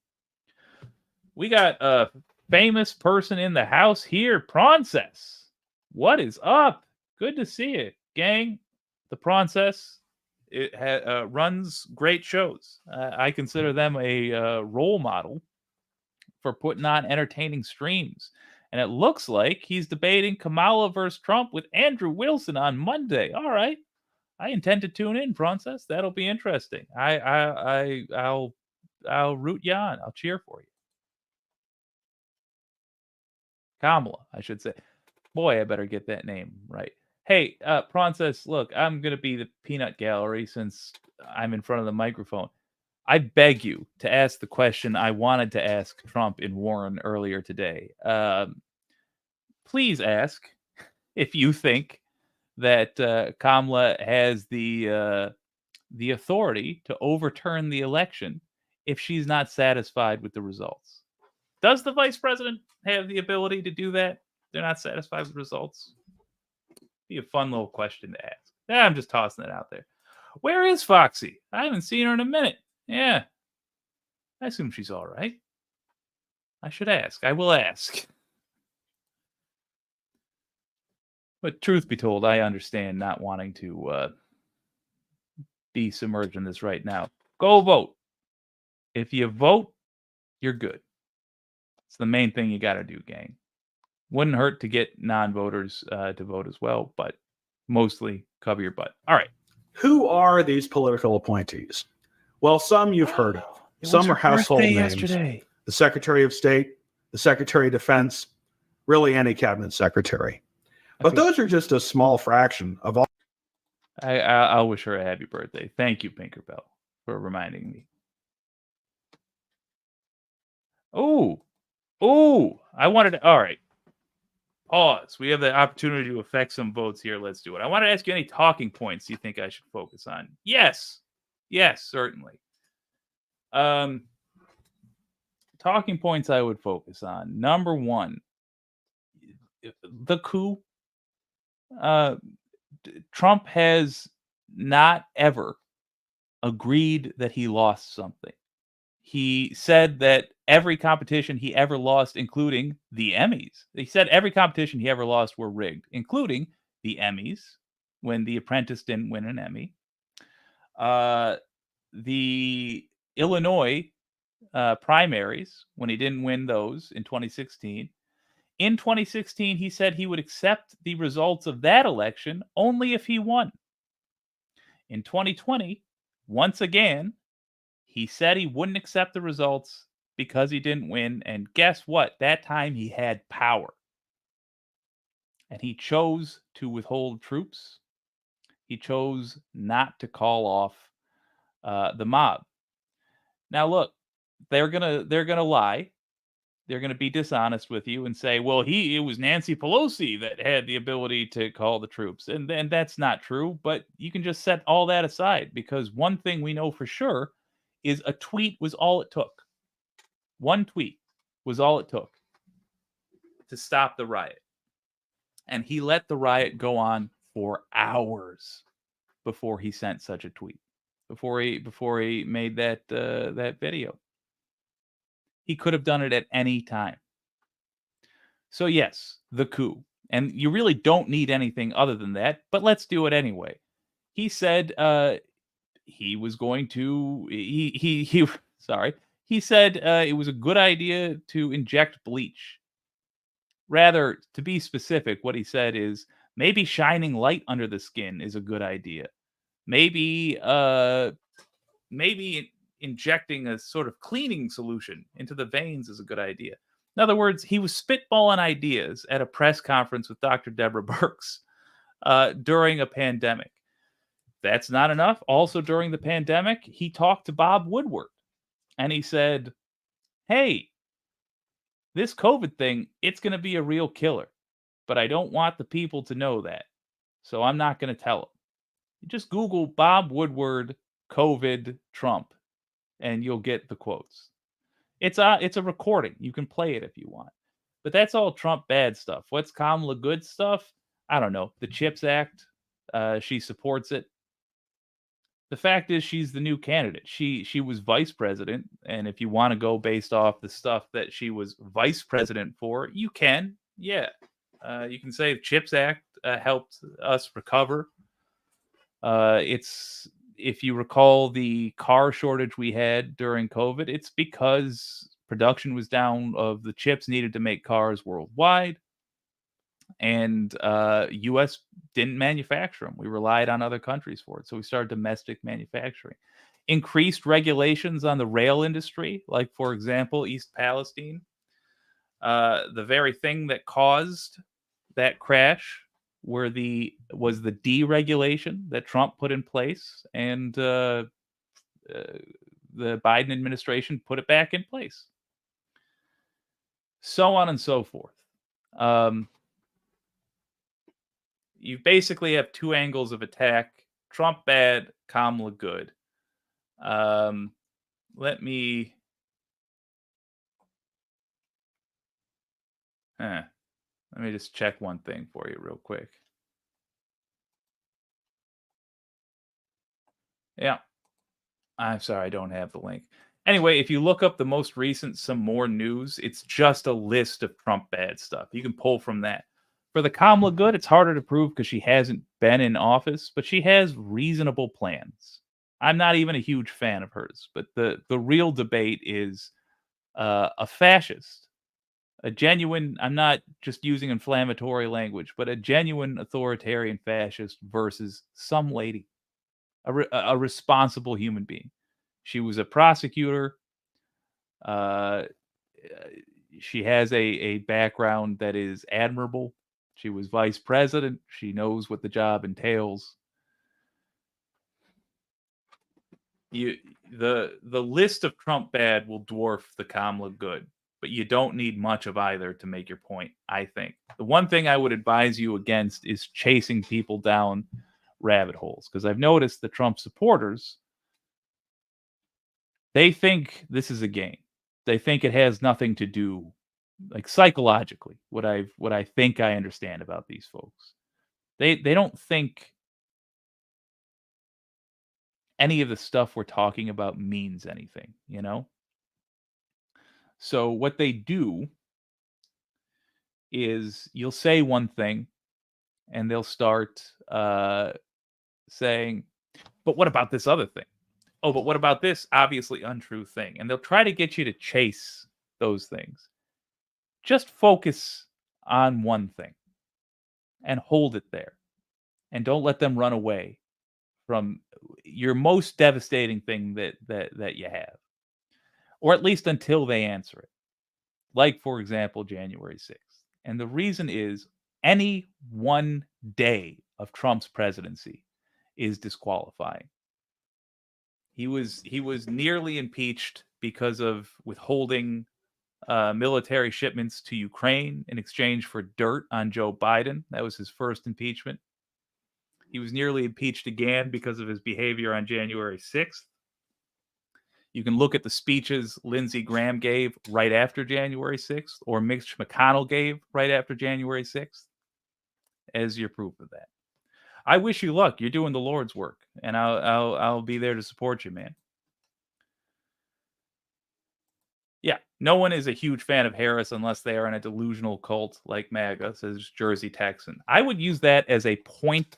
We got a famous person in the house here, Prancess. What is up? Good to see you, gang. The Prancess runs great shows. I consider them a role model for putting on entertaining streams. And it looks like he's debating Kamala versus Trump with Andrew Wilson on Monday. All right. I intend to tune in, Prancess. That'll be interesting. I'll root you on. I'll cheer for you. Kamala, I should say. Boy, I better get that name right. Hey, Prancess, look, I'm going to be the peanut gallery since I'm in front of the microphone. I beg you to ask the question I wanted to ask Trump in Warren earlier today. Please ask if you think that Kamala has the authority to overturn the election if she's not satisfied with the results. Does the vice president have the ability to do that? They're not satisfied with the results. Be a fun little question to ask. I'm just tossing it out there. Where is Foxy? I haven't seen her in a minute. Yeah. I assume she's all right. I should ask. I will ask. But truth be told, I understand not wanting to be submerged in this right now. Go vote. If you vote, you're good. It's the main thing you got to do, gang. Wouldn't hurt to get non-voters to vote as well, but mostly cover your butt. All right. Who are these political appointees? Well, some you've heard of. Some are household names. Yesterday. The Secretary of State, the Secretary of Defense, really any cabinet secretary. But those are just a small fraction of all. I'll wish her a happy birthday. Thank you, Pinkerbell, for reminding me. Oh, I wanted to. All right. Pause. We have the opportunity to affect some votes here. Let's do it. I want to ask you any talking points you think I should focus on. Yes, certainly. Talking points I would focus on. Number one, the coup. Trump has not ever agreed that he lost something. He said that every competition he ever lost, including the Emmys, he said every competition he ever lost were rigged, including the Emmys, when The Apprentice didn't win an Emmy. The Illinois primaries, when he didn't win those in 2016. In 2016, he said he would accept the results of that election only if he won. In 2020, once again, he said he wouldn't accept the results because he didn't win. And guess what? That time he had power. And he chose to withhold troops. He chose not to call off the mob. Now, look, they're gonna lie. They're gonna be dishonest with you and say, "Well, it was Nancy Pelosi that had the ability to call the troops," and then that's not true. But you can just set all that aside, because one thing we know for sure is a tweet was all it took. One tweet was all it took to stop the riot, and he let the riot go on for hours before he sent such a tweet. Before he made that that video. He could have done it at any time. So yes, the coup. And you really don't need anything other than that, but let's do it anyway. He said he was going to he sorry. He said it was a good idea to inject bleach. Rather, to be specific, what he said is maybe shining light under the skin is a good idea. Maybe maybe injecting a sort of cleaning solution into the veins is a good idea. In other words, he was spitballing ideas at a press conference with Dr. Deborah Birx during a pandemic. That's not enough. Also, during the pandemic, he talked to Bob Woodward, and he said, "Hey, this COVID thing, it's going to be a real killer, but I don't want the people to know that, so I'm not going to tell them." You just Google Bob Woodward COVID Trump, and you'll get the quotes. It's a recording. You can play it if you want. But that's all Trump bad stuff. What's Kamala good stuff? I don't know. The CHIPS Act, she supports it. The fact is, she's the new candidate. She was vice president, and if you want to go based off the stuff that she was vice president for, you can. Yeah. You can say the CHIPS Act helped us recover. It's, if you recall the car shortage we had during COVID, it's because production was down of the chips needed to make cars worldwide, and U.S. didn't manufacture them. We relied on other countries for it, so we started domestic manufacturing. Increased regulations on the rail industry, like, for example, East Palestine. The very thing that caused that crash was the deregulation that Trump put in place, and the Biden administration put it back in place. So on and so forth. You basically have two angles of attack: Trump bad, Kamala good. Let me just check one thing for you real quick. Yeah. I'm sorry, I don't have the link. Anyway, if you look up the most recent Some More News, it's just a list of Trump bad stuff. You can pull from that. For the Kamala good, it's harder to prove because she hasn't been in office, but she has reasonable plans. I'm not even a huge fan of hers, but the real debate is a fascist. A genuine, I'm not just using inflammatory language, but a genuine authoritarian fascist versus some lady, a responsible human being. She was a prosecutor. She has a background that is admirable. She was vice president. She knows what the job entails. The list of Trump bad will dwarf the Kamala good, but you don't need much of either to make your point, I think. The one thing I would advise you against is chasing people down rabbit holes, because I've noticed the Trump supporters, they think this is a game. They think it has nothing to do, like, psychologically, what I think I understand about these folks. They don't think any of the stuff we're talking about means anything, you know? So what they do is you'll say one thing and they'll start saying, but what about this other thing? Oh, but what about this obviously untrue thing? And they'll try to get you to chase those things. Just focus on one thing and hold it there. And don't let them run away from your most devastating thing that you have. Or at least until they answer it. Like, for example, January 6th. And the reason is any one day of Trump's presidency is disqualifying. He was nearly impeached because of withholding military shipments to Ukraine in exchange for dirt on Joe Biden. That was his first impeachment. He was nearly impeached again because of his behavior on January 6th. You can look at the speeches Lindsey Graham gave right after January 6th or Mitch McConnell gave right after January 6th as your proof of that. I wish you luck. You're doing the Lord's work, and I'll be there to support you, man. Yeah, no one is a huge fan of Harris unless they are in a delusional cult like MAGA, says Jersey Texan. I would use that as a point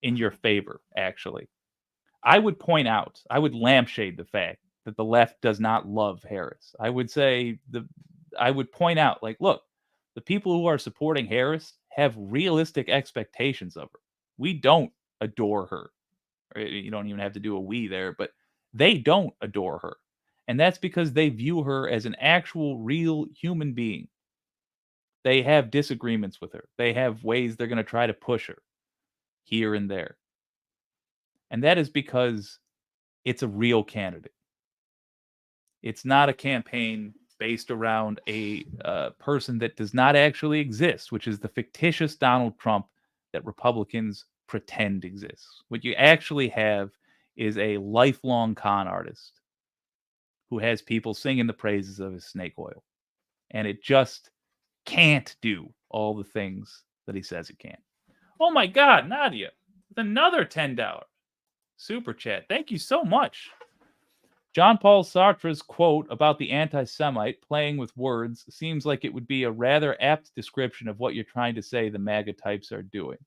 in your favor, actually. I would point out, I would lampshade the fact that the left does not love Harris. I would say, I would point out, like, look, the people who are supporting Harris have realistic expectations of her. We don't adore her. You don't even have to do a we there, but they don't adore her. And that's because they view her as an actual, real human being. They have disagreements with her. They have ways they're going to try to push her here and there. And that is because it's a real candidate. It's not a campaign based around a person that does not actually exist, which is the fictitious Donald Trump that Republicans pretend exists. What you actually have is a lifelong con artist who has people singing the praises of his snake oil. And it just can't do all the things that he says it can. Oh my God, Nadia, with another $10 super chat. Thank you so much. John Paul Sartre's quote about the anti-Semite playing with words seems like it would be a rather apt description of what you're trying to say the MAGA types are doing.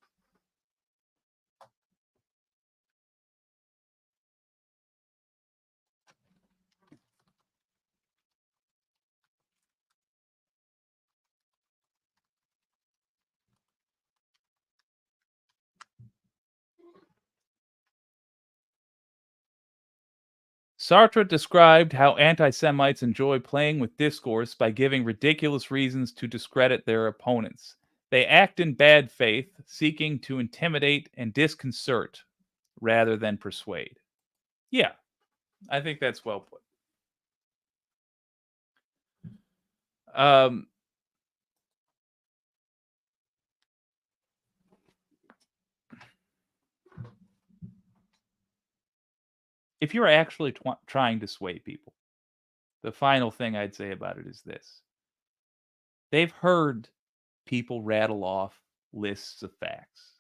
Sartre described how anti-Semites enjoy playing with discourse by giving ridiculous reasons to discredit their opponents. They act in bad faith, seeking to intimidate and disconcert rather than persuade. Yeah, I think that's well put. If you're actually trying to sway people, the final thing I'd say about it is this. They've heard people rattle off lists of facts.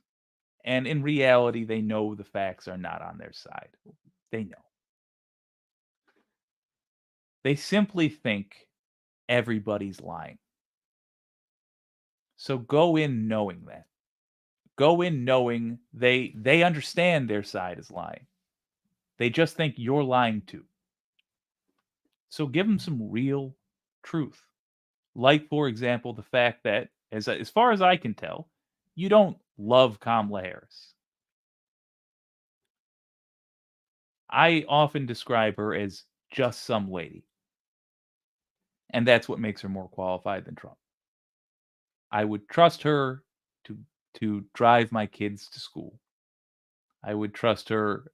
And in reality, they know the facts are not on their side. They know. They simply think everybody's lying. So go in knowing that. Go in knowing they understand their side is lying. They just think you're lying too. So give them some real truth. Like, for example, the fact that, as far as I can tell, you don't love Kamala Harris. I often describe her as just some lady. And that's what makes her more qualified than Trump. I would trust her to drive my kids to school. I would trust her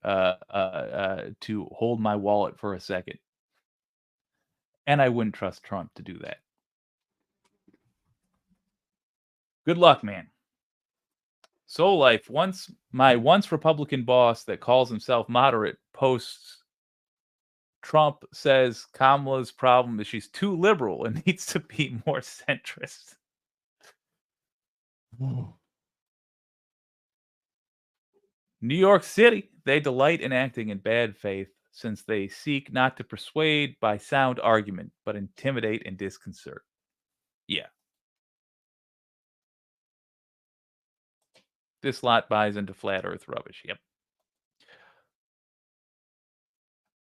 to hold my wallet for a second. And I wouldn't trust Trump to do that. Good luck, man. Soul Life, my once Republican boss that calls himself moderate posts Trump says Kamala's problem is she's too liberal and needs to be more centrist. New York City, they delight in acting in bad faith since they seek not to persuade by sound argument, but intimidate and disconcert. Yeah. This lot buys into flat earth rubbish. Yep.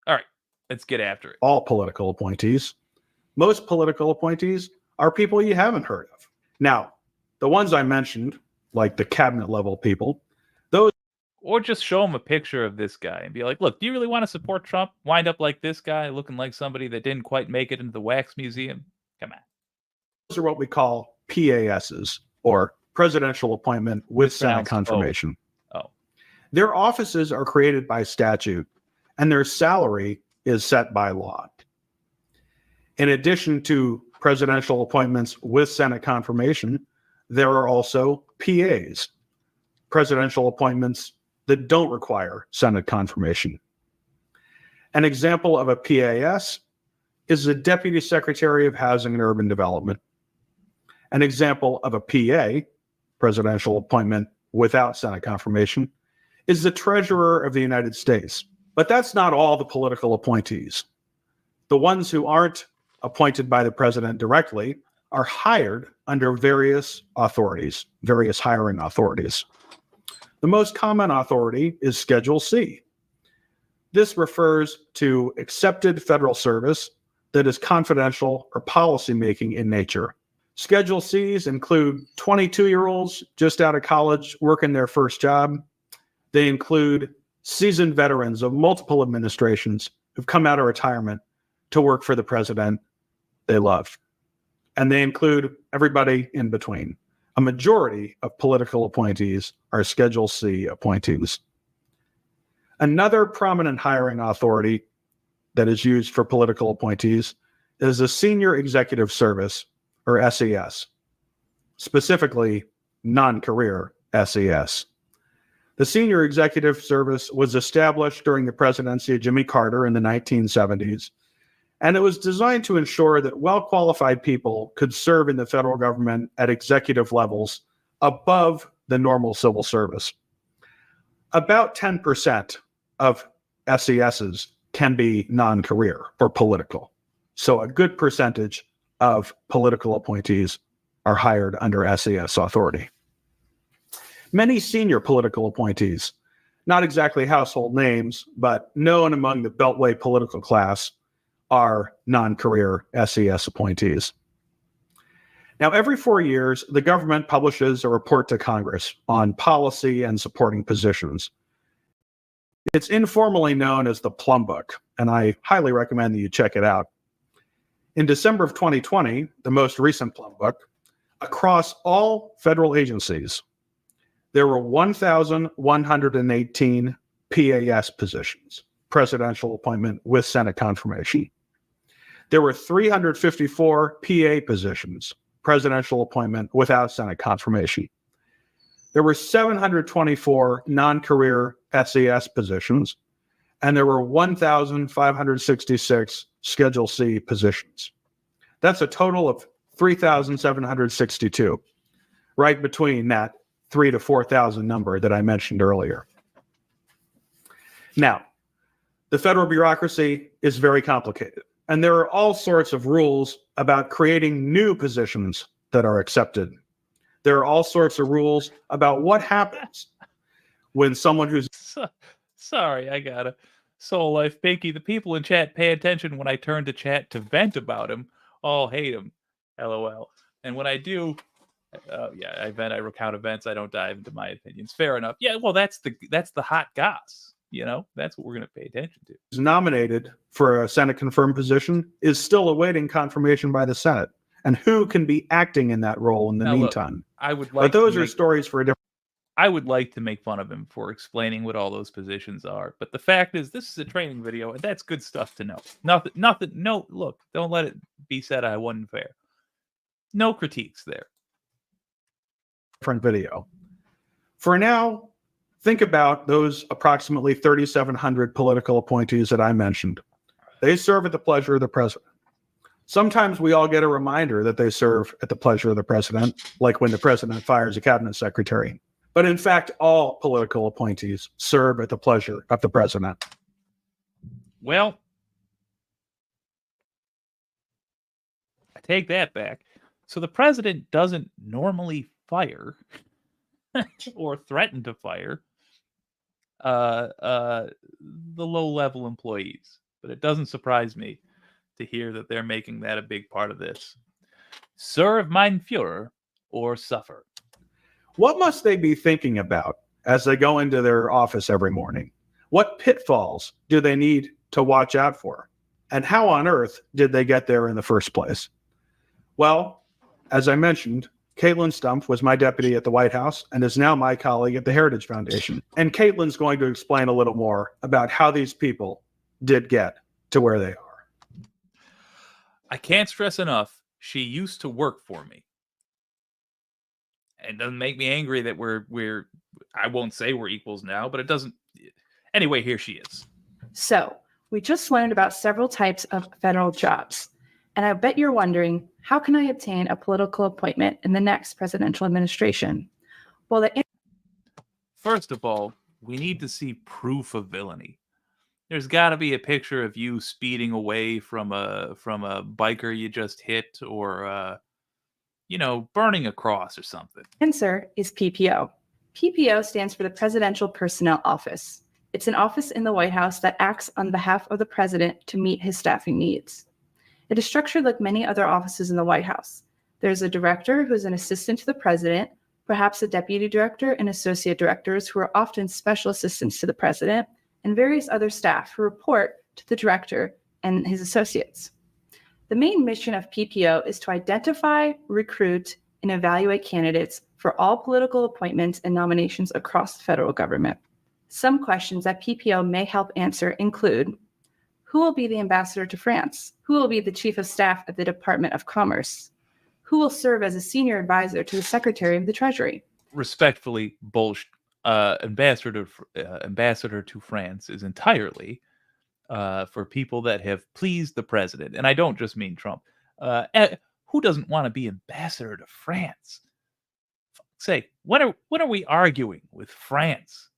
All right, let's get after it. All political appointees. Most political appointees are people you haven't heard of. Now, the ones I mentioned, like the cabinet level people, those. Or just show them a picture of this guy and be like, look, do you really want to support Trump? Wind up like this guy, looking like somebody that didn't quite make it into the wax museum? Come on. Those are what we call PASs, or presidential appointment with Senate confirmation. Oh. Their offices are created by statute, and their salary is set by law. In addition to presidential appointments with Senate confirmation, there are also PAs, presidential appointments that don't require Senate confirmation. An example of a PAS is the Deputy Secretary of Housing and Urban Development. An example of a PA, presidential appointment without Senate confirmation, is the Treasurer of the United States. But that's not all the political appointees. The ones who aren't appointed by the president directly are hired under various authorities, various hiring authorities. The most common authority is Schedule C. This refers to accepted federal service that is confidential or policymaking in nature. Schedule Cs include 22-year-olds just out of college working their first job. They include seasoned veterans of multiple administrations who've come out of retirement to work for the president they love. And they include everybody in between. A majority of political appointees are Schedule C appointees. Another prominent hiring authority that is used for political appointees is the Senior Executive Service, or SES, specifically non-career SES. The Senior Executive Service was established during the presidency of Jimmy Carter in the 1970s, and it was designed to ensure that well-qualified people could serve in the federal government at executive levels above the normal civil service. About 10% of SESs can be non-career or political. So a good percentage of political appointees are hired under SES authority. Many senior political appointees, not exactly household names, but known among the Beltway political class, are non-career SES appointees. Now, every 4 years, the government publishes a report to Congress on policy and supporting positions. It's informally known as the Plum Book, and I highly recommend that you check it out. In December of 2020, the most recent Plum Book, across all federal agencies, there were 1,118 PAS positions, presidential appointment with Senate confirmation. There were 354 PA positions, presidential appointment without Senate confirmation. There were 724 non-career SES positions, and there were 1,566 Schedule C positions. That's a total of 3,762, right between that 3,000 to 4,000 number that I mentioned earlier. Now, the federal bureaucracy is very complicated, and there are all sorts of rules about creating new positions that are accepted. There are all sorts of rules about what happens when someone who's... Sorry, I got a soul life pinky. The people in chat pay attention when I turn to chat to vent about him. All hate him. LOL. And when I do, I vent, I recount events. I don't dive into my opinions. Fair enough. Yeah, well, that's the hot goss. You know, that's what we're going to pay attention to. Is nominated for a Senate confirmed position is still awaiting confirmation by the Senate. And who can be acting in that role in the meantime? Look, I would but like those are stories for a different... I would like to make fun of him for explaining what all those positions are. But the fact is, this is a training video, and that's good stuff to know. Nothing, no, look, don't let it be said I wasn't fair. No critiques there. Different video. For now, think about those approximately 3,700 political appointees that I mentioned. They serve at the pleasure of the president. Sometimes we all get a reminder that they serve at the pleasure of the president, like when the president fires a cabinet secretary. But in fact, all political appointees serve at the pleasure of the president. Well, I take that back. So the president doesn't normally fire or threaten to fire the low-level employees. But it doesn't surprise me to hear that they're making that a big part of this. Serve mein Führer or suffer. What must they be thinking about as they go into their office every morning? What pitfalls do they need to watch out for? And how on earth did they get there in the first place? Well, as I mentioned, Caitlin Stumpf was my deputy at the White House and is now my colleague at the Heritage Foundation. And Caitlin's going to explain a little more about how these people did get to where they are. I can't stress enough, she used to work for me. It doesn't make me angry that we're I won't say we're equals now, but it doesn't. Anyway, here she is. So, we just learned about several types of federal jobs. And I bet you're wondering, how can I obtain a political appointment in the next presidential administration? Well, first of all, we need to see proof of villainy. There's got to be a picture of you speeding away from a biker you just hit, or burning a cross or something. Answer is PPO. PPO stands for the Presidential Personnel Office. It's an office in the White House that acts on behalf of the president to meet his staffing needs. It is structured like many other offices in the White House. There's a director who is an assistant to the president, perhaps a deputy director and associate directors who are often special assistants to the president, and various other staff who report to the director and his associates. The main mission of PPO is to identify, recruit, and evaluate candidates for all political appointments and nominations across the federal government. Some questions that PPO may help answer include: who will be the ambassador to France? Who will be the chief of staff at the Department of Commerce? Who will serve as a senior advisor to the Secretary of the Treasury? Respectfully, ambassador to France is entirely for people that have pleased the president, and I don't just mean Trump. Who doesn't want to be ambassador to France? Say, when are we arguing with France?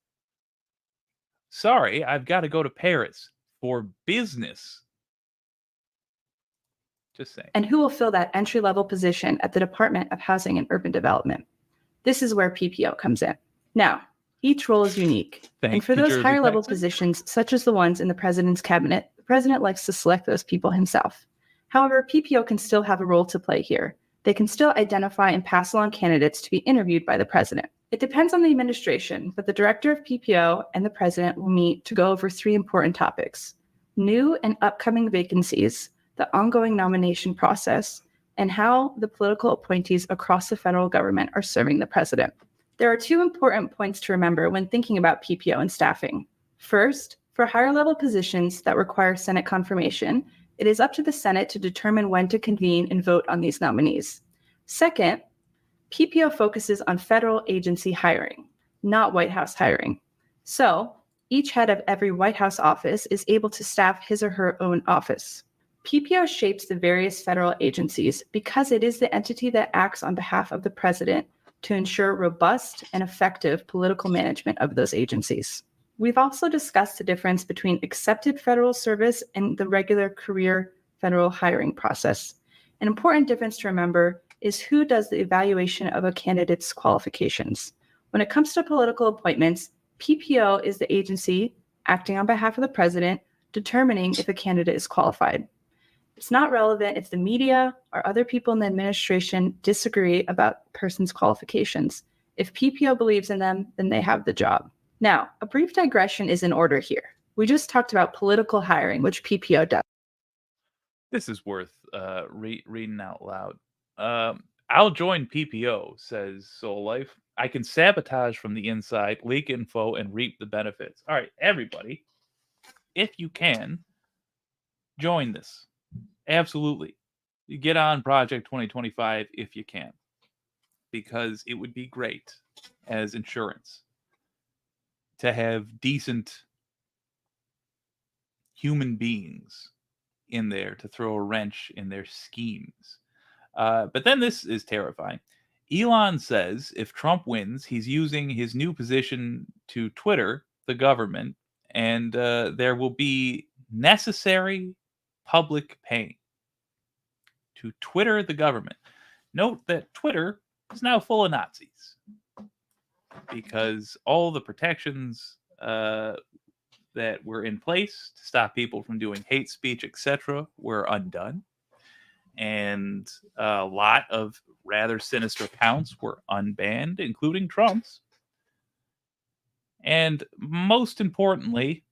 Sorry, I've got to go to Paris for business. Just saying. And who will fill that entry-level position at the Department of Housing and Urban Development? This is where PPO comes in. Now, each role is unique. And for those higher-level positions, such as the ones in the president's cabinet, the president likes to select those people himself. However, PPO can still have a role to play here. They can still identify and pass along candidates to be interviewed by the president. It depends on the administration, but the director of PPO and the president will meet to go over 3 important topics: new and upcoming vacancies, the ongoing nomination process, and how the political appointees across the federal government are serving the president. There are 2 important points to remember when thinking about PPO and staffing. First, for higher level positions that require Senate confirmation, it is up to the Senate to determine when to convene and vote on these nominees. Second, PPO focuses on federal agency hiring, not White House hiring. So, each head of every White House office is able to staff his or her own office. PPO shapes the various federal agencies because it is the entity that acts on behalf of the president to ensure robust and effective political management of those agencies. We've also discussed the difference between accepted federal service and the regular career federal hiring process. An important difference to remember is who does the evaluation of a candidate's qualifications. When it comes to political appointments, PPO is the agency acting on behalf of the president, determining if a candidate is qualified. It's not relevant if the media or other people in the administration disagree about a person's qualifications. If PPO believes in them, then they have the job. Now, a brief digression is in order here. We just talked about political hiring, which PPO does. This is worth reading out loud. I'll join PPO, says Soul Life. I can sabotage from the inside, leak info, and reap the benefits. All right, everybody, if you can, join this. Absolutely. You get on Project 2025 if you can, because it would be great as insurance to have decent human beings in there to throw a wrench in their schemes. But then this is terrifying. Elon says if Trump wins, he's using his new position to Twitter the government, and there will be necessary public pain to Twitter the government. Note that Twitter is now full of Nazis because all the protections that were in place to stop people from doing hate speech, etc., were undone. And a lot of rather sinister accounts were unbanned, including Trump's. And most importantly,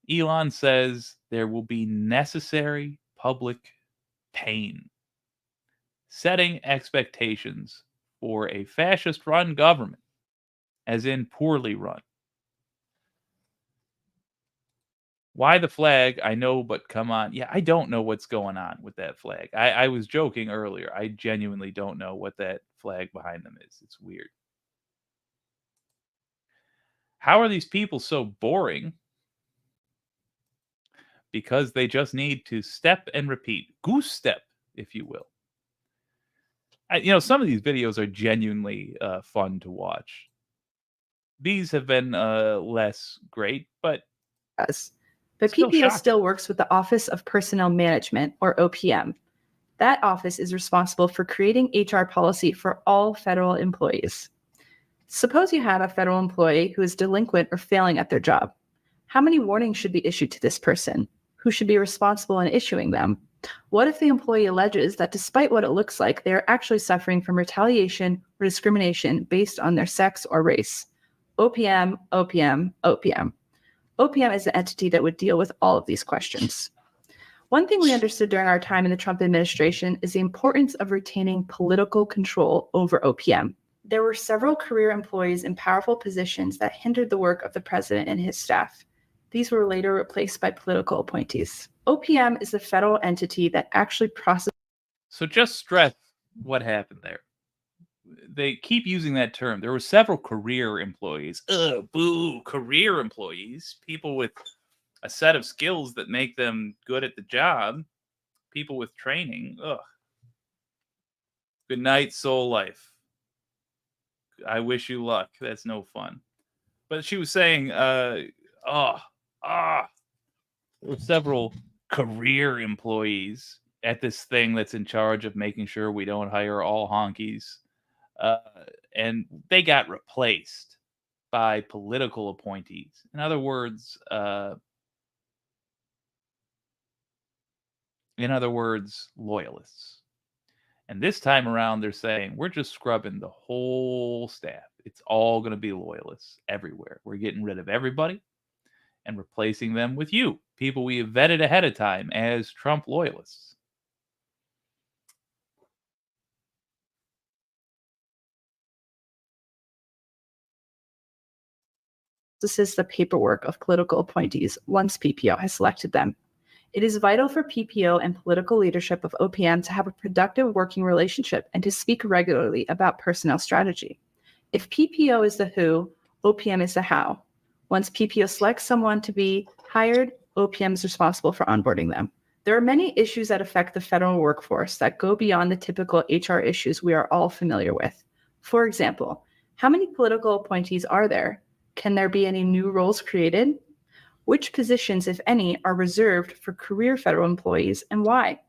Elon says there will be necessary public pain, setting expectations for a fascist-run government, as in poorly run. Why the flag? I know, but come on. Yeah, I don't know what's going on with that flag. I was joking earlier. I genuinely don't know what that flag behind them is. It's weird. How are these people so boring? Because they just need to step and repeat. Goose step, if you will. Some of these videos are genuinely fun to watch. These have been less great, but But PPO still works with the Office of Personnel Management, or OPM. That office is responsible for creating HR policy for all federal employees. Suppose you have a federal employee who is delinquent or failing at their job. How many warnings should be issued to this person? Who should be responsible in issuing them? What if the employee alleges that despite what it looks like, they are actually suffering from retaliation or discrimination based on their sex or race? OPM, OPM, OPM. OPM is the entity that would deal with all of these questions. One thing we understood during our time in the Trump administration is the importance of retaining political control over OPM. There were several career employees in powerful positions that hindered the work of the president and his staff. These were later replaced by political appointees. OPM is the federal entity that actually processes. So just stress what happened there. They keep using that term. There were several career employees. Boo, career employees. People with a set of skills that make them good at the job. People with training. Ugh. Good night, Soul Life. I wish you luck. That's no fun. But she was saying, several career employees at this thing that's in charge of making sure we don't hire all honkies. And they got replaced by political appointees. In other words, loyalists. And this time around, they're saying, we're just scrubbing the whole staff. It's all going to be loyalists everywhere. We're getting rid of everybody and replacing them with you, people we have vetted ahead of time as Trump loyalists. This is the paperwork of political appointees once PPO has selected them. It is vital for PPO and political leadership of OPM to have a productive working relationship and to speak regularly about personnel strategy. If PPO is the who, OPM is the how. Once PPO selects someone to be hired, OPM is responsible for onboarding them. There are many issues that affect the federal workforce that go beyond the typical HR issues we are all familiar with. For example, how many political appointees are there? Can there be any new roles created? Which positions, if any, are reserved for career federal employees and why?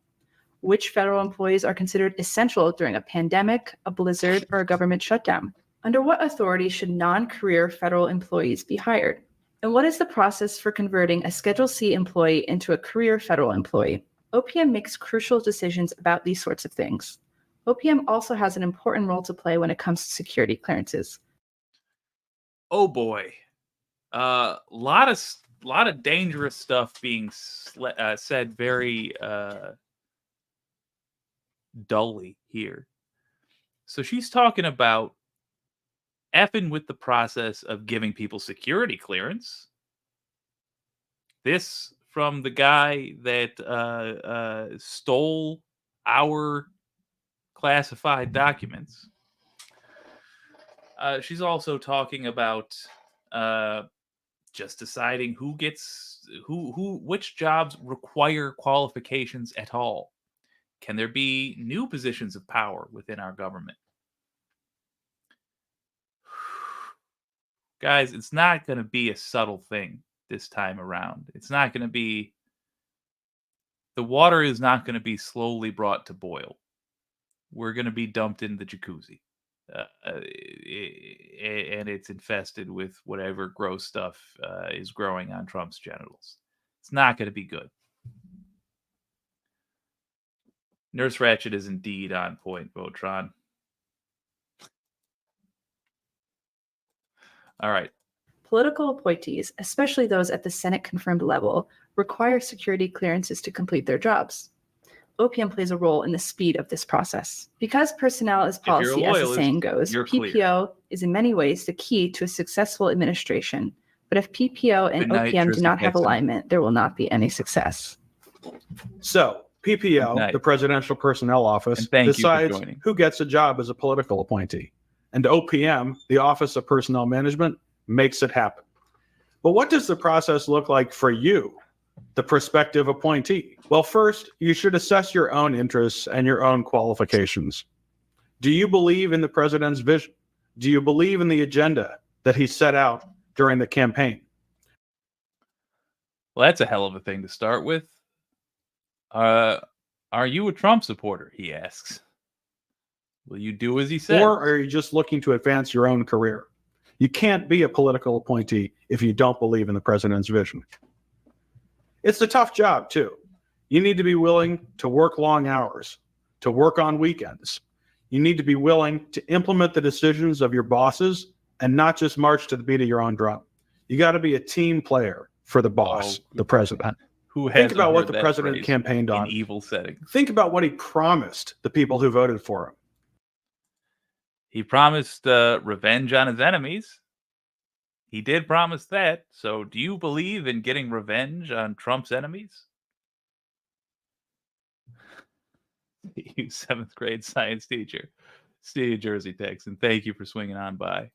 Which federal employees are considered essential during a pandemic, a blizzard, or a government shutdown? Under what authority should non-career federal employees be hired? And what is the process for converting a Schedule C employee into a career federal employee? OPM makes crucial decisions about these sorts of things. OPM also has an important role to play when it comes to security clearances. Oh boy. Lot of dangerous stuff being said very dully here. So she's talking about effing with the process of giving people security clearance. This from the guy that stole our classified documents. She's also talking about just deciding who gets which jobs require qualifications at all. Can there be new positions of power within our government? Guys, it's not going to be a subtle thing this time around. It's not going to be, the water is not going to be slowly brought to boil. We're going to be dumped in the jacuzzi. And it's infested with whatever gross stuff is growing on Trump's genitals. It's not going to be good. Nurse Ratched is indeed on point, Votron. All right. Political appointees, especially those at the Senate-confirmed level, require security clearances to complete their jobs. OPM plays a role in the speed of this process. Because personnel is policy, as the saying goes, PPO is in many ways the key to a successful administration. But if PPO and Good night, OPM do Tristan not have Texan. alignment, there will not be any success. So Good PPO, night. the Presidential Personnel Office, And thank you for decides joining. who gets a job as a political appointee. And OPM, the Office of Personnel Management, makes it happen. But what does the process look like for you, the prospective appointee? Well, first, you should assess your own interests and your own qualifications. Do you believe in the president's vision? Do you believe in the agenda that he set out during the campaign? Well, that's a hell of a thing to start with. Are you a Trump supporter? He asks. Will you do as he says? Or are you just looking to advance your own career? You can't be a political appointee if you don't believe in the president's vision. It's a tough job, too. You need to be willing to work long hours, to work on weekends. You need to be willing to implement the decisions of your bosses and not just march to the beat of your own drum. You got to be a team player for the boss, the president. Who Think hasn't about what heard the that president phrase campaigned on. in evil settings? Think about what he promised the people who voted for him. He promised revenge on his enemies. He did promise that. So do you believe in getting revenge on Trump's enemies? You 7th grade science teacher, Steve Jersey Texan. Thank you for swinging on by.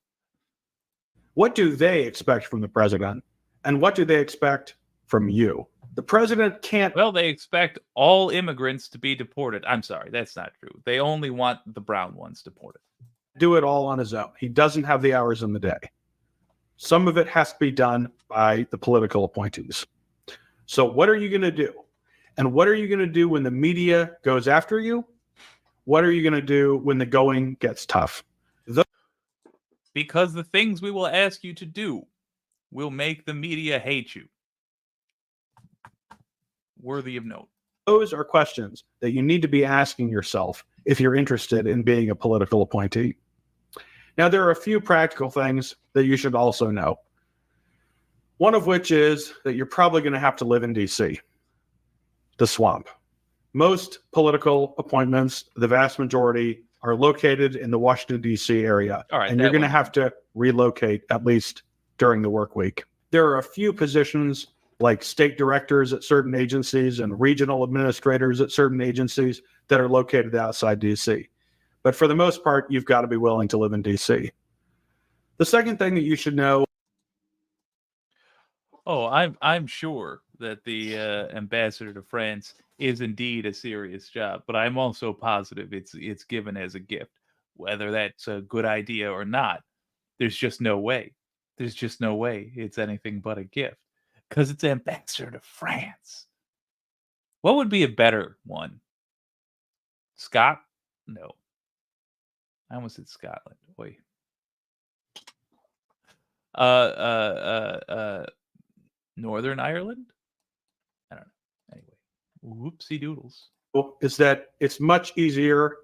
What do they expect from the president? And what do they expect from you? The president can't. Well, they expect all immigrants to be deported. I'm sorry, that's not true. They only want the brown ones deported. Do it all on his own. He doesn't have the hours in the day. Some of it has to be done by the political appointees. So what are you going to do? And what are you going to do when the media goes after you? What are you going to do when the going gets tough? Because the things we will ask you to do will make the media hate you. Worthy of note. Those are questions that you need to be asking yourself if you're interested in being a political appointee. Now, there are a few practical things that you should also know. One of which is that you're probably going to have to live in D.C., the swamp. Most political appointments, the vast majority, are located in the Washington, D.C. area. All right, and you're going to have to relocate at least during the work week. There are a few positions like state directors at certain agencies and regional administrators at certain agencies that are located outside D.C. But for the most part, you've got to be willing to live in D.C. The second thing that you should know. Oh, I'm sure that the ambassador to France is indeed a serious job, but I'm also positive it's given as a gift. Whether that's a good idea or not, there's just no way. There's just no way it's anything but a gift because it's ambassador to France. What would be a better one? Scott? No. I almost said Scotland. Wait. Northern Ireland? I don't know. Anyway, whoopsie doodles. Is that it's much easier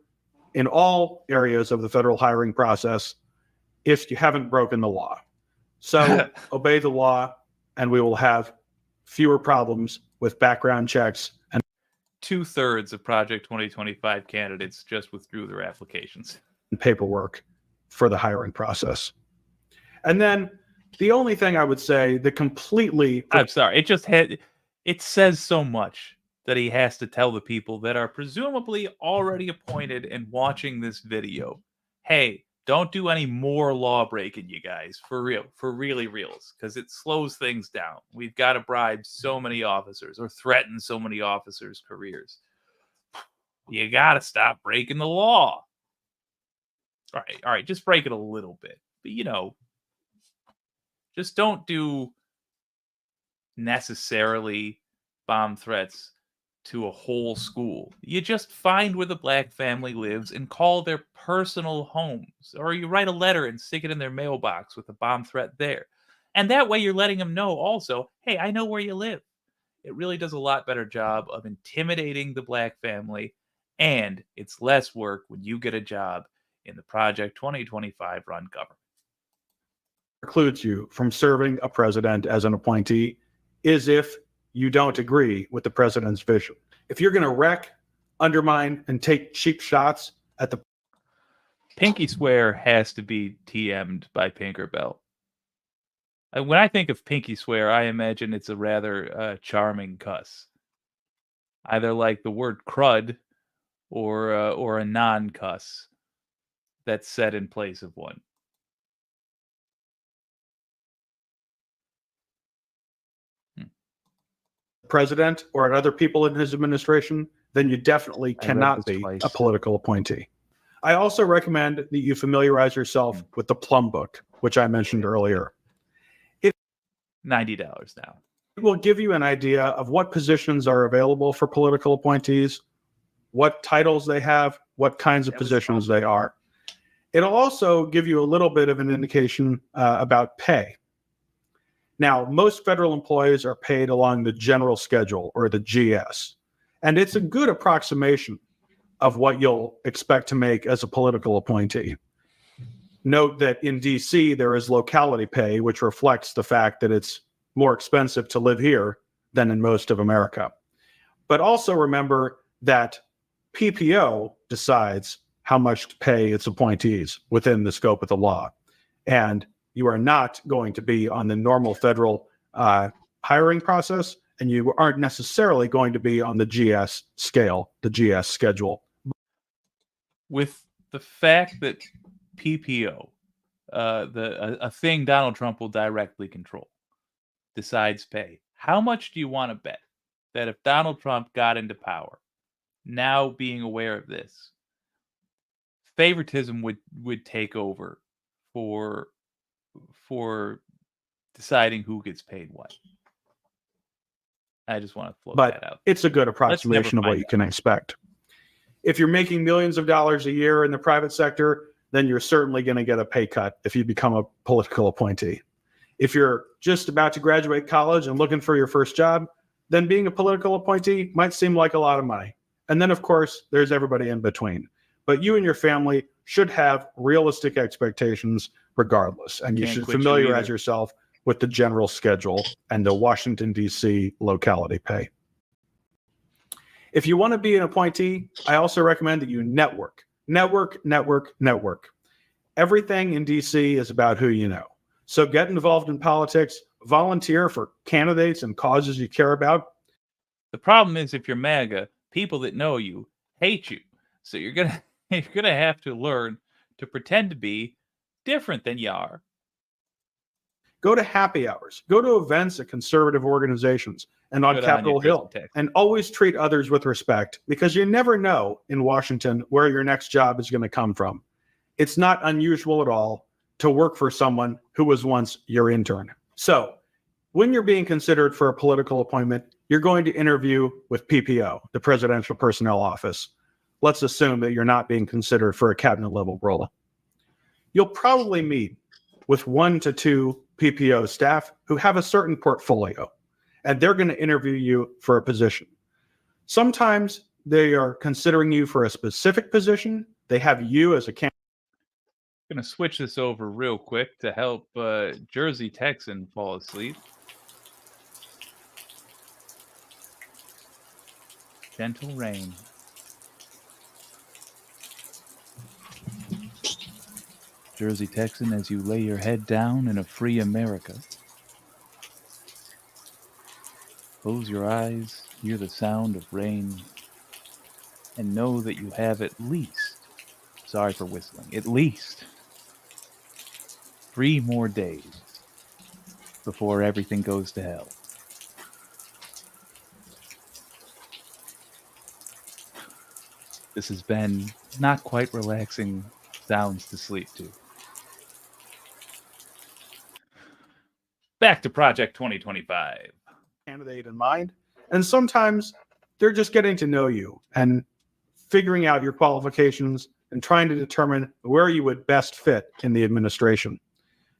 in all areas of the federal hiring process if you haven't broken the law. So obey the law, and we will have fewer problems with background checks. And 2/3 of Project 2025 candidates just withdrew their applications. Paperwork for the hiring process. And then the only thing I would say that completely... I'm sorry. It says so much that he has to tell the people that are presumably already appointed and watching this video, hey, don't do any more law breaking, you guys, for real, for really reals, because it slows things down. We've got to bribe so many officers or threaten so many officers' careers. You got to stop breaking the law. All right, just break it a little bit. But, just don't do necessarily bomb threats to a whole school. You just find where the black family lives and call their personal homes. Or you write a letter and stick it in their mailbox with a bomb threat there. And that way you're letting them know also, hey, I know where you live. It really does a lot better job of intimidating the black family, and it's less work when you get a job in the Project 2025 run government. Precludes you from serving a president as an appointee is if you don't agree with the president's vision. If you're going to wreck, undermine, and take cheap shots at the... Pinky swear has to be TM'd by Pinkerbell. When I think of pinky swear, I imagine it's a rather charming cuss, either like the word crud or a non-cuss that's said in place of one. President or at other people in his administration, then you definitely cannot be a political appointee. I also recommend that you familiarize yourself with the Plum Book, which I mentioned earlier. $90 now. It will give you an idea of what positions are available for political appointees, what titles they have, what kinds of positions they are. It'll also give you a little bit of an indication about pay. Now, most federal employees are paid along the general schedule, or the GS, and it's a good approximation of what you'll expect to make as a political appointee. Note that in DC, there is locality pay, which reflects the fact that it's more expensive to live here than in most of America. But also remember that PPO decides how much to pay its appointees within the scope of the law. And you are not going to be on the normal federal hiring process, and you aren't necessarily going to be on the GS scale, the GS schedule. With the fact that PPO, a thing Donald Trump will directly control, decides pay, how much do you want to bet that if Donald Trump got into power, now being aware of this, favoritism would take over for deciding who gets paid what? I just want to float that out. It's a good approximation of what you can expect. If you're making millions of dollars a year in the private sector, then you're certainly going to get a pay cut if you become a political appointee. If you're just about to graduate college and looking for your first job, then being a political appointee might seem like a lot of money. And then, of course, there's everybody in between. But you and your family should have realistic expectations regardless. And you should familiarize yourself with the general schedule and the Washington, D.C. locality pay. If you want to be an appointee, I also recommend that you network. Network, network, network. Everything in D.C. is about who you know. So get involved in politics, volunteer for candidates and causes you care about. The problem is, if you're MAGA, people that know you hate you. So you're gonna have to learn to pretend to be different than you are. Go to happy hours. Go to events at conservative organizations and on Capitol Hill. And always treat others with respect, because you never know in Washington where your next job is going to come from. It's not unusual at all to work for someone who was once your intern. So when you're being considered for a political appointment, you're going to interview with PPO, the Presidential Personnel Office. Let's assume that you're not being considered for a cabinet level role. You'll probably meet with 1 to 2 PPO staff who have a certain portfolio, and they're going to interview you for a position. Sometimes they are considering you for a specific position. They have you as a candidate. I'm going to switch this over real quick to help Jersey Texan fall asleep. Gentle rain. Jersey Texan, as you lay your head down in a free America, close your eyes, hear the sound of rain, and know that you have at least, sorry for whistling, at least 3 more days before everything goes to hell. This has been not quite relaxing sounds to sleep to. Back to Project 2025. Candidate in mind, and sometimes they're just getting to know you and figuring out your qualifications and trying to determine where you would best fit in the administration.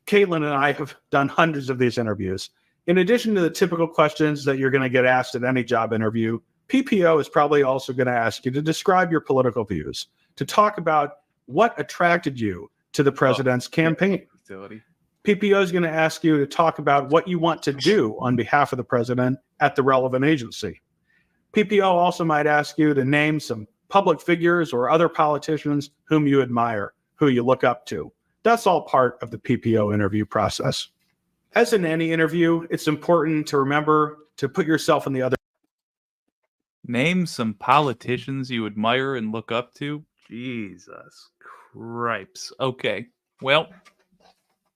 Caitlin and I have done hundreds of these interviews. In addition to the typical questions that you're going to get asked at any job interview, PPO is probably also going to ask you to describe your political views, to talk about what attracted you to the president's campaign. PPO is going to ask you to talk about what you want to do on behalf of the president at the relevant agency. PPO also might ask you to name some public figures or other politicians whom you admire, who you look up to. That's all part of the PPO interview process. As in any interview, it's important to remember to put yourself in the other. Name some politicians you admire and look up to. Jesus Cripes. Okay. Well,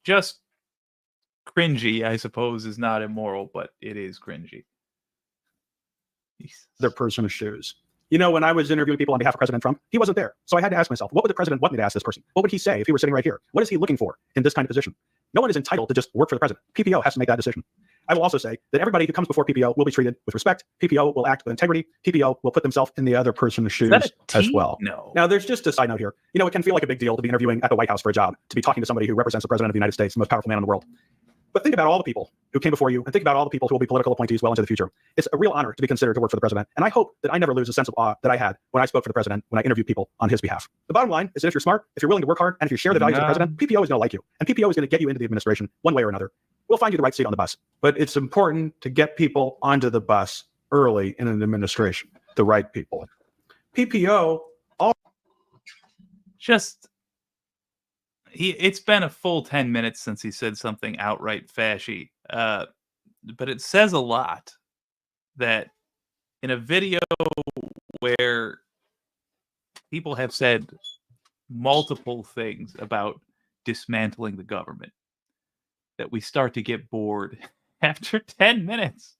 just cringy, I suppose, is not immoral, but it is cringy. Their person's shoes. You know, when I was interviewing people on behalf of President Trump, he wasn't there. So I had to ask myself, what would the president want me to ask this person? What would he say if he were sitting right here? What is he looking for in this kind of position? No one is entitled to just work for the president. PPO has to make that decision. I will also say that everybody who comes before PPO will be treated with respect. PPO will act with integrity. PPO will put themselves in the other person's shoes as well. No. Now, there's just a side note here. You know, it can feel like a big deal to be interviewing at the White House for a job, to be talking to somebody who represents the president of the United States, the most powerful man in the world. But think about all the people who came before you, and think about all the people who will be political appointees well into the future. It's a real honor to be considered to work for the president, and I hope that I never lose a sense of awe that I had when I spoke for the president, when I interviewed people on his behalf. The bottom line is that if you're smart, if you're willing to work hard, and if you share the values of the president, PPO is going to like you, and PPO is going to get you into the administration one way or another. We'll find you the right seat on the bus. But it's important to get people onto the bus early in an administration, the right people. PPO it's been a full 10 minutes since he said something outright fashy. But it says a lot that in a video where people have said multiple things about dismantling the government, that we start to get bored after 10 minutes.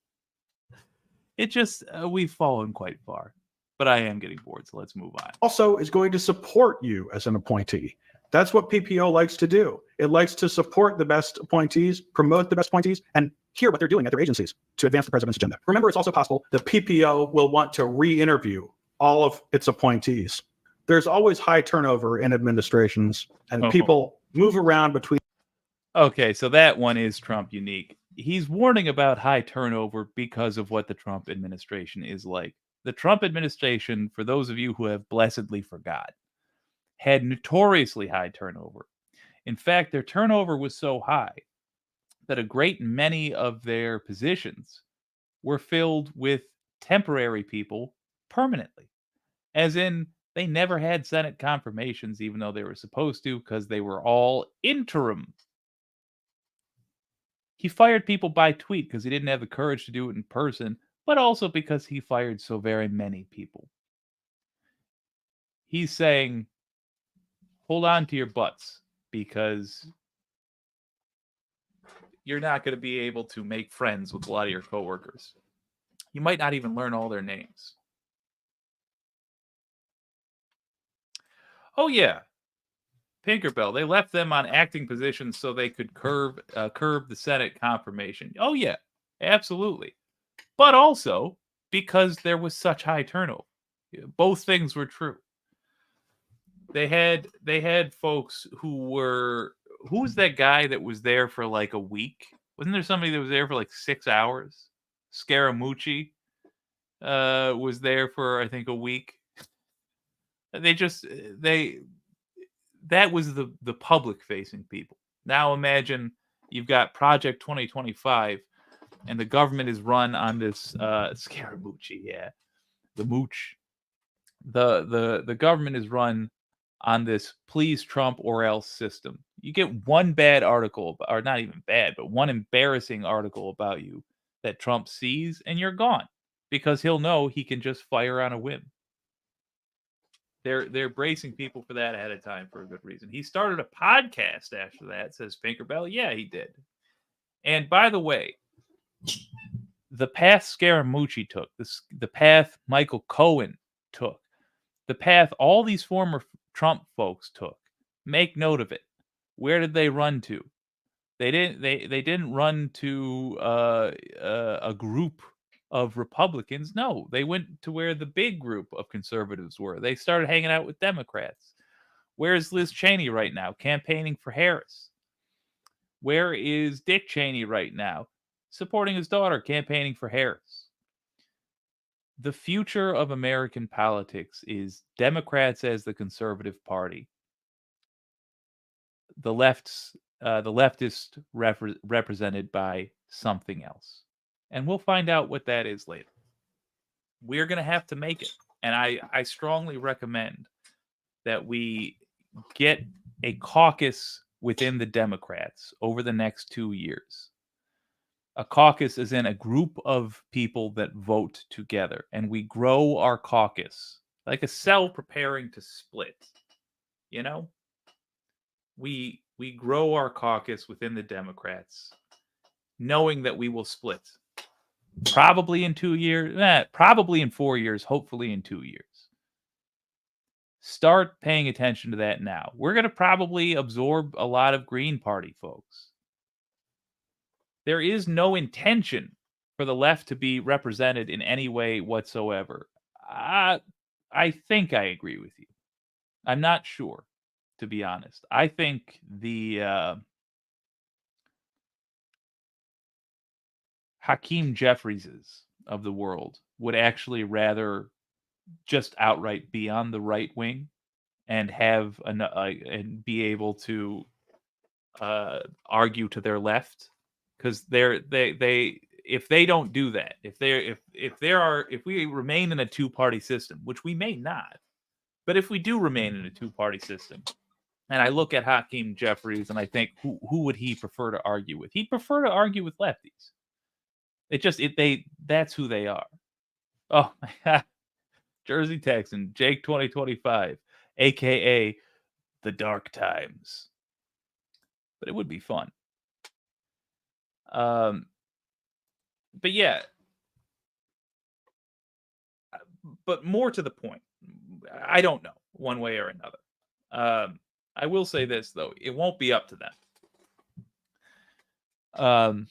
It just, we've fallen quite far. But I am getting bored, so let's move on. Also is going to support you as an appointee. That's what PPO likes to do. It likes to support the best appointees, promote the best appointees, and hear what they're doing at their agencies to advance the president's agenda. Remember, it's also possible that PPO will want to re-interview all of its appointees. There's always high turnover in administrations, and people move around between. Okay, so that one is Trump unique. He's warning about high turnover because of what the Trump administration is like. The Trump administration, for those of you who have blessedly forgot, had notoriously high turnover. In fact, their turnover was so high that a great many of their positions were filled with temporary people permanently. As in, they never had Senate confirmations, even though they were supposed to, because they were all interim. He fired people by tweet because he didn't have the courage to do it in person, but also because he fired so very many people. He's saying, hold on to your butts, because you're not going to be able to make friends with a lot of your coworkers. You might not even learn all their names. Oh, yeah. Pinkerbell, they left them on acting positions so they could curb the Senate confirmation. Oh, yeah, absolutely. But also because there was such high turnover. Both things were true. They had folks who were, who was that guy that was there for like a week? Wasn't there somebody that was there for like 6 hours? Scaramucci was there for, I think, a week. That was the public facing people. Now imagine you've got Project 2025 and the government is run on this Scaramucci, yeah. The mooch. The government is run on this please Trump or else system. You get one bad article, or not even bad, but one embarrassing article about you that Trump sees and you're gone, because he'll know he can just fire on a whim. They're bracing people for that ahead of time for a good reason. He started a podcast after that, says Pinkerbell. Yeah, he did. And by the way, the path Scaramucci took, the path Michael Cohen took, the path all these former Trump folks took, make note of it. Where did they run to? They didn't run to a group of Republicans. No, they went to where the big group of conservatives were. They started hanging out with Democrats. Where is Liz Cheney right now? Campaigning for Harris. Where is Dick Cheney right now? Supporting his daughter, campaigning for Harris. The future of American politics is Democrats as the conservative party. The leftist represented by something else. And we'll find out what that is later. We're going to have to make it. And I strongly recommend that we get a caucus within the Democrats over the next 2 years. A caucus is in a group of people that vote together, and we grow our caucus like a cell preparing to split. You know, we grow our caucus within the Democrats, knowing that we will split. Probably in 2 years, probably in 4 years, hopefully in 2 years. Start paying attention to that now. We're going to probably absorb a lot of Green Party folks. There is no intention for the left to be represented in any way whatsoever. I think I agree with you. I'm not sure, to be honest. I think the Hakeem Jeffrieses of the world would actually rather just outright be on the right wing and have and be able to argue to their left, because if they don't do that, if we remain in a two-party system, which we may not, but if we do remain in a two-party system, and I look at Hakeem Jeffries and I think who would he prefer to argue with? He'd prefer to argue with lefties. That's who they are. Oh my God. Jersey Texan, Jake 2025, aka the Dark Times. But it would be fun. But yeah. But more to the point, I don't know one way or another. I will say this though, it won't be up to them.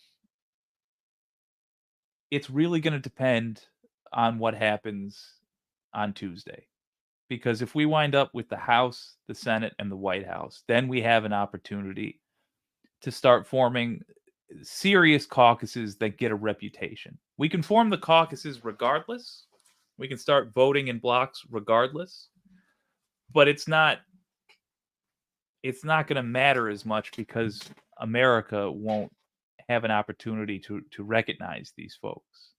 It's really going to depend on what happens on Tuesday. Because if we wind up with the House, the Senate, and the White House, then we have an opportunity to start forming serious caucuses that get a reputation. We can form the caucuses regardless. We can start voting in blocks regardless. But it's not going to matter as much because America won't have an opportunity to recognize these folks.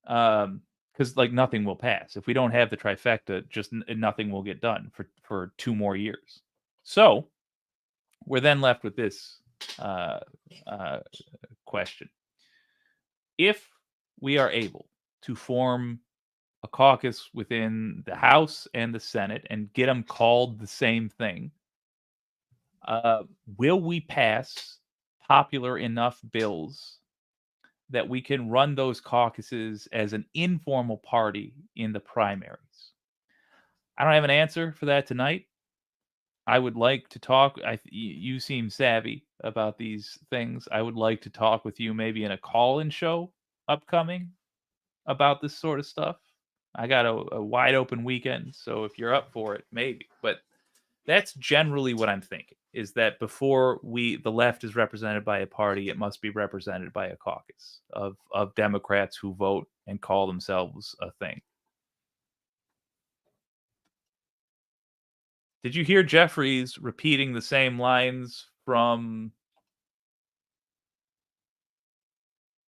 Because like nothing will pass. If we don't have the trifecta, just nothing will get done for 2 more years. So we're then left with this question. If we are able to form a caucus within the House and the Senate and get them called the same thing, will we pass popular enough bills that we can run those caucuses as an informal party in the primaries? I don't have an answer for that tonight. I would like to talk. You seem savvy about these things. I would like to talk with you maybe in a call-in show upcoming about this sort of stuff. I got a wide open weekend, so if you're up for it, maybe. But that's generally what I'm thinking, is that before the left is represented by a party, it must be represented by a caucus of Democrats who vote and call themselves a thing. Did you hear Jeffries repeating the same lines from...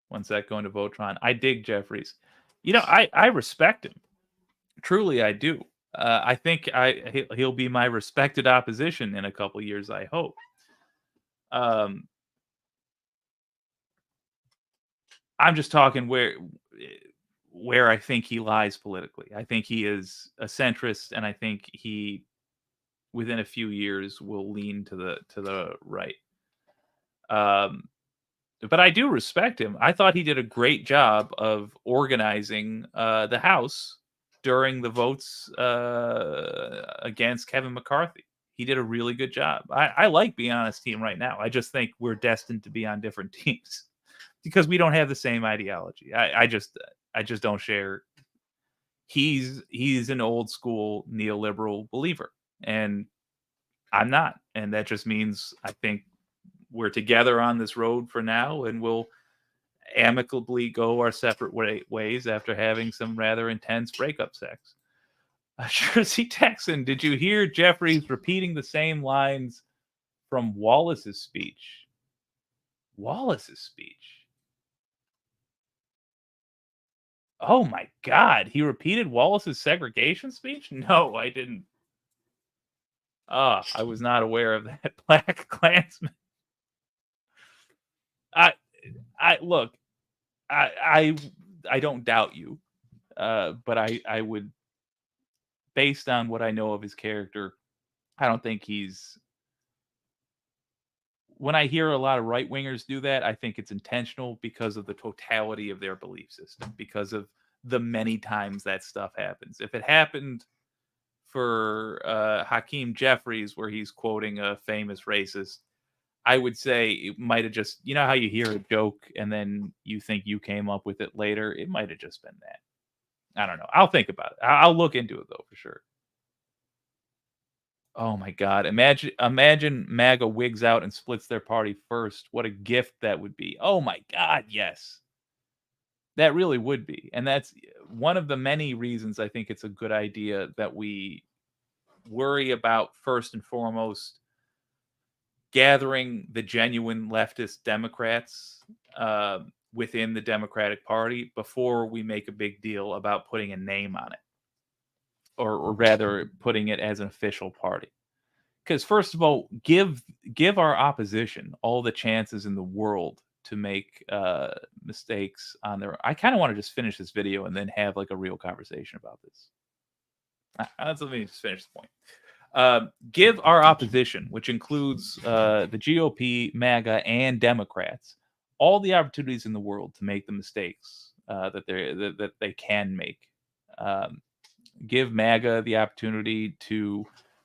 When's that going to Votron? I dig Jeffries. You know, I respect him. Truly, I do. I think he'll be my respected opposition in a couple years, I hope. I'm just talking where I think he lies politically. I think he is a centrist, and I think he, within a few years, will lean to the right. But I do respect him. I thought he did a great job of organizing the House during the votes against Kevin McCarthy. He did a really good job. I like being on his team right now. I just think we're destined to be on different teams because we don't have the same ideology. I just don't share. He's an old school neoliberal believer, and I'm not. And that just means I think we're together on this road for now, and we'll amicably go our separate ways after having some rather intense breakup sex. Jersey Texan, did you hear Jeffries repeating the same lines from Wallace's speech? Wallace's speech? Oh my God, he repeated Wallace's segregation speech? No, I didn't. I was not aware of that. Black Klansman. I don't doubt you, but I would, based on what I know of his character, I don't think he's. When I hear a lot of right wingers do that, I think it's intentional because of the totality of their belief system, because of the many times that stuff happens. If it happened for Hakeem Jeffries, where he's quoting a famous racist, I would say it might have just, you know how you hear a joke and then you think you came up with it later? It might have just been that. I don't know. I'll think about it. I'll look into it, though, for sure. Oh my God. Imagine MAGA wigs out and splits their party first. What a gift that would be. Oh my God, yes. That really would be. And that's one of the many reasons I think it's a good idea that we worry about, first and foremost, gathering the genuine leftist Democrats within the Democratic Party before we make a big deal about putting a name on it. Or rather, putting it as an official party. Because first of all, give our opposition all the chances in the world to make mistakes on their. I kind of want to just finish this video and then have like a real conversation about this. Let me just finish the point. Give our opposition, which includes the GOP, MAGA, and Democrats, all the opportunities in the world to make the mistakes that they can make. Give MAGA the opportunity to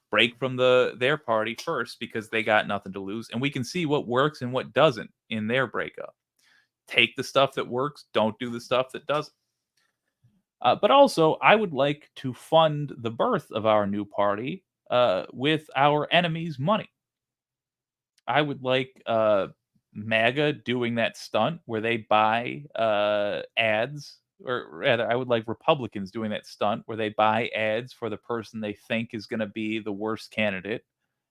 break from their party first, because they got nothing to lose, and we can see what works and what doesn't in their breakup. Take the stuff that works, don't do the stuff that doesn't. But also, I would like to fund the birth of our new party with our enemies' money. I would like MAGA doing that stunt where they buy ads. Or rather, I would like Republicans doing that stunt where they buy ads for the person they think is going to be the worst candidate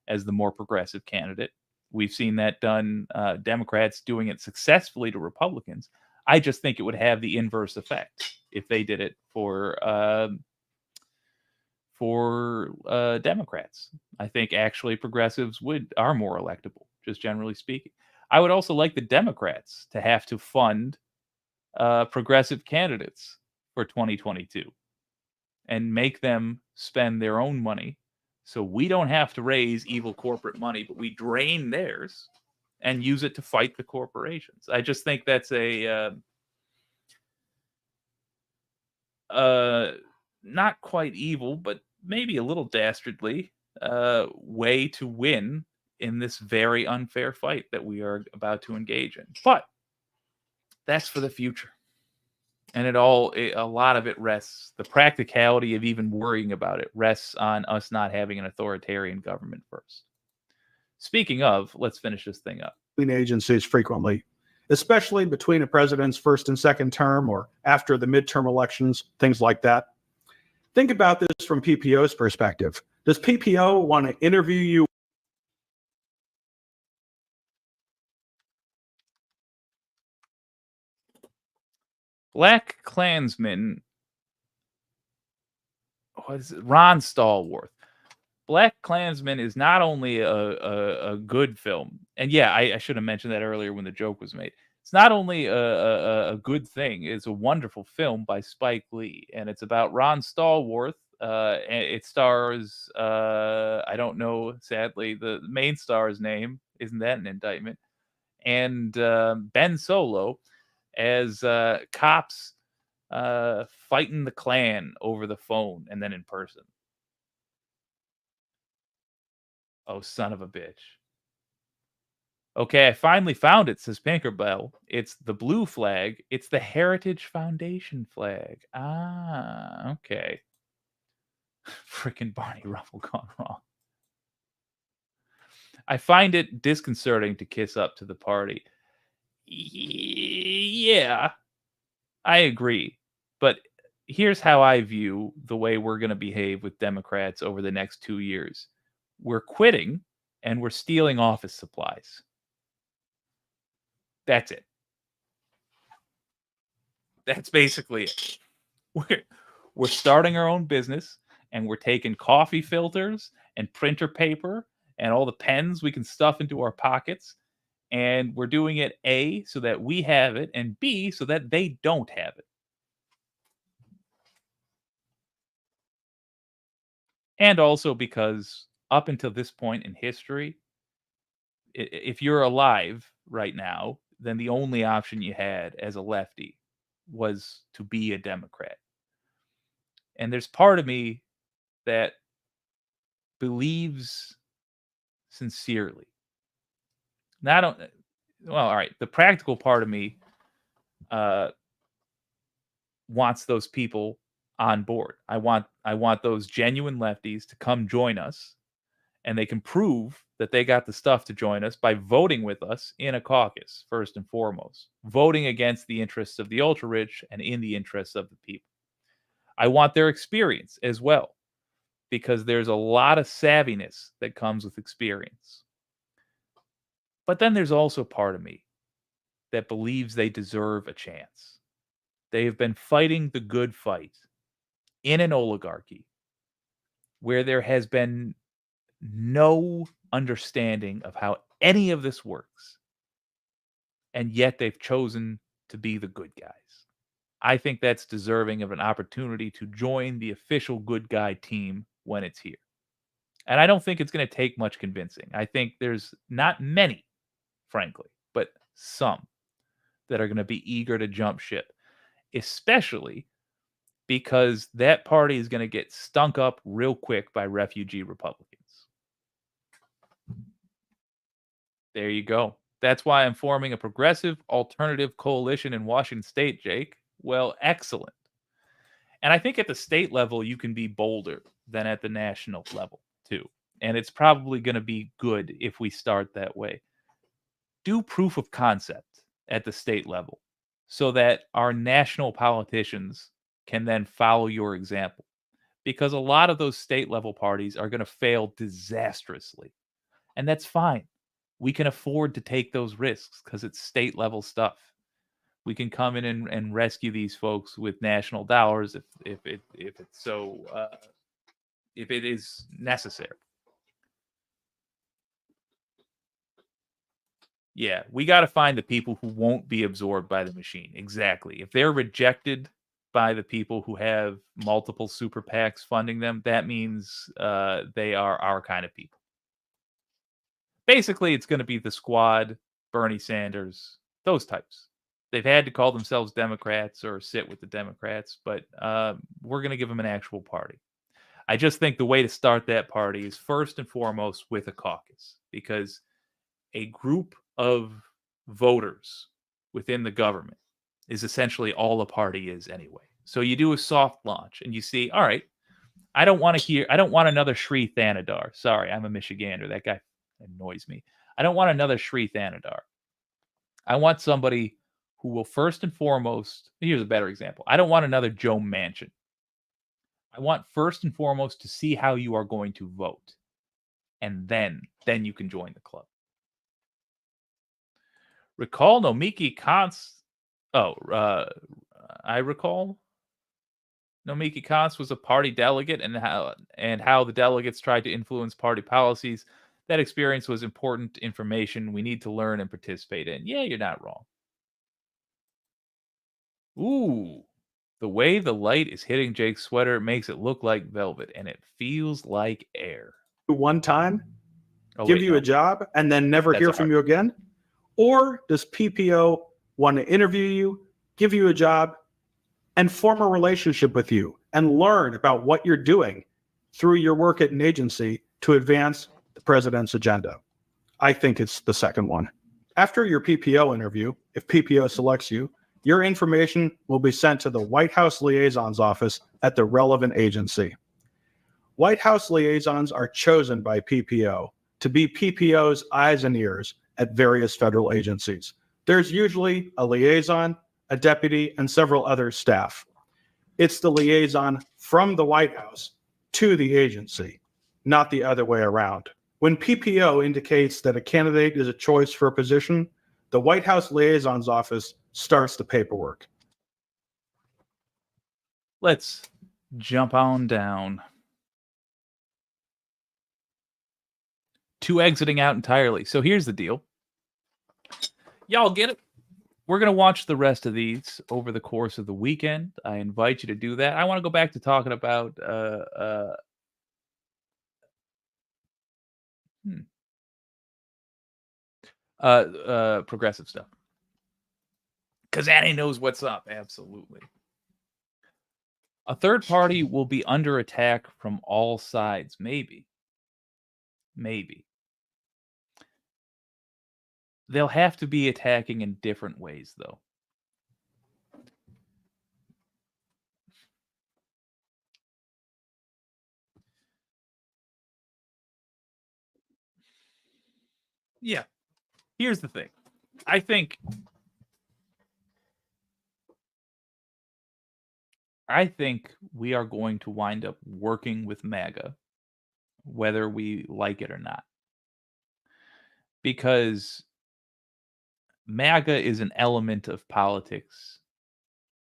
as the more progressive candidate. We've seen that done, Democrats doing it successfully to Republicans. I just think it would have the inverse effect if they did it for Democrats. I think actually progressives are more electable, just generally speaking. I would also like the Democrats to have to fund progressive candidates for 2022 and make them spend their own money, so we don't have to raise evil corporate money, but we drain theirs and use it to fight the corporations. I just think that's a not quite evil, but maybe a little dastardly way to win in this very unfair fight that we are about to engage in. But that's for the future. And a lot of it rests, the practicality of even worrying about it rests on us not having an authoritarian government first. Speaking of, let's finish this thing up. Between agencies frequently, especially between a president's first and second term or after the midterm elections, things like that. Think about this from PPO's perspective. Does PPO want to interview you? Black Klansman, what is it? Ron Stallworth. Black Klansman is not only a good film, and yeah, I should have mentioned that earlier when the joke was made. It's not only a good thing; it's a wonderful film by Spike Lee, and it's about Ron Stallworth. It stars I don't know, sadly, the main star's name. Isn't that an indictment? And Ben Solo as cops fighting the Klan over the phone and then in person. Oh, son of a bitch. Okay, I finally found it, says Pinkerbell. It's the blue flag. It's the Heritage Foundation flag. Ah, okay. Frickin' Barney Ruffle gone wrong. I find it disconcerting to kiss up to the party. Yeah, I agree. But here's how I view the way we're going to behave with Democrats over the next 2 years. We're quitting and we're stealing office supplies. That's it. That's basically it. We're starting our own business, and we're taking coffee filters and printer paper and all the pens we can stuff into our pockets, And we're doing it, A, so that we have it, and B, so that they don't have it. And also because up until this point in history, if you're alive right now, then the only option you had as a lefty was to be a Democrat. And there's part of me that believes sincerely. Now, all right, the practical part of me wants those people on board. I want those genuine lefties to come join us, and they can prove that they got the stuff to join us by voting with us in a caucus, first and foremost, voting against the interests of the ultra-rich and in the interests of the people. I want their experience as well, because there's a lot of savviness that comes with experience. But then there's also part of me that believes they deserve a chance. They have been fighting the good fight in an oligarchy where there has been no understanding of how any of this works. And yet they've chosen to be the good guys. I think that's deserving of an opportunity to join the official good guy team when it's here. And I don't think it's going to take much convincing. I think there's not many, frankly, but some that are going to be eager to jump ship, especially because that party is going to get stunk up real quick by refugee Republicans. There you go. That's why I'm forming a progressive alternative coalition in Washington State, Jake. Well, excellent. And I think at the state level, you can be bolder than at the national level, too. And it's probably going to be good if we start that way. Do proof of concept at the state level so that our national politicians can then follow your example. Because a lot of those state level parties are going to fail disastrously. And that's fine. We can afford to take those risks because it's state level stuff. We can come in and rescue these folks with national dollars if it is necessary. Yeah, we got to find the people who won't be absorbed by the machine. Exactly. If they're rejected by the people who have multiple super PACs funding them, that means they are our kind of people. Basically, it's going to be the Squad, Bernie Sanders, those types. They've had to call themselves Democrats or sit with the Democrats, but we're going to give them an actual party. I just think the way to start that party is first and foremost with a caucus, because a group of voters within the government is essentially all a party is anyway. So you do a soft launch and you see, all right, I don't want another Sri Thanadar. Sorry, I'm a Michigander. That guy annoys me. I don't want another Sri Thanadar. I want somebody who will first and foremost, here's a better example. I don't want another Joe Manchin. I want first and foremost to see how you are going to vote. And then you can join the club. Recall Nomiki Kantz. I recall Nomiki Kantz was a party delegate and how the delegates tried to influence party policies. That experience was important information we need to learn and participate in. Yeah, you're not wrong. Ooh, the way the light is hitting Jake's sweater makes it look like velvet, and it feels like air. One time, give you a job, and then never hear from you again? Or does PPO want to interview you, give you a job, and form a relationship with you and learn about what you're doing through your work at an agency to advance the president's agenda? I think it's the second one. After your PPO interview, if PPO selects you, your information will be sent to the White House Liaison's office at the relevant agency. White House liaisons are chosen by PPO to be PPO's eyes and ears at various federal agencies. There's usually a liaison, a deputy, and several other staff. It's the liaison from the White House to the agency, not the other way around. When PPO indicates that a candidate is a choice for a position, the White House liaison's office starts the paperwork. Let's jump on down to exiting out entirely. So here's the deal. Y'all get it? We're going to watch the rest of these over the course of the weekend. I invite you to do that. I want to go back to talking about progressive stuff. Because Annie knows what's up. Absolutely. A third party will be under attack from all sides. Maybe. They'll have to be attacking in different ways, though. Yeah. Here's the thing. I think we are going to wind up working with MAGA, whether we like it or not. Because MAGA is an element of politics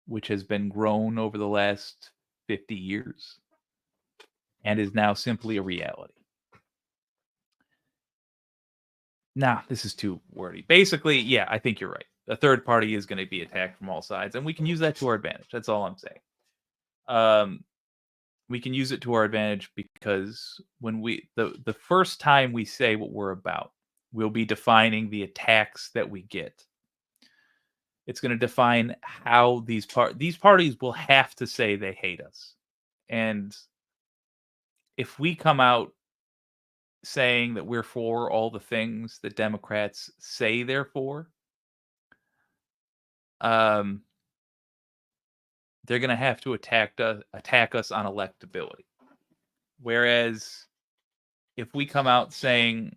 which has been grown over the last 50 years and is now simply a reality. Nah, this is too wordy. Basically, yeah, I think you're right. A third party is going to be attacked from all sides, and we can use that to our advantage. That's all I'm saying. We can use it to our advantage because when the first time we say what we're about, we'll be defining the attacks that we get. It's going to define how these parties will have to say they hate us. And if we come out saying that we're for all the things that Democrats say they're for, they're going to have to attack us on electability. Whereas if we come out saying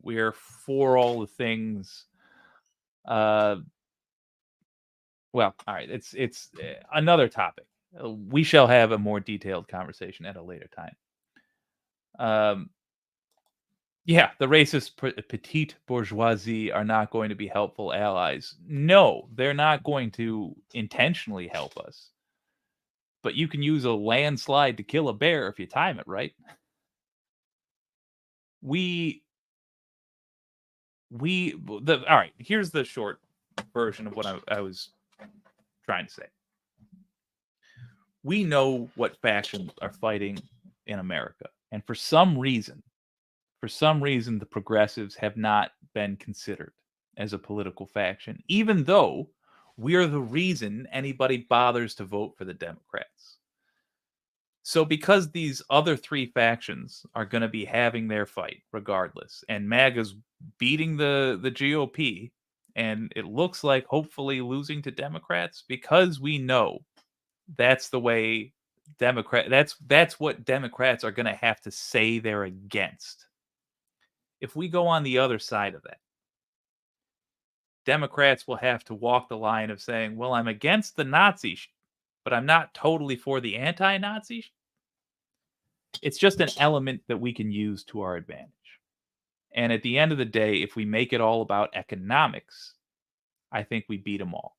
we're for all the things, well, all right, it's another topic. We shall have a more detailed conversation at a later time. Yeah, the racist petite bourgeoisie are not going to be helpful allies. No, they're not going to intentionally help us. But you can use a landslide to kill a bear if you time it right. All right, here's the short version of what I was trying to say. We know what factions are fighting in America. And for some reason, the progressives have not been considered as a political faction, even though we are the reason anybody bothers to vote for the Democrats. So because these other three factions are going to be having their fight regardless, and MAGA's beating the GOP, and it looks like hopefully losing to Democrats, because we know that's the way that's what Democrats are going to have to say they're against. If we go on the other side of that, Democrats will have to walk the line of saying, well, I'm against the Nazis, but I'm not totally for the anti-Nazis. It's just an element that we can use to our advantage. And at the end of the day, if we make it all about economics, I think we beat them all.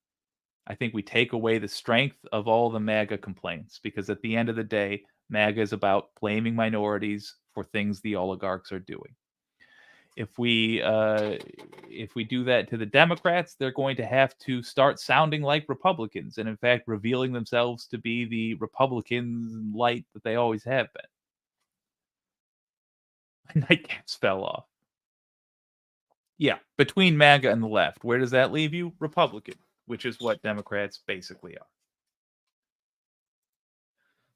I think we take away the strength of all the MAGA complaints, because at the end of the day, MAGA is about blaming minorities for things the oligarchs are doing. If we do that to the Democrats, they're going to have to start sounding like Republicans, and in fact, revealing themselves to be the Republicans light that they always have been. My nightcaps fell off. Yeah, between MAGA and the left, where does that leave you? Republican, which is what Democrats basically are.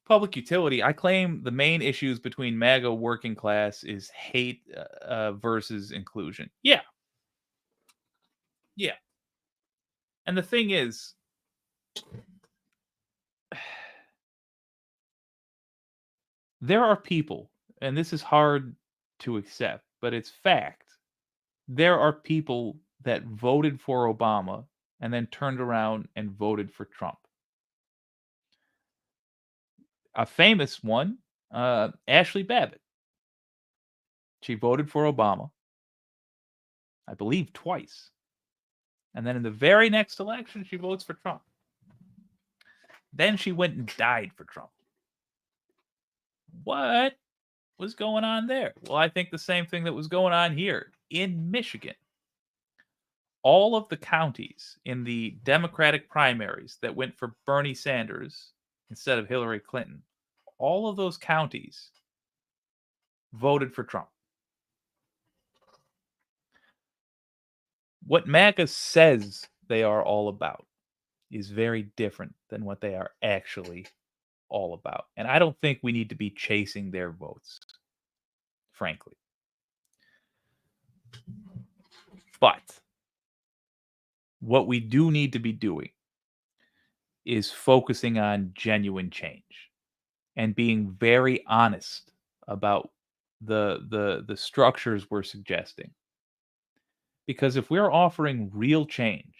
Public utility, I claim the main issues between MAGA working class is hate versus inclusion. Yeah. And the thing is, there are people, and this is hard to accept, but it's fact. There are people that voted for Obama and then turned around and voted for Trump. A famous one, Ashley Babbitt. She voted for Obama, I believe twice. And then in the very next election, she votes for Trump. Then she went and died for Trump. What was going on there? Well, I think the same thing that was going on here in Michigan. all of the counties in the Democratic primaries that went for Bernie Sanders instead of Hillary Clinton, all of those counties voted for Trump. What MAGA says they are all about is very different than what they are actually all about. And I don't think we need to be chasing their votes, frankly. But what we do need to be doing is focusing on genuine change and being very honest about the structures we're suggesting. Because if we're offering real change,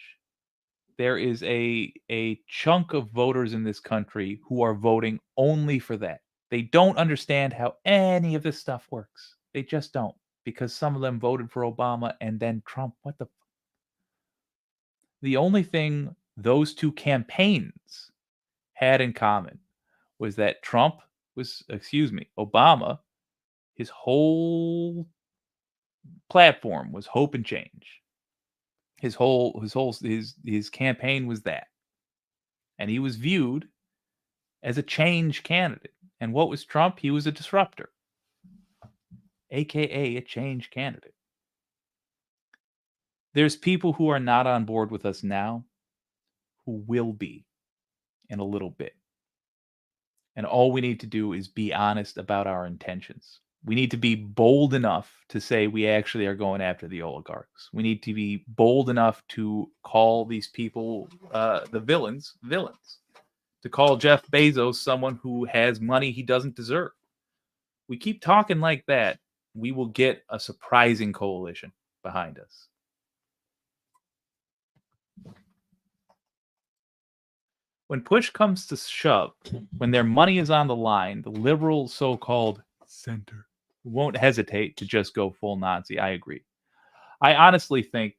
there is a chunk of voters in this country who are voting only for that. They don't understand how any of this stuff works. They just don't, because some of them voted for Obama and then Trump. What the? The only thing those two campaigns had in common was that Obama, his whole platform was hope and change. His campaign was that. And he was viewed as a change candidate. And what was Trump? He was a disruptor, aka a change candidate. There's people who are not on board with us now who will be in a little bit. And all we need to do is be honest about our intentions. We need to be bold enough to say we actually are going after the oligarchs. We need to be bold enough to call these people the villains. To call Jeff Bezos someone who has money he doesn't deserve. We keep talking like that, we will get a surprising coalition behind us. When push comes to shove, when their money is on the line, the liberal so-called center won't hesitate to just go full Nazi. I agree. I honestly think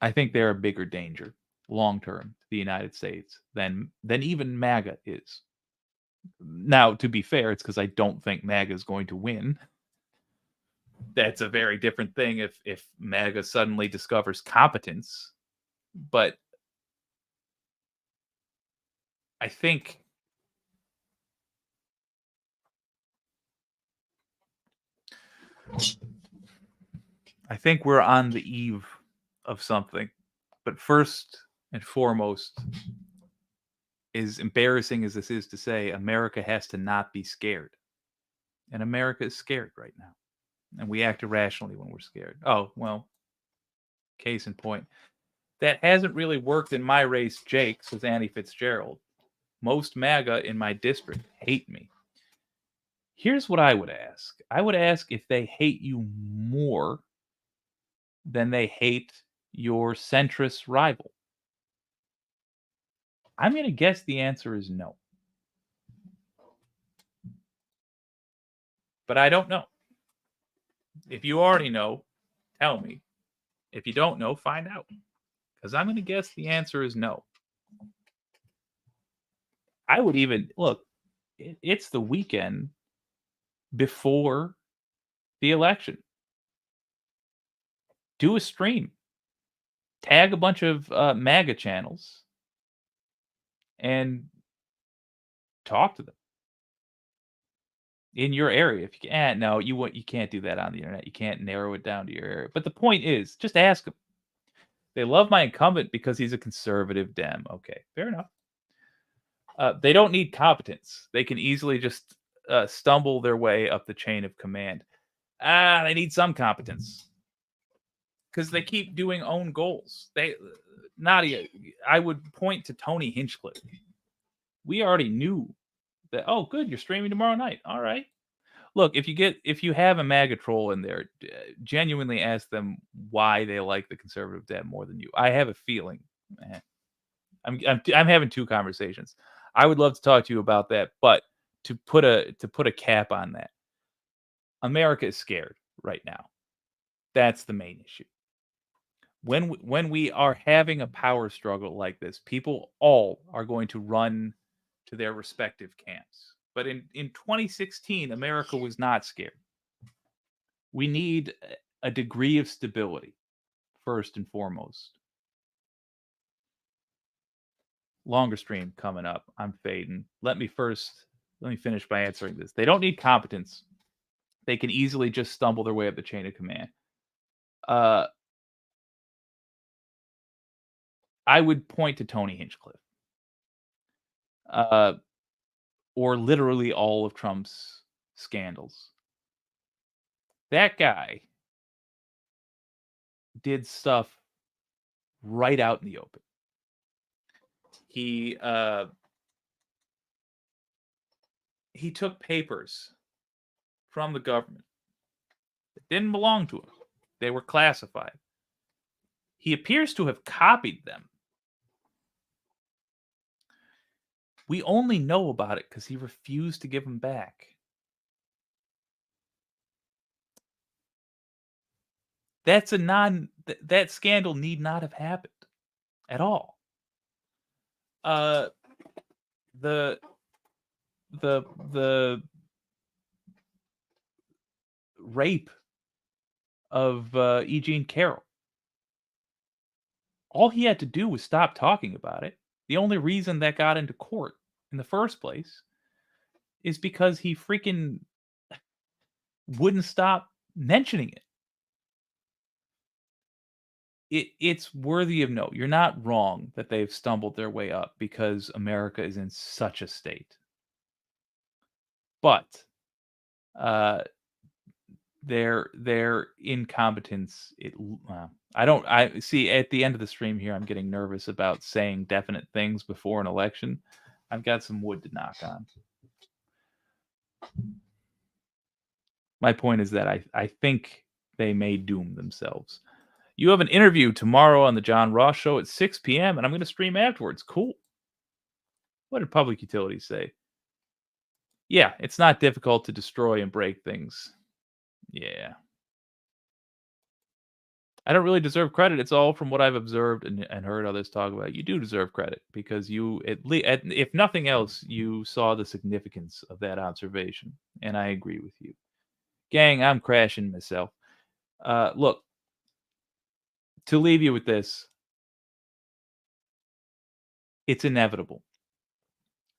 they're a bigger danger long-term to the United States than even MAGA is. Now, to be fair, it's because I don't think MAGA is going to win. That's a very different thing if MAGA suddenly discovers competence. But I think we're on the eve of something. But first and foremost, as embarrassing as this is to say, America has to not be scared. And America is scared right now. And we act irrationally when we're scared. Oh, well, case in point. That hasn't really worked in my race, Jake, says Annie Fitzgerald. Most MAGA in my district hate me. Here's what I would ask. I would ask if they hate you more than they hate your centrist rival. I'm going to guess the answer is no. But I don't know. If you already know, tell me. If you don't know, find out. Because I'm going to guess the answer is no. I would even, look, it's the weekend before the election. Do a stream. Tag a bunch of MAGA channels and talk to them in your area. If you can, no, you can't do that on the internet. You can't narrow it down to your area. But the point is, just ask them. They love my incumbent because he's a conservative Dem. Okay, fair enough. They don't need competence. They can easily just stumble their way up the chain of command. They need some competence because they keep doing own goals. Nadia, I would point to Tony Hinchcliffe. We already knew that. Oh, good, you're streaming tomorrow night. All right. Look, if you have a MAGA troll in there, genuinely ask them why they like the conservative Dem more than you. I have a feeling. I'm having two conversations. I would love to talk to you about that, but to put a cap on that, America is scared right now. That's the main issue. When we are having a power struggle like this, people all are going to run to their respective camps. But in 2016, America was not scared. We need a degree of stability, first and foremost. Longer stream coming up. I'm fading. Let me finish by answering this. They don't need competence. They can easily just stumble their way up the chain of command. I would point to Tony Hinchcliffe. Or literally all of Trump's scandals. That guy did stuff right out in the open. He took papers from the government that didn't belong to him. They were classified. He appears to have copied them. We only know about it because he refused to give them back. That scandal need not have happened at all. The rape of E. Jean Carroll. All he had to do was stop talking about it. The only reason that got into court in the first place is because he freaking wouldn't stop mentioning it. It's worthy of note. You're not wrong that they've stumbled their way up because America is in such a state. But their incompetence. I see at the end of the stream here, I'm getting nervous about saying definite things before an election. I've got some wood to knock on. My point is that I think they may doom themselves. You have an interview tomorrow on the John Ross Show at 6 p.m. and I'm going to stream afterwards. Cool. What did Public Utilities say? Yeah, it's not difficult to destroy and break things. Yeah. I don't really deserve credit. It's all from what I've observed and heard others talk about. You do deserve credit because you, if nothing else, you saw the significance of that observation. And I agree with you. Gang, I'm crashing myself. Look, to leave you with this, it's inevitable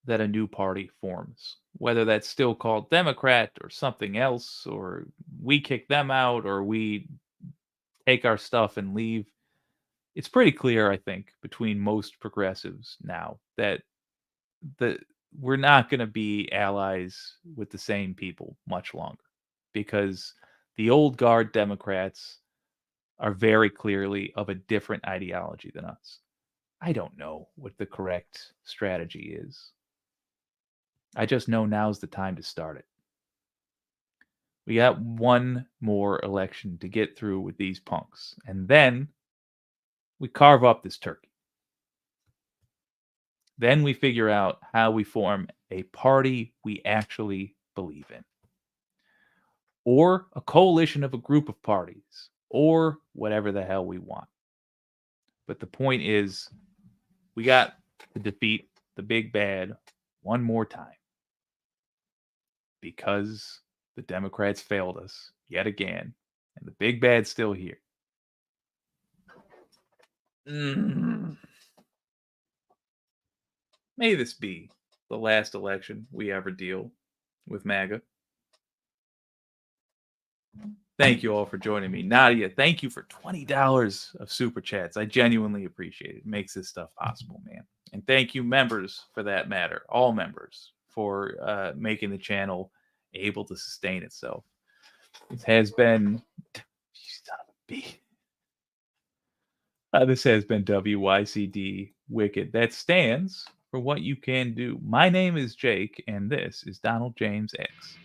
that a new party forms, whether that's still called Democrat or something else, or we kick them out or we take our stuff and leave. It's pretty clear, I think, between most progressives now that we're not going to be allies with the same people much longer because the old guard Democrats are very clearly of a different ideology than us. I don't know what the correct strategy is. I just know now's the time to start it. We got one more election to get through with these punks, and then we carve up this turkey. Then we figure out how we form a party we actually believe in, or a coalition of a group of parties, or whatever the hell we want. But the point is, we got to defeat the big bad one more time because the Democrats failed us yet again, and the big bad's still here. May this be the last election we ever deal with MAGA. Thank you all for joining me. Nadia, thank you for $20 of super chats. I genuinely appreciate it. It makes this stuff possible, man. And thank you, members, for that matter. All members for making the channel able to sustain itself. It has been... Son of a B. This has been WYCD Wicked. That stands for what you can do. My name is Jake, and this is Donald James X.